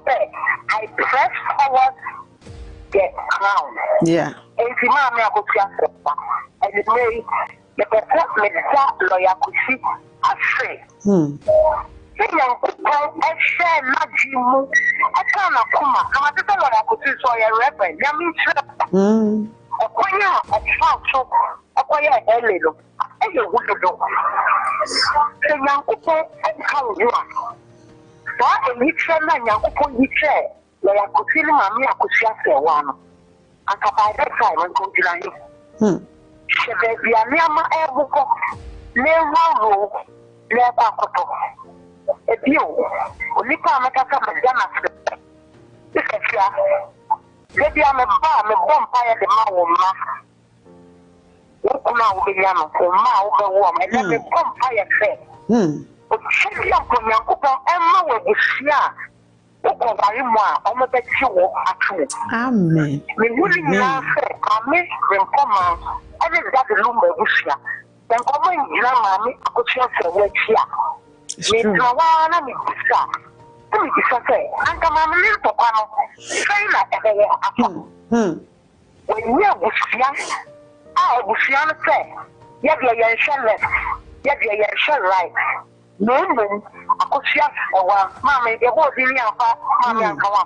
S4: then I press forward the crown.
S1: Yeah.
S4: And the man and it may the lawyer could see a say. I share Najimu. I can't come. I'm a little I could see so a reverend. Yamin acquire a child, so acquire a little. And you would do. The young people and how you are. That a little man, young people, you say, where I could see Mammy Akosua Serwaa'S. And by that time, I'm going to lie. Should there be a Nama Ebuko? Never, never. A view, only time I come and done. Maybe I'm a vampire, the Mawma. What come out with Yama or Mao warm and then the vampire say. But Chili Uncle Yankupa and Mawa with Sia. What I almost bet you at home.
S1: Amen.
S4: We wouldn't now say, I miss them come out. I just got the lumber with Sia. Then come in, Mammy, I could just say, what's here. Me trawana mi kusa. Mi kusa say, anka mama ni to kwano. Say na ebe ya afa. When you busia, busia no say, ya dia ya left, ya dia ya right. Name, Akosua Serwaa'S, Mammy, the whole dinner, Mammy, and Kawa,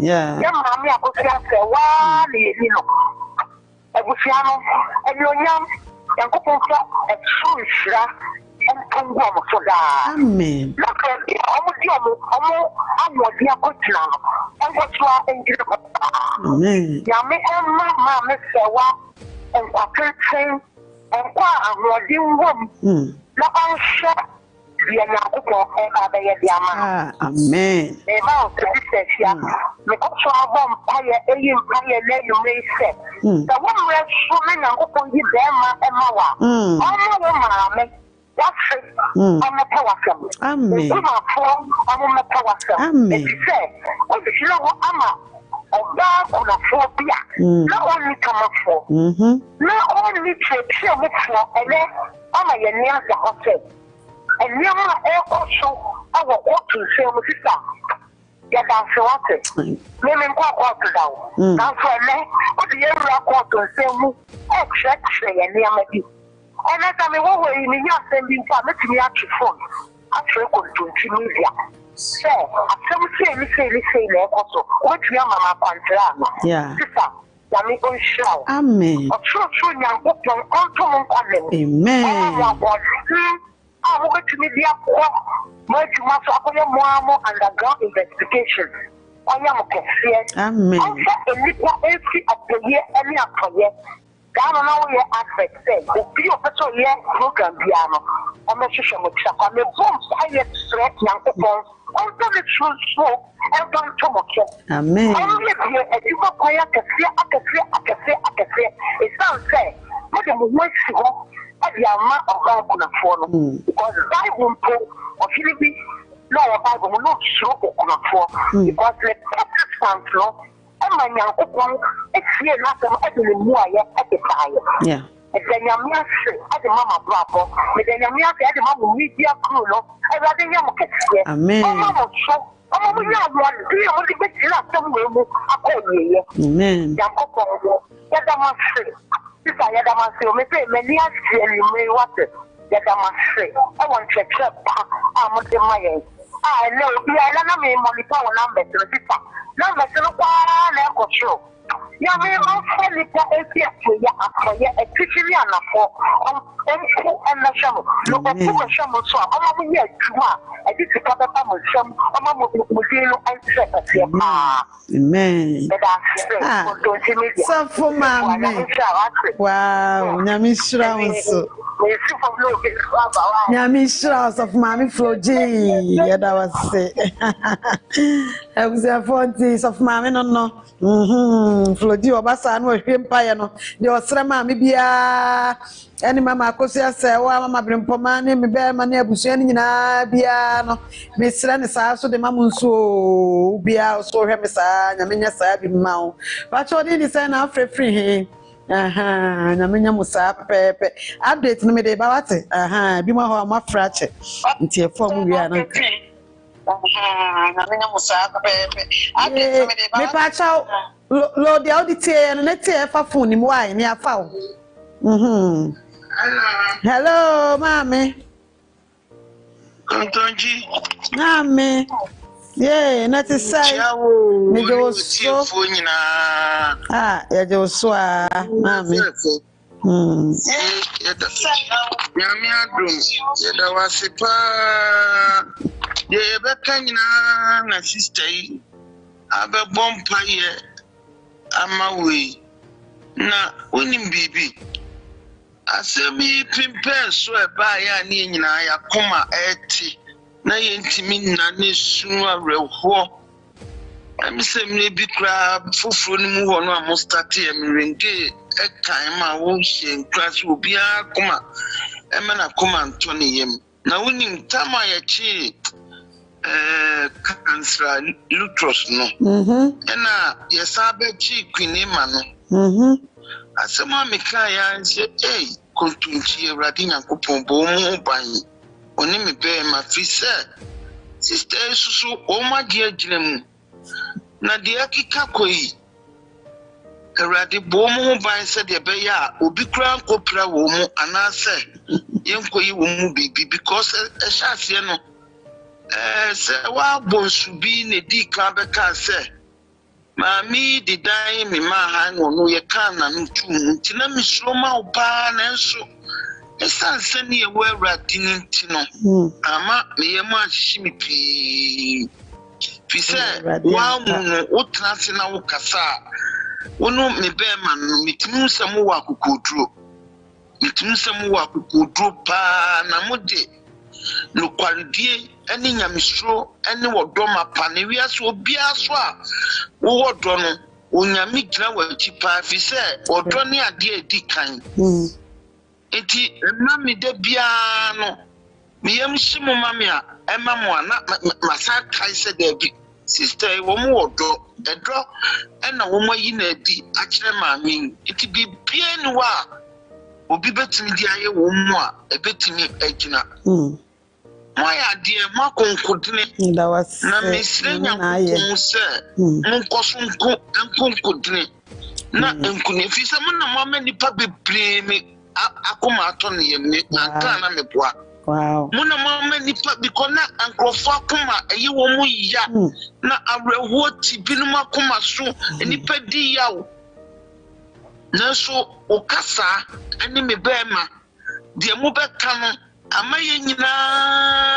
S1: yeah.
S4: Mammy, Akosua Serwaa'S, you know. Ebusiano, and your young, and Coposa, and Suisha, and Kongom for that.
S1: Amen.
S4: Look at the almost dear Kotla, and what you are in the
S1: Amen.
S4: Yami and Mamma Serwaa'S, and Quakin, and Qua, and your woman. No, I'm sure. Amen.
S1: Amen.
S4: Now, this year, the also bomb fire, you may say. The one where swimming and open the Bema and Mawa. I'm that's it. I'm a power.
S1: Amen.
S4: I'm a power.
S1: Amen.
S4: If you say, what is your ama? Of that on a phobia. Not only come up for. Not only to kill me for, and then I'm a near the hotel. And never also our what to say with sister. Get down so what it. Women walk down. Now for me, what the year walk to say who say and near me. And as I mean, what way in your sending for me to phone. After to media. Say, I say, also. What your mama pantera.
S1: Yeah.
S4: Sister, Yami on show.
S1: Amen.
S4: True, young book on
S1: Amen.
S4: I want to media much underground investigation. I am a
S1: Amen.
S4: Every of the year, any of the year. Down on our year aspect, say, the video of year program piano. I'm a social media. I'm a bomb, I get threat, young people. Also, the true smoke, and don't talk about it.
S1: Amen.
S4: Only if you go play, I can say, it sounds say, what the movement the amount of Bible na follow because Bible of Philippi no Bible will not show on for because the Protestants no and my young people it's here not at the more at the fire.
S1: Yeah.
S4: And then your master at the mama bravo, but then your master at the mama media crew no, I rather young kids.
S1: Amen.
S4: Oh, we are one deal with the big last somewhere.
S1: Amen.
S4: Yakopo, Yadamasi. If I had a master, many actually may what Yadamasi. I want to accept. I'm not the Mayan. I know the island may monitor numbers to the sister. Numbers to the one show. Yami, I'm fairly a teaching for and the show. Look at the show, so I'm here to I did to cover some and secretary.
S1: Amen. So for mommy. Wow, Namishra also. Namishra of Mammy Floji. Yeah, that was it. I was a 40s of Mammy, no. Floji Obasa and Empire. No, there was Rama, maybe any Mamma Akosua Serwaa'S, Mamma Brimpomani, me bear my neighbor, Biano, Miss Renessa, so the Mamunso, Bia, so her Messiah, Namina Sabi Mount. But what did he say now free? Namina Musa, Pepe, update no me de Bawate, be my fracture until 4 years.
S5: Namina Musa, Pepe,
S1: me patch out, Lord the audit and let's say for phone, why near foul. Hello, mommy.
S6: Antonji.
S1: Mommy. Yeah, not to say. Me go so. Yeah, so, mommy.
S6: Yami adum. Yeda wasipa. Ye bekanina na sister yi. Abe bompa ye. Amawe. Na unim bibi. Asemi pimpen so eba ya ni nyina ya koma eti na ye ntimi na ne sunwa reho amsem ne bi kra fufuru ni mu ho no am start em renge e kan ma wo hye class obi akoma e me na koma nto ne yem na wonim tama ya chi cancer lutros no na yesa be chi kwinima no asema meka ya nse kontunchi ewrade nyankopon bo mu ban oni me be ma fise sister susu o ma dia giremu na dia kika koyi ewrade bo mu ban se de be ya obi kura nkopra wo mu anase yenko yi wo mu bibi because e sha se no se wa bonsu bi ne di ka be ka se Mami di dai mi ma ha no ye kan na ntu nti na mi sro ma opa na nso esan se ne ye wa awradi nti no ama me ye ma hyi mi pi se wa mu no o trase na wo kasa wono me be ma no mitimi nsam wo akokoduro pa na mode no kwaridie ene nyamesro ene wodoma pa ne wiase obia so a wo wodo no onyame gira wachi pa fi se wodo ne ade edi kan enti na me de bia no me yam hyimu mame a ema mo na masa kai se da bi sister wo mo wodo edo ena wo mo yi na adi a kire maame enti bibia ni wa obi betimi di aye wo mo a ebetimi agina Moya dear Maconkudne, na Missina say, Munkosunko and Kunkudne. Not Unkuni, if someone a moment, the puppy play me Akumatoni and Tana Mepua.
S1: Wow.
S6: Mona moment, the puppy conna and Crofakuma, a you woman ya, not a reward Binuma Kumasu, and the pedi yaw. Naso Okasa, and me Bema, dear Mubek Canon. Amaye nyina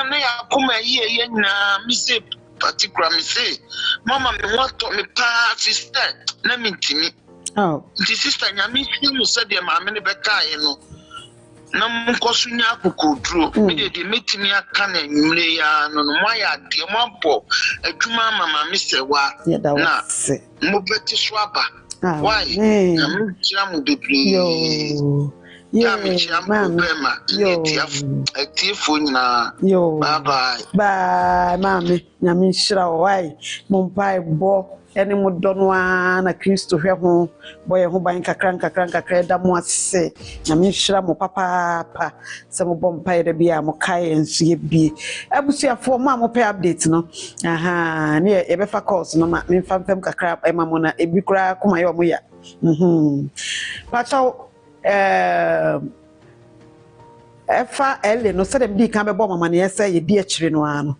S6: na yakoma ye nyina mi se particular mi se mama me want to me pa sister na mintimi the sister nyami himu se de maame ne beka ye no na mkosu nya akokoduro me de metimi aka na nwure ya no mo ya de mo abo adwuma mama mi se wa na mo beti so aba why na mi kira mo bebre
S1: Yeah,
S6: mama. Bye bye.
S1: Bye, mommy. Nyame shira why. Mumpai bo ene mo dono na Kristo hwe ho boye ho ban kakra da mo ase. Nyame shira mo papa se mo bompai da bia mo kai enso ye bi. Abusuafo mo mo pay update no. Aha, ne e be fa course no ma me famfam kakra e ma mo na ebi kura kuma ye mo ya. Pacho efa ele no se dem di kan be bo mama ne yesa ye di akire no ano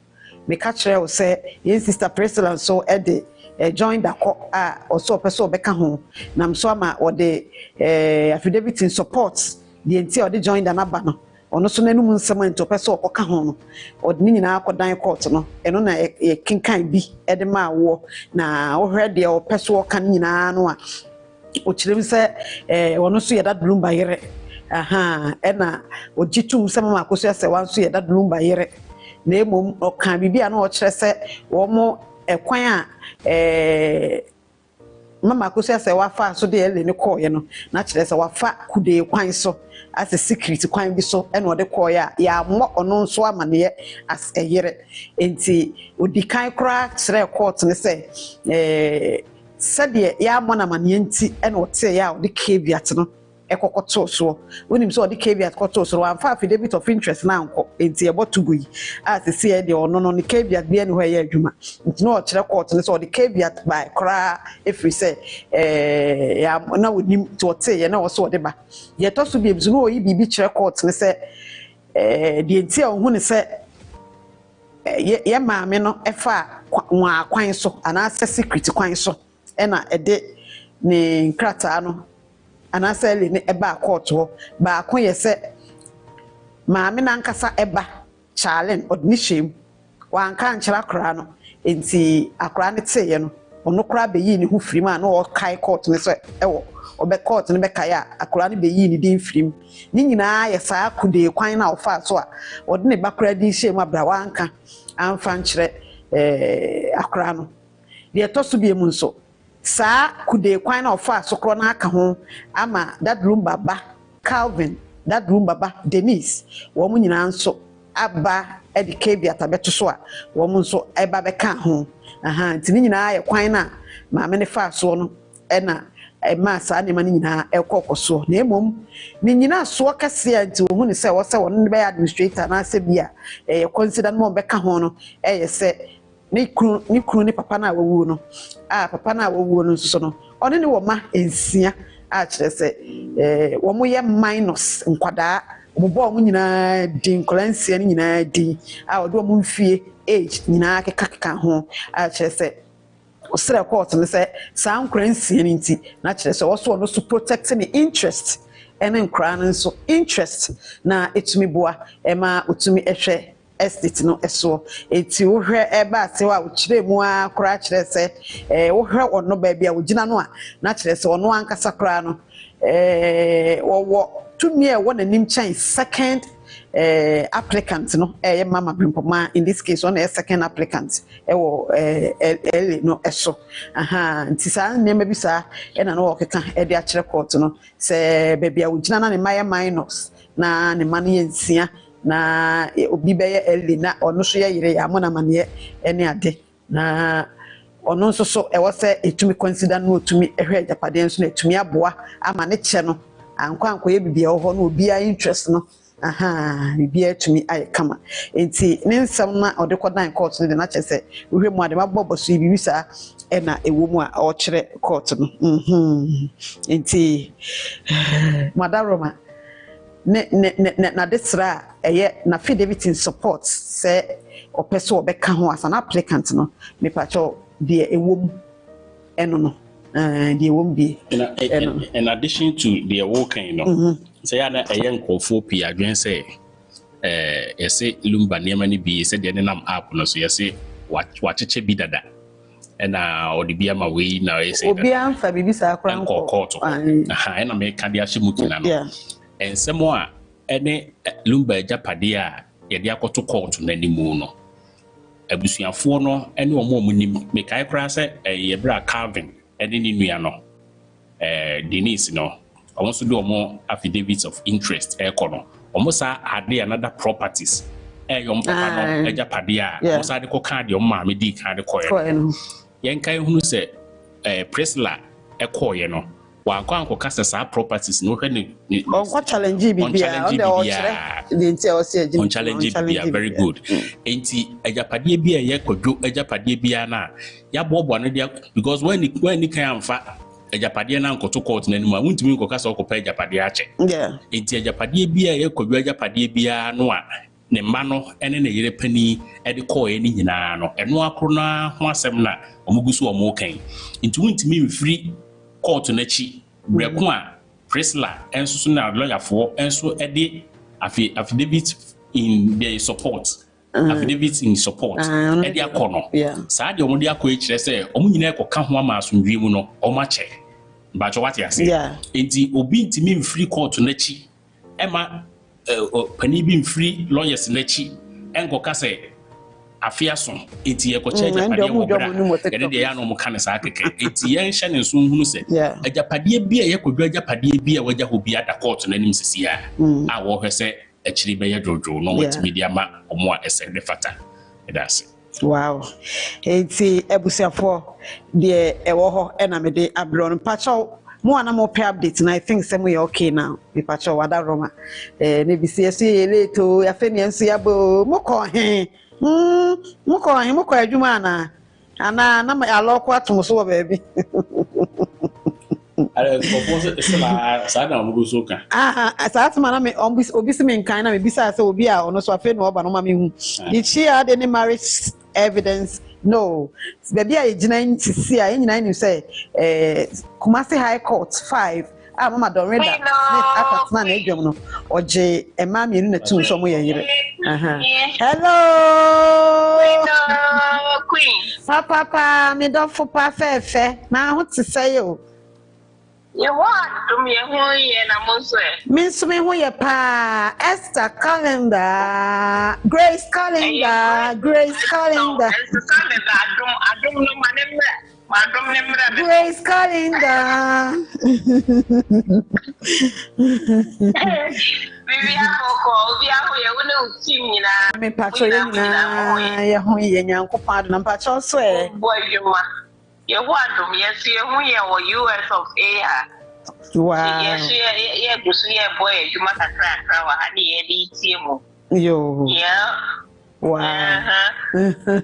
S1: me ka kire wo se yen sister Priscilla so e de join da ko a oso peso be ka ho nam so ama o de affidavit in support the enti o de join da na ba no ono so nanum nsem enti o peso o ka ho no o de nyina akodan court no eno na e kinkan bi e de ma wo na o hwe de o peso o kan nyina no a o kirem se ono so ye da dulumba yere aha ena o jitum se mama Akosua se wan so ye da dulumba yere na emom o kan bibia na o kire se wo mo ekwan a mama Akosua se wa fa so de ele ne koye no na kire se wa fa kude kwan so as a secret kwan bi so ena o de koye ya mo ono nso amane as eyere enti odikan kra kire court ne se sade ya mona mane nti ena o te ya o de caveat no ekokoto so wonim so o de caveat koto so wan fa affidavit of interest na anko enti e botugo yi as se e de ono no ne caveat bi ene ho ya adwuma nti no o kire court ne so o de caveat by kra efri se ya na wonim to te ye na o so o de ba ye to so bi ebizu no o yi bibi kire court ne se de enti a hu ne se ye maame no efa nwa kwan so ana secret kwan so ena ede ne nkrata no ana sele ne eba court ho ba ko yese maame na nkasa eba challenge odnishem wan kan kira kra no enti akra ne teye no ono kra be yi ne hu firim a na o kai court ne so ewo obe court ne be kai a akra ne be yi ne din firim ni nyina yesa akude kwan na ofa so a ode ne bakra din shem abra wanka amfa nkire akra no de toso bi emu nso sa kude kwan na ofa sokro na aka ho ama that room baba Calvin that room baba Denise wo mu nyina nso aba edikabia tabeto so a wo mu nso eba be ka ho aha ntini nyina ye kwan na maame ne fa so no ena ma sa ne ma ne nyina ekokoso na emom ne nyina so kase a nti wo hu ne se wo se wo ne be administrator na se bia consider no be ka ho no se ni kru ni papa na wawu no papa na wawu no so no one ne wo ma ensia a kire se wo mo ye minus nkwada obo mu nyina din kolansia nyina din a odo mu mfie age nyina keka ho a kire se osere court ne se sa nkransia ni nti na kire se wo so no so protecting the interest ene nkra no so interest na etumi boa ema otumi ehwe estate no eso eti wo hwe eba ase wa wo kire mu a kra kire se wo hwe ono ba bia wo gina no a na kire se ono ankasa kra no wo tumi e wona nim chan second applicant no mama brimpoma in this case on a second applicant wo no eso nti sa nneema bi sa na no okeka de a kire court no se bebia wo gina na ne maye minors na ne man ye nsia na obi beye eli na ono so ye yire ya mo na mane ene ade na ono nso so e wo se etumi consider no otumi ehwe japade nso na etumi aboa ama ne che no anko ye bibia ho no obi a interest no bibia etumi ay kama enti ne nsam na ode kodan court no de na che se wohwe mu ade mabobbo so bibi sa e na ewo mu a o kire court no enti madaroma na desra eye na affidavit in support say opeso obeka ho as an applicant no me pacho de ewom eno no de ewom bi
S2: in addition to the working no say na eye nkofo pi adwen say yesi lumba niam ni bi say de nam app no so yesi wacheche bi dada na odibia ma we na yesi
S1: obi amfa bibi sa akra
S2: nko na me ka dia shimukina no ensemo a ene lumba japade a ye de akoto court na nimu no abusuafo no ene omo nim me kai kra se ye bra Calvin ene ni nua no Denise no omo so do omo affidavits of interest kono omo sa ade another properties yom papa no japade a omo sa de ko card yom ma me di card ko yen kai hunu se Priscilla koye no wa kwa kasa sa properties no hwe ni
S1: on challenge bibia on the ochre the nti o se
S2: on challenge bibia very good enti ajapade bia ye kwadwo ajapade bia na ya bobo no dia because when ni kan amfa ajapade na nkoto court na nimu wuntumi nkokasa okopa ajapade ache enti ajapade bia ye kwadwo ajapade bia no a ne mma no ene ne yere pani de call ni nyina no eno akro na ho asem na omugusu omo kan enti wuntumi mfiri court na chi breko a Priscilla enso so na lawyer for enso ede affidavit in their support affidavit in support ede akono saa de omo de akọ ekire se omo nyina ekoka ho ama asomdwe mu no omo ache ba cho what you say enti obi ntimi mfiri court na chi ema pani bi mfiri lawyers na chi enkoka se afiaso enti ekoche ajapade wo bra ede de ya no mo kan sa keke enti yen hye ne so hunu se ajapade bia ye kodwa ajapade bia waja ho bia da court na nim sisi a wo hwese akiri be ye jojo no wetimi dia ma omo a esende fata edase
S1: wow enti ebusiafo de ewo ho na me de abron pacho mo ana mo pay update na I think say we okay now we pacho wada roma ne bisi yeso ye leto ya fe ne enso ya bo mo ko he muko adwuma na ma aloko atom so baby
S2: ale propose sala sada muguso kan
S1: asat ma na me obi se me nkan na me bisa se obi a ono so afa no oba no ma me hu did she had any marriage evidence no baby a gina ntisi a nyina ni say Kumasi High Court 5 mama don read that akatna na edwom no oje ema mienu na tun so mo ye yire hello
S4: queen
S1: papa me don fo pa fefe na ho ti say o
S4: you want to me hu ye na mo so
S1: me so me hu ye pa Esther calendar Grace calendar
S4: adum no manem
S1: Grace calendar me pacho ye ho ye nyanko pa na pacho so
S4: boy you want me yes you hu ye US of A
S1: wow
S4: yes ye gusu ye boy you must try wa ani ye di tie mo
S1: yo
S4: yeah
S1: Wow.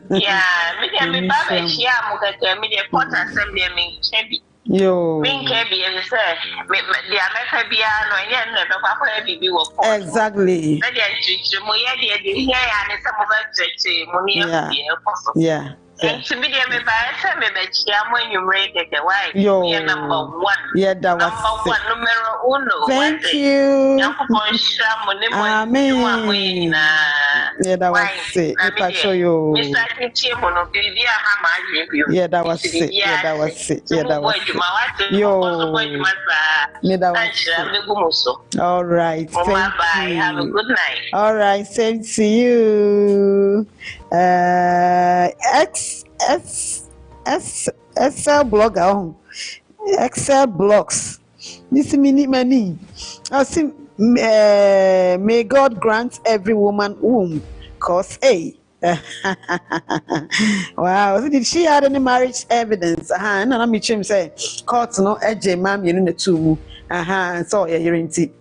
S5: Yeah, me baba shia mo keke me de port assembly me chebi.
S1: Yo.
S5: Me kebi e say me the America bia no yen na be kwa bibi wo port.
S1: Exactly.
S5: Na de chichi mo ye de here ya ne some of chichi mo ni e
S1: Yeah.
S5: To be there, me by me chia mo enumerate the why.
S1: Yo.
S5: Number 1.
S1: Yeah, that was
S5: number 1, numero uno.
S1: Thank you.
S5: Amen.
S1: Yeah, that was it. I show you. Yeah, that was it. Yeah, that was it. Yeah, that was it. Yo. Yeah, that was it. All right. Thank you.
S5: Have a good night.
S1: All right. Same to you. Excel blogger. Excel blogs. This mini money. I see. May God grant every woman womb. Cause A. Wow. So did she have any marriage evidence? No, let me say. Court no. AJ ma'am, you know the two. So yeah, you're in tea.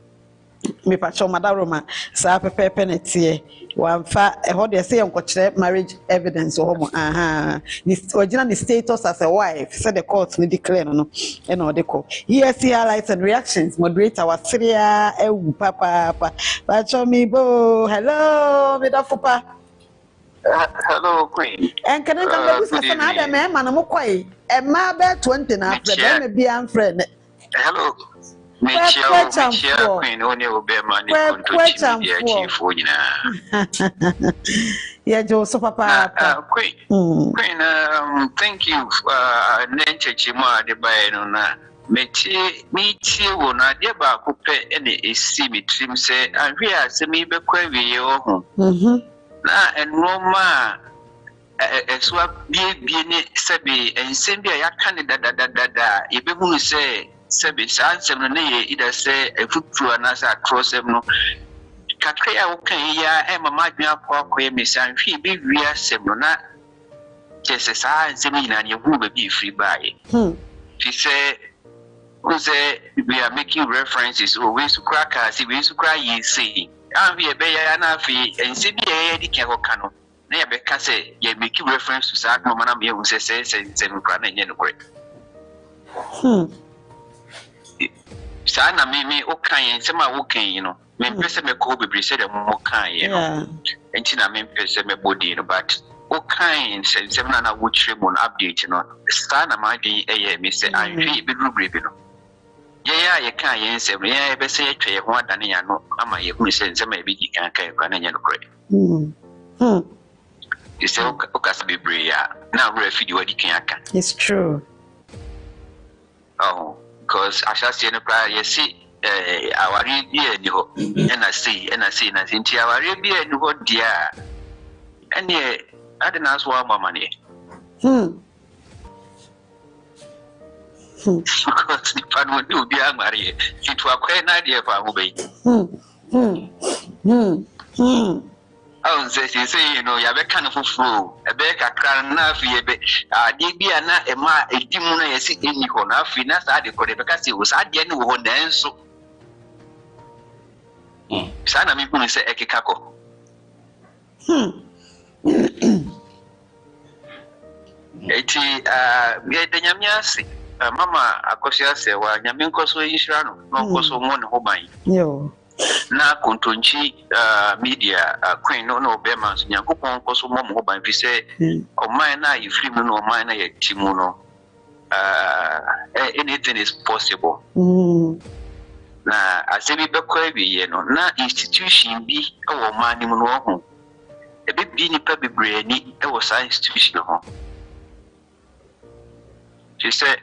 S1: Me pacho madaroma sa pepe penety wamfa ho de say enkokyere marriage evidence ho mo this original the status as a wife said the court ni declare no e na odeko yes highlights and reactions moderator wasria ewu papa pacho mi bo hello me da fopa
S7: hello queen
S1: en kan be business na ada me ma no mo kwai e ma be 20 na afre be be am friend
S7: hello Queen only obey
S1: yeah, Joseph Papa.
S7: Queen, thank you. Nature Chima de Bayona. Mechi will not ever coupe any see trim say, and we are semi bequevi your and Roma. Swap be Sabi and Sembia Canada, if you say. Sebi ansem no ne either say a futu anasa across them no kakria okan ya e mama dwan akwa misan hwi bi wia sem no na chese sa ansem ina ne hu be free buy she say we are making references always to crack as we to cry you say and we be ya na fi ense bi e di ke hoka no na ya be ka say you making reference to sa no mana me hu say kra na nye no correct Sana me okay sema okay you know me pese me ko bebre say dem okay you know enti na me pese me body no but okay say na wo chire mo update no sana ma dwen eye me say anhwe be rubre no ye kan ye nsem ye be say twa ye ho adane ya no ama ye hu say nsem e bi di kan kan kwa na nya no kore you say okasa bebre ya na wura fidi wadi kan aka
S1: it's true
S7: because I shall see no prior, you see, our idea, and I see, and since our idea, you go dear, and yeah, I didn't ask for more money. Because the fun would do, dear Maria, it was quite an idea for me. Oh, say, you know, you have a kind of fool, a bear, a crown, Dibia, a ma, a dimona, a sick in Nikona, Finas, I decoded because it was at the end of one dance. So, Sana me put say Ekikako. The Yamiasi, Mama, Akosua, say, well, Yaminko so Israno, no so one home.
S1: Yo.
S7: Na kontonchi media queen no be man so nyankopon koso mo ba fi se o man na ifri mu no o man na ye timu no anything is possible na asebi be kwa biye no na institution bi e wo man ni mu no ho e be bi ni pa bebre ni e wo sa institution ho she said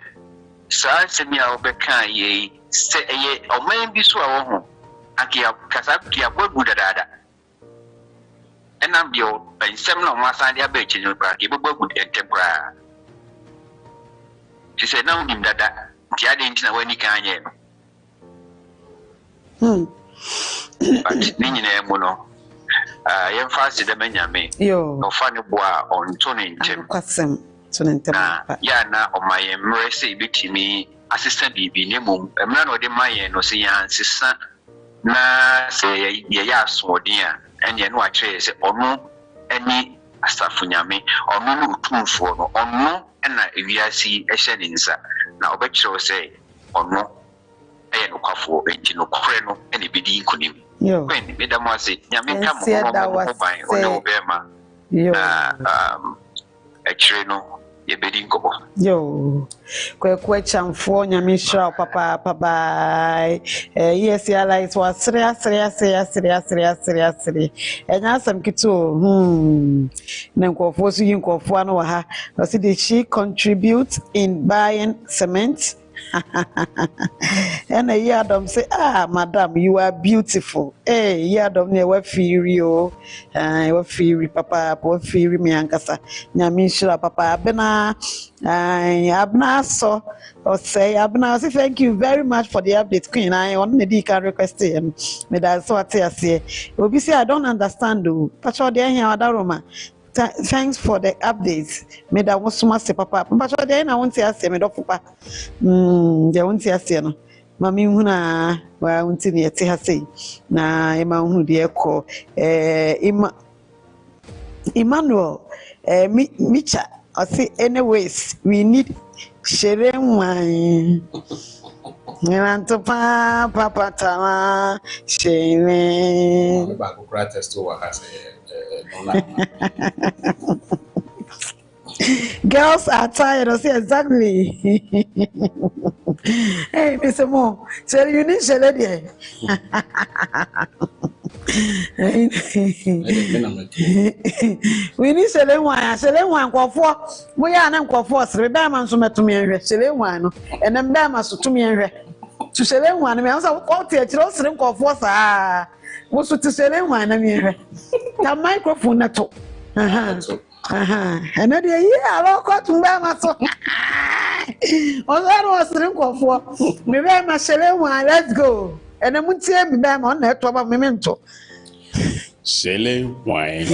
S7: sa semi a obeka ye se ye o man bi so a wo ho akia kasapia bodu dada enam bio ensem no masa dia be chinyo pra ke bobu entempra she said now nim dada ti ade ntina wani kan anye but ninyi na emu no yem fast de menyame no fa ne boa on tone ntem
S1: kwasem tone ntem
S7: ya na o maye mrese bitimi assistant bibi ne mum emra no de maye no se yan sisa na say ye ya so dia and ye no actually say onu any asafunyame ono no tumfo no ono na ewiase ehye ne nsa na obekiro say ono no kwafo enti no kore no ene bedi nkonim when medam ase nyame nka mo ban ono bema actually no ye bedi nkobo
S1: yo kwe chamfo nyame shira papa bye yes ya light was serious enya sam kito na nkofo so yin nkofo ano wa ha so did she contribute in buying cement and Adam say, madam, you are beautiful. Hey, Adam, you were fiery, oh, you were fiery, papa, poor fiery, me ankasa. Nyamishra, papa, Abna, so, or say, Abna, say, thank you very much for the update, Queen. I only can request him. Me that's what I say. Obviously, I don't understand, though. Pacho, there, here, Adaroma. Thanks for the updates. Me da wonsuma se papa. Mpacho dey na wonti ase me do papa. Dey wonti ase no. Mami hu na wa wonti ne yete ha sei. Na ema hu de ekọ Emmanuel Micha I say anyways we need shere wine. Nyanto papa tama shere.
S2: Ba ko kra test o wa ha say
S1: girls are tired. I say exactly. Hey, Mr. Mo, so you need to let there. We need to let one. Go for. We are not go for. So we buy man so much to me and sell one. And then buy man so to me and to sell one. Me also what the children sell go for. What's to sell one? I mean, the microphone na to. And then I got to buy my so. On that was the go for. Me buy my sell one. Let's go. And then we see me buy on that to memento.
S2: Sele wine.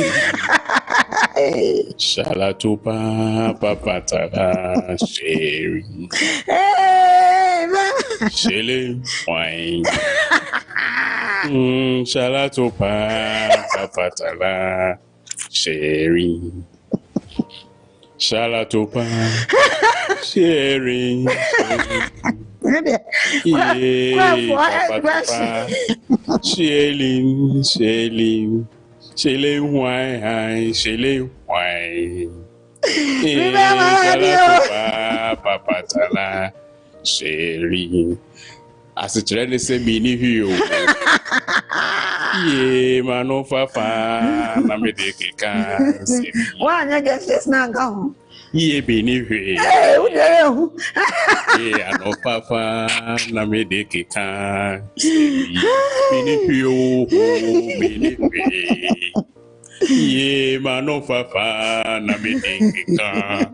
S2: Shalatupa papatala sharing. Sele wine. Shalatupa papatala sharing. Shalatupa sharing. Shelling, wine, shelling, wine. Papatala, shelling. As a trend say, mini hill. Ye, mano fafa, namedeka.
S1: Why, I guess it's not gone.
S2: Ye, bini hill. Ye, ano fafa, namedeka. Bini hill, bini hill. Ye, mano fafa, namedeka.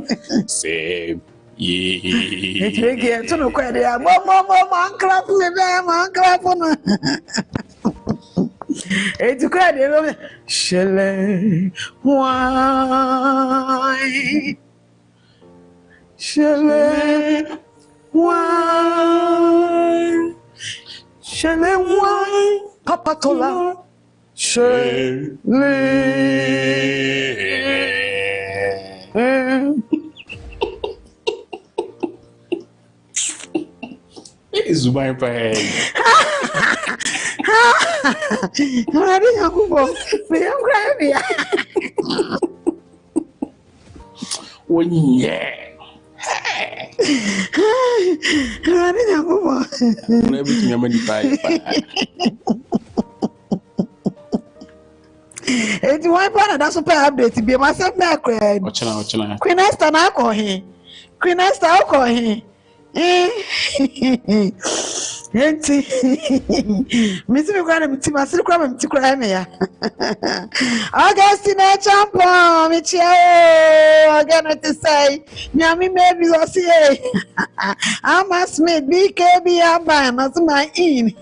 S2: Say. It's
S1: again to no credit. Mom, clap me, man, clap on. It's credit. Shele, why? Shele, why? Shele, why? Papa Tola. Shele.
S2: It's my bag.
S1: I didn't go. We am crying.
S2: Oh, yeah.
S1: I didn't go.
S2: Everything I'm in the
S1: It's one part that's super update. Be myself back. Queen Esther, now call him. Queen Esther, I'll call him. Enti misi mi kwa mti masiri kwa mti kwa meya Augustine champion mi chao again to say nyami maybe go see ama smith bkb aba na my in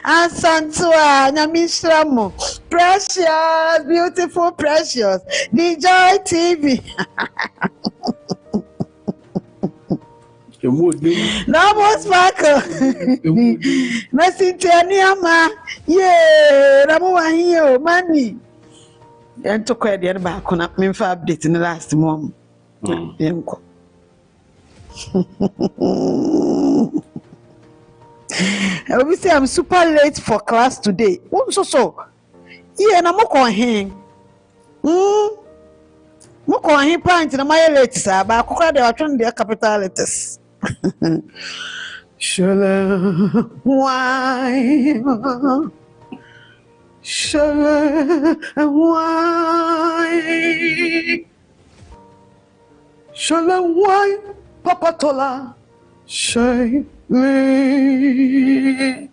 S1: asantua nyami shramo precious beautiful precious the Joy TV. No more sparkle. Nothing to any ama. Yeah, Ramu here, money. and to quite the other back on up me for update in the last month. I will say I'm super late for class today. So. Yeah, na mo kon hin. Mo kon hin pint na my late sir, ba akokra de atwon de capital letters. Shala why? Shala why? Shala why? Papa Tola. Shay me.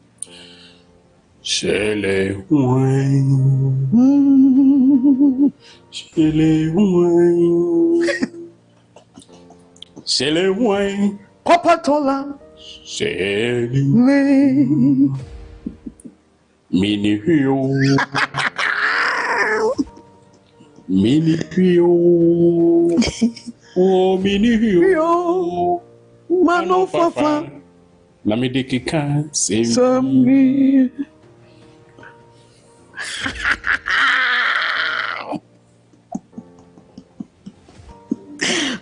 S2: Shele wine, shele wine, shele wine,
S1: Papa Tola,
S2: shele
S1: me,
S2: mini hio, mini hio, oh mini hio,
S1: Mano Fafa,
S2: Namidikika,
S1: Sami.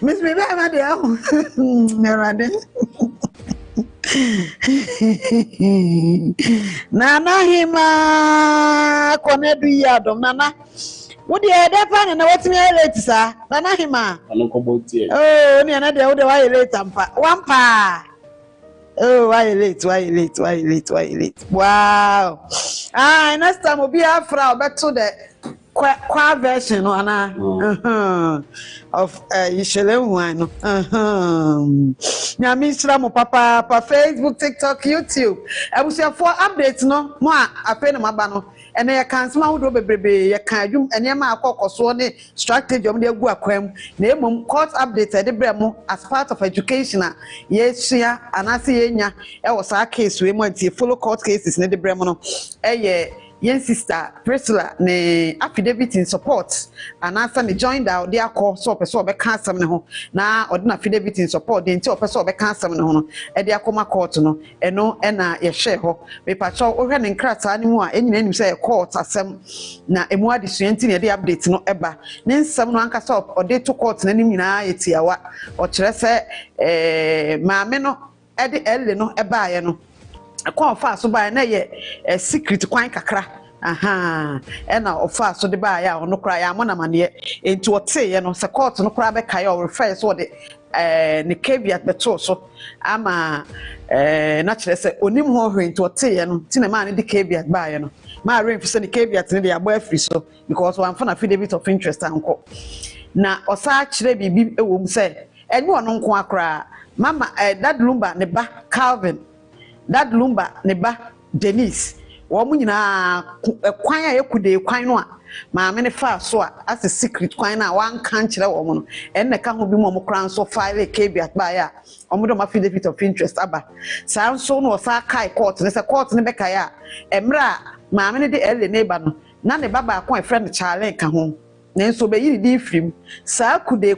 S1: Miss me, I'm there. Never Nana hima konedu yadom nana. What the other fan and what's me late, sir? Nana hima. Oh, ni another what why late ampa. Wampa. Oh, why late? Wow. Next time we'll be afra back to the qua version of Ishele wine. Nyamisra mo papa Facebook, TikTok, YouTube. I will say for updates no mo ape no maba no. And I can small do bebrebe ya kan adwum enema akọkọso ne strategy om de agu akwam na emom court update de bremo as part of education yesua anase yenya e wo sa case we mo anti follow court cases ne de bremo no yen sister Priscilla ne affidavit in support anasa ne joined out dia call so person be kan asem ne ho na odi na affidavit in support de nti person be kan asem ne ho no e dia koma court no eno e na ye hwe ho me pacho ohwe ne nkrata ne mu a enyina nim say court asem na emu adesua nti ne de update no eba ne nsem no anka so odi to court na nim nyina yetiawa o kire se maame no e de elle no eba ye no akwa fa so ba na ye secret kwan kakra ena ofa so de ba ya ono kra ya mo na mane enti wote ye no se court no kra be kai o refer so de ne caveat beto so ama na kire se onim ho hwe enti wote ye no ti na ma ne de caveat ba ye no ma re fi se ne caveat ne de abo afri so because one for na affidavit of interest anko na osa kire bibi ewom se enye ono nko akra mama dad lumba ne ba Calvin Dad Lumba ne ba Denise wo mu nyina kwan a yekude kwan no a maame ne fa so a as a secret kwan na wan kan kire wo mu no en ne ka ho bi mo kran so file caveat ba ya omo do ma affidavit of interest aba san so no sa kai court ne se court ne be kai a emra maame ne de elle ne ba no na ne baba akon friend Charlie ka ho nenso be yiri di frim sa kude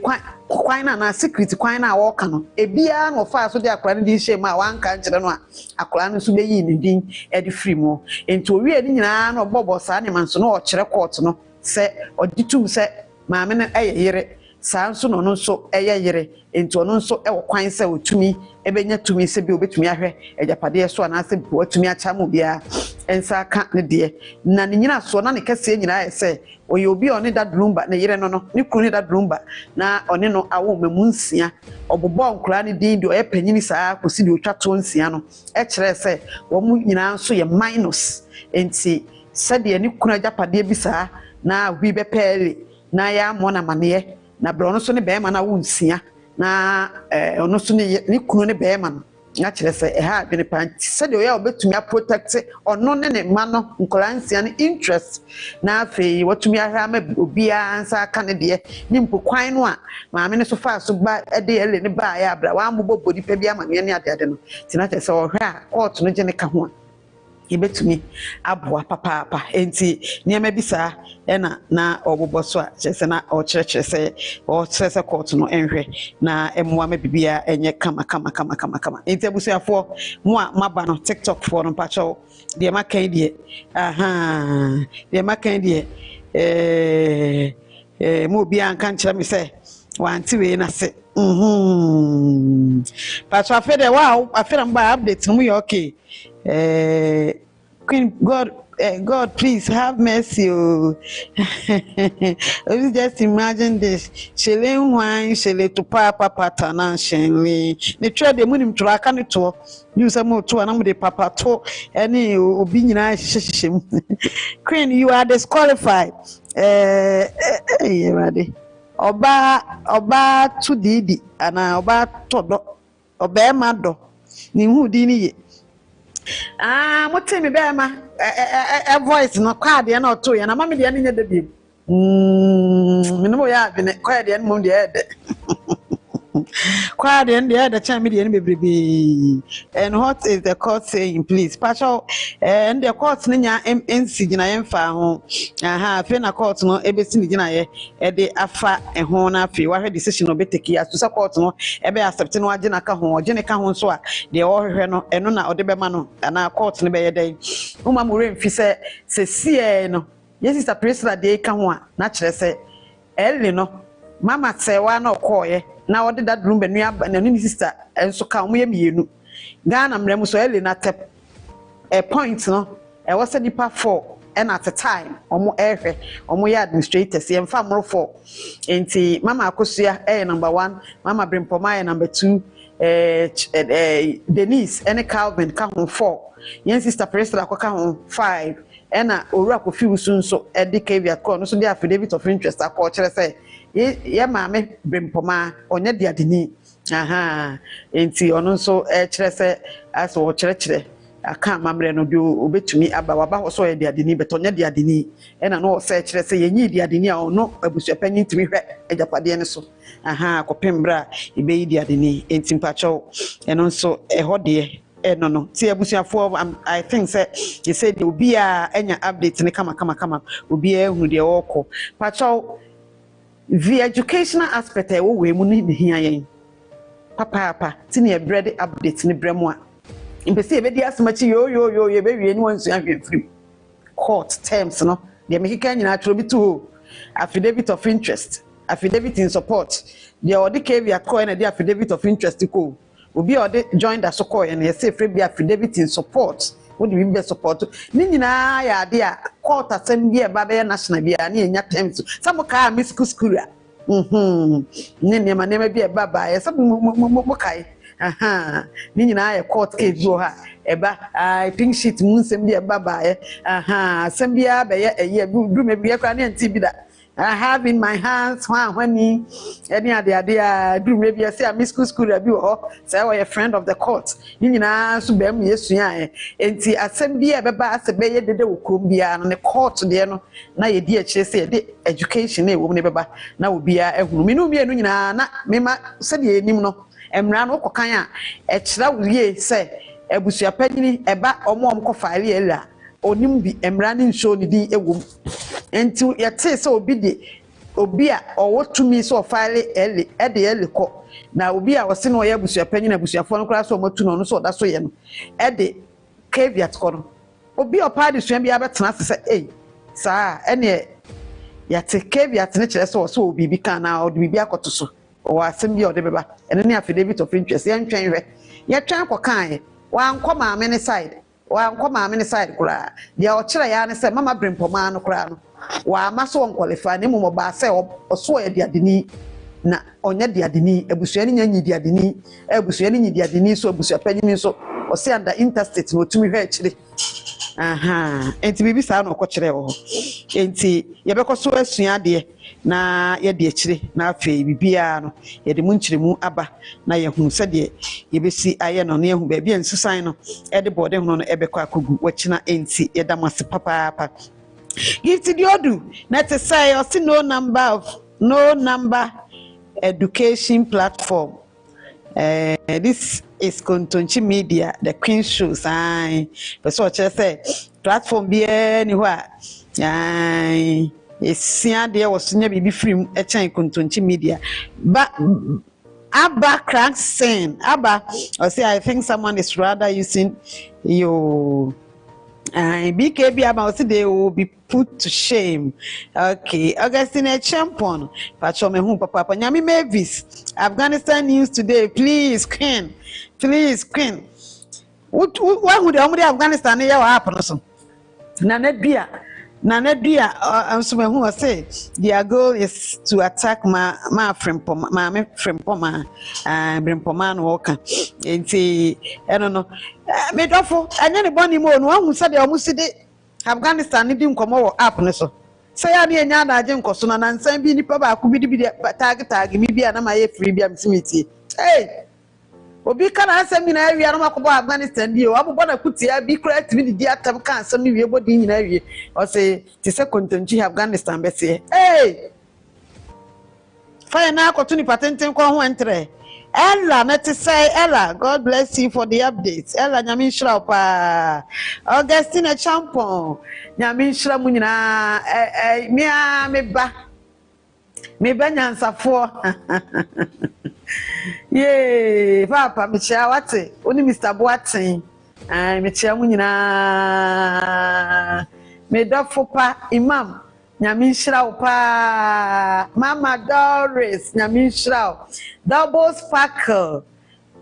S1: kwan na secret kwan na wo ka no ebia no fa so de akora ne di shame a wan kan kire no a akora no so be yi ne din e di frim o enti owie ni nyina no bobo sa ne manso no o kire court no se oditum se maame ne yere sa nso no nso yere enti ono nso wo kwan se otumi ebenya tumi se bi obetumi ahwe ejapade so na se bi otumi acha mu bia ensa ka ne de na ne nyina so na ne kase nyina se oye obi oni Dad Lumba ne yere no ne kunu ne Dad Lumba na oni no awo memu nsia obobo nkura ne din de oyepanyini saa kosi de otwa to nsia no kire se wo mu nyina nso ye minus enti se de ne kunu ajapade bi saa na wi be pele na ya mo na mane na Broni so ne be ma na wo nsia na ono so ne kunu ne be ma no na kire se ha bi ne pan se de oya obetumi a protect ono ne ma no nkolansia ne interest na afei watumi ahra ma obi ansa aka ne de ni mpokwan no a maame ne so fa so ba de ele ne ba ya bra wa mbobɔ bodi pa bi ama me ne ade no tina kire se ohwe a court no je ne ka ho a ibetumi aboa papa enti niam bi saa na obobo so a chese na o chire se o chese court no enhwe na emwa ma bibia enye kama enti abusuafo mo a maba no TikTok for no pacho de makan de de makan de mo bi an kan kyerɛ me sɛ wanti we na se but I feel wow I feel I'm by updates no we okay Queen God please have mercy oh. Just imagine this shele wine shele to papa patana shele the trade the munim to aka ne to you say mo to na mo de papa to any obi nyina hyehyem Queen you are disqualified ready oba to didi ana oba to do oba ma do ni hu di ni ye mo temi be ma voice no card ya na to ya na mama de ya nya da bi minimo ya bi ne card ya mo de ya de card ya de ya da cha me de ya bebrebe and what is the court saying please pastor and the court ne nya NC gina ye mfa ho fe na court no ebesi ni gina ye e de afa ho na afi wa hwe decision no beteki ya so court no ebe accept no agina ka ho ogene ka ho so a de o hwe no eno na ode be ma no na court ne be ye den uma mo remfi se sie no yes sister president de ka ho a na kire se eli no mama Serwaa'S na okoye na ode that room be nua na ni sister enso ka mo ye mienu Ghana mrem so eli na tep a point no e was a deeper 4 and at a time omo ehwe omo ya administrators ye mfa mro 4 enti mama Akosua number 1 mama Brimpoma number 2 Denise and Calvin ka ho 4 yen sister Priscilla ka ho 5 ena owura Kofi Usu so edi caveat ko no so dey affidavit of interest akọ kire say ye maame Brimpoma onye de adini enti ono so kire say aso kire aka mamre no do obetumi aba waba ho so ye de adini betonye de adini ena no se kire say yenyi de adini a ono abusuapanyi ntimi hwe ajapade ne so kopembra ibe de adini enti mpacho eno so ehode no ti abusuafo I think say you said obi a enya update ne kama obi a hu de woko pacho the educational aspect e wo we mu ni hia yen papa ti ne bread update ne bremu a impesi e be di asmachi yo ye be wie ni wansu ahwe free court terms no de mekika nyina atro bi to affidavit of interest affidavit in support de odi caveat ko na de affidavit of interest ko obi odi joined as ko and he say free be affidavit in support what do we be support ni nyina ya de a court asem bi e ba be national bi a na enya terms some ka miss school a ni nema bi e ba ba e some mo kai ni nyina ya court case do ha eba I think shit mun sem bi e ba ba e sem bi a be ye du me bi e kwa na nti bi da I have in my hands when any ade do maybe I say a miss school abi o say we a friend of the court ni nyina so bem yesua enti asem bia beba asebe ye dede wokom bia no court de no na ye di a kire say de education e wo ne beba na obia ehunu me no mienu nyina na mema se de enim no emra no kokan a e kira wuye say ebusua panyini eba omom ko faile ela onim bi emra ne nso ne din ewom enti yete se obi a owotumi so file ele ko na obi a wose no ye abusua panyi na abusuafo no kra so matu no so da so ye no ede caveat ko no obi opa de sua bi abetena se saa ene yate caveat ne kire so obi bi kan na obi bi akoto so o asem bi ode beba ene ne affidavit of interest ye ntwen hwe ye twen ko kan wa anko maame ne side kura dia o kire ya ne se mama Brimpoma no kura no wa maso on qualify ne mo ba se oso ye diadeni na onye diadeni abusua ni nyanyi diadeni abusua ni nyi diadeni so abusua panyi so o se under interstate no tumi hwe akire enti bibi sa na okokire wo enti ye be koso asua de na ye de akire na afi bibia no ye de munchiremu aba na ye hunu se de ye besi aye no na ye hu ba bia nsusan no e de bode hunu no e be kwa kogu wachina enti ye damase papa Give to the odu. Not to say or see no number education platform. This is Kontonchi Media, the Queen Shows. But so I say platform be anywhere. It's there was never be free a chain Kontonchi Media. But Abba crank saying Abba, I say I think someone is rather using your BKB about they will be put to shame. Okay, Augustine Champon, Pachome Hum Papa, Nyami Mavis, Afghanistan news today, please, Queen, please, Queen. What would the Afghanistan here happen? So, Nanebia, who say their goal is to attack my friend Poma, Brimpoman Walker. And say, I don't know. Made awful, and anybody more, one who said they almost did Afghanistan didn't come over up. So, say, I mean, I didn't cost on and send me papa could be the tag, maybe an my free BMC. Hey! Obi kana asem nyina awie na makobo Afghanistan bi o abobona kutia bi correct bi di atam kan asem ni wie bodi nyina awie o say ti se kontanji Afghanistan be se eh fire na akoto ni patenten kwa ho entre Ella na ti say Ella God bless you for the updates Ella nyame nhira pa Augustine Champon nyame nhira mu nyina me ba nyansafo Yay, Papa, Michia, what's it? Only Mr. Boatin. Michia Munina. Made up for Pa Imam. Nyamin Shrau Pa Mama Doris. Nyamin Shrau. Double Sparkle.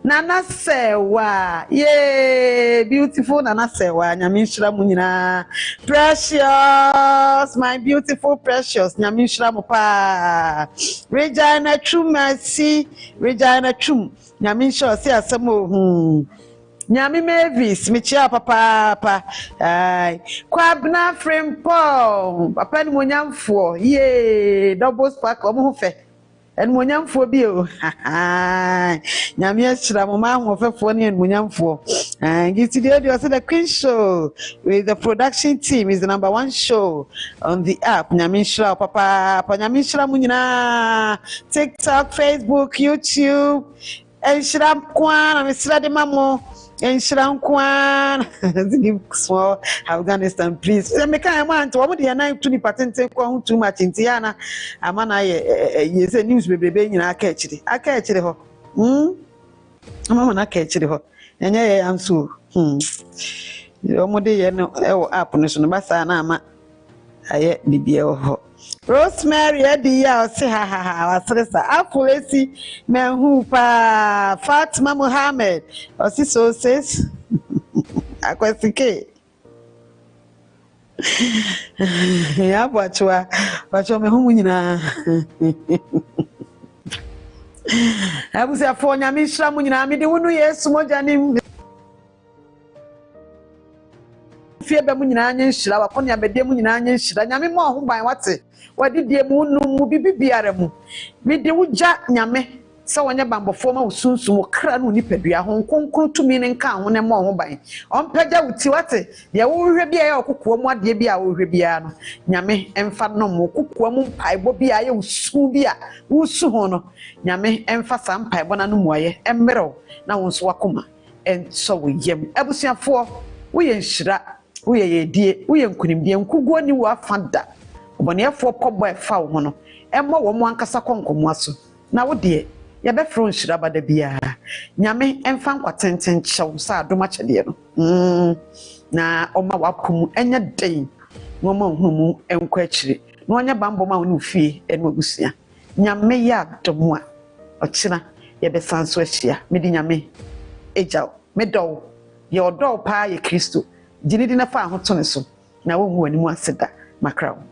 S1: Nana Sewa. Yay, beautiful Nana Sewa. Nyamin Shra Munina. Precious, my beautiful precious. Nyamin Shra Mopa. Regina Chum, mercy. Regina Chum. Nyamin Shra, see a samo. Nyami Mavis, Michia Papa. Kwabna frame Paul. Papa ni monyam for. Yay, double sparkle. Omufe. And Munyam for Bill. Namia Mama of a phone and Munyam for. And you see the Queen Show with the production team is the #1 show on the app. Nyamishra Papa, Nyamishra Munina, TikTok, Facebook, YouTube, and Shram Kwan, and Mr. de Mamo. And Shram Kwan, give small Afghanistan, please. I make a man to what the 9 patent too much in Tiana. A man, I say news baby in a catch it. I catch it. I'm not catch it. And I am so. Your mother, no, up on the Bassana. I yet be Rosemary, Eddie, say ha, Apolesi, man who Fatima Mohammed, or so says, I question K. Yeah, but you are me whom I was a phone, I miss Ramunina, me the one who yes, more than Fear Bemunyan Shira, upon your bedemunian Shira, Yami more who by what's it? What did the moon no be biaremu? Me de wuja nyame, so when your bamboo former soon so cranu nipedria, Hong Kong to mean and count when a more by. On Pedja with Tiwate, there will be a cook, what dear be our Ribiano, Yame, and Fanom, cook woman pie, Bobby, I will soon be a Usuhono, Yame, and Fasam pie, Bonanumoye, and Mero, now on Swakuma, and so we yem, Ebusia 4, we in Shira. We are dear, we are Kunim, and Kugo, you are fanda. When you for pop by foul mono, and more one casaconco maso. Now, dear, you be thrown Shiraba de Bia. Yame and fan quatent shall sa do much a dear. Na o ma wakum, and your day. No more humu and quetchy. No one your bamboo mountain fee and Mugusia. Yame yag to moi. Or china, ye be sans sweatia, Mediname. Ejao, meadow, your dog pie, Christo. Jini dina fa ho tone so na wo hu animu aseda makra wo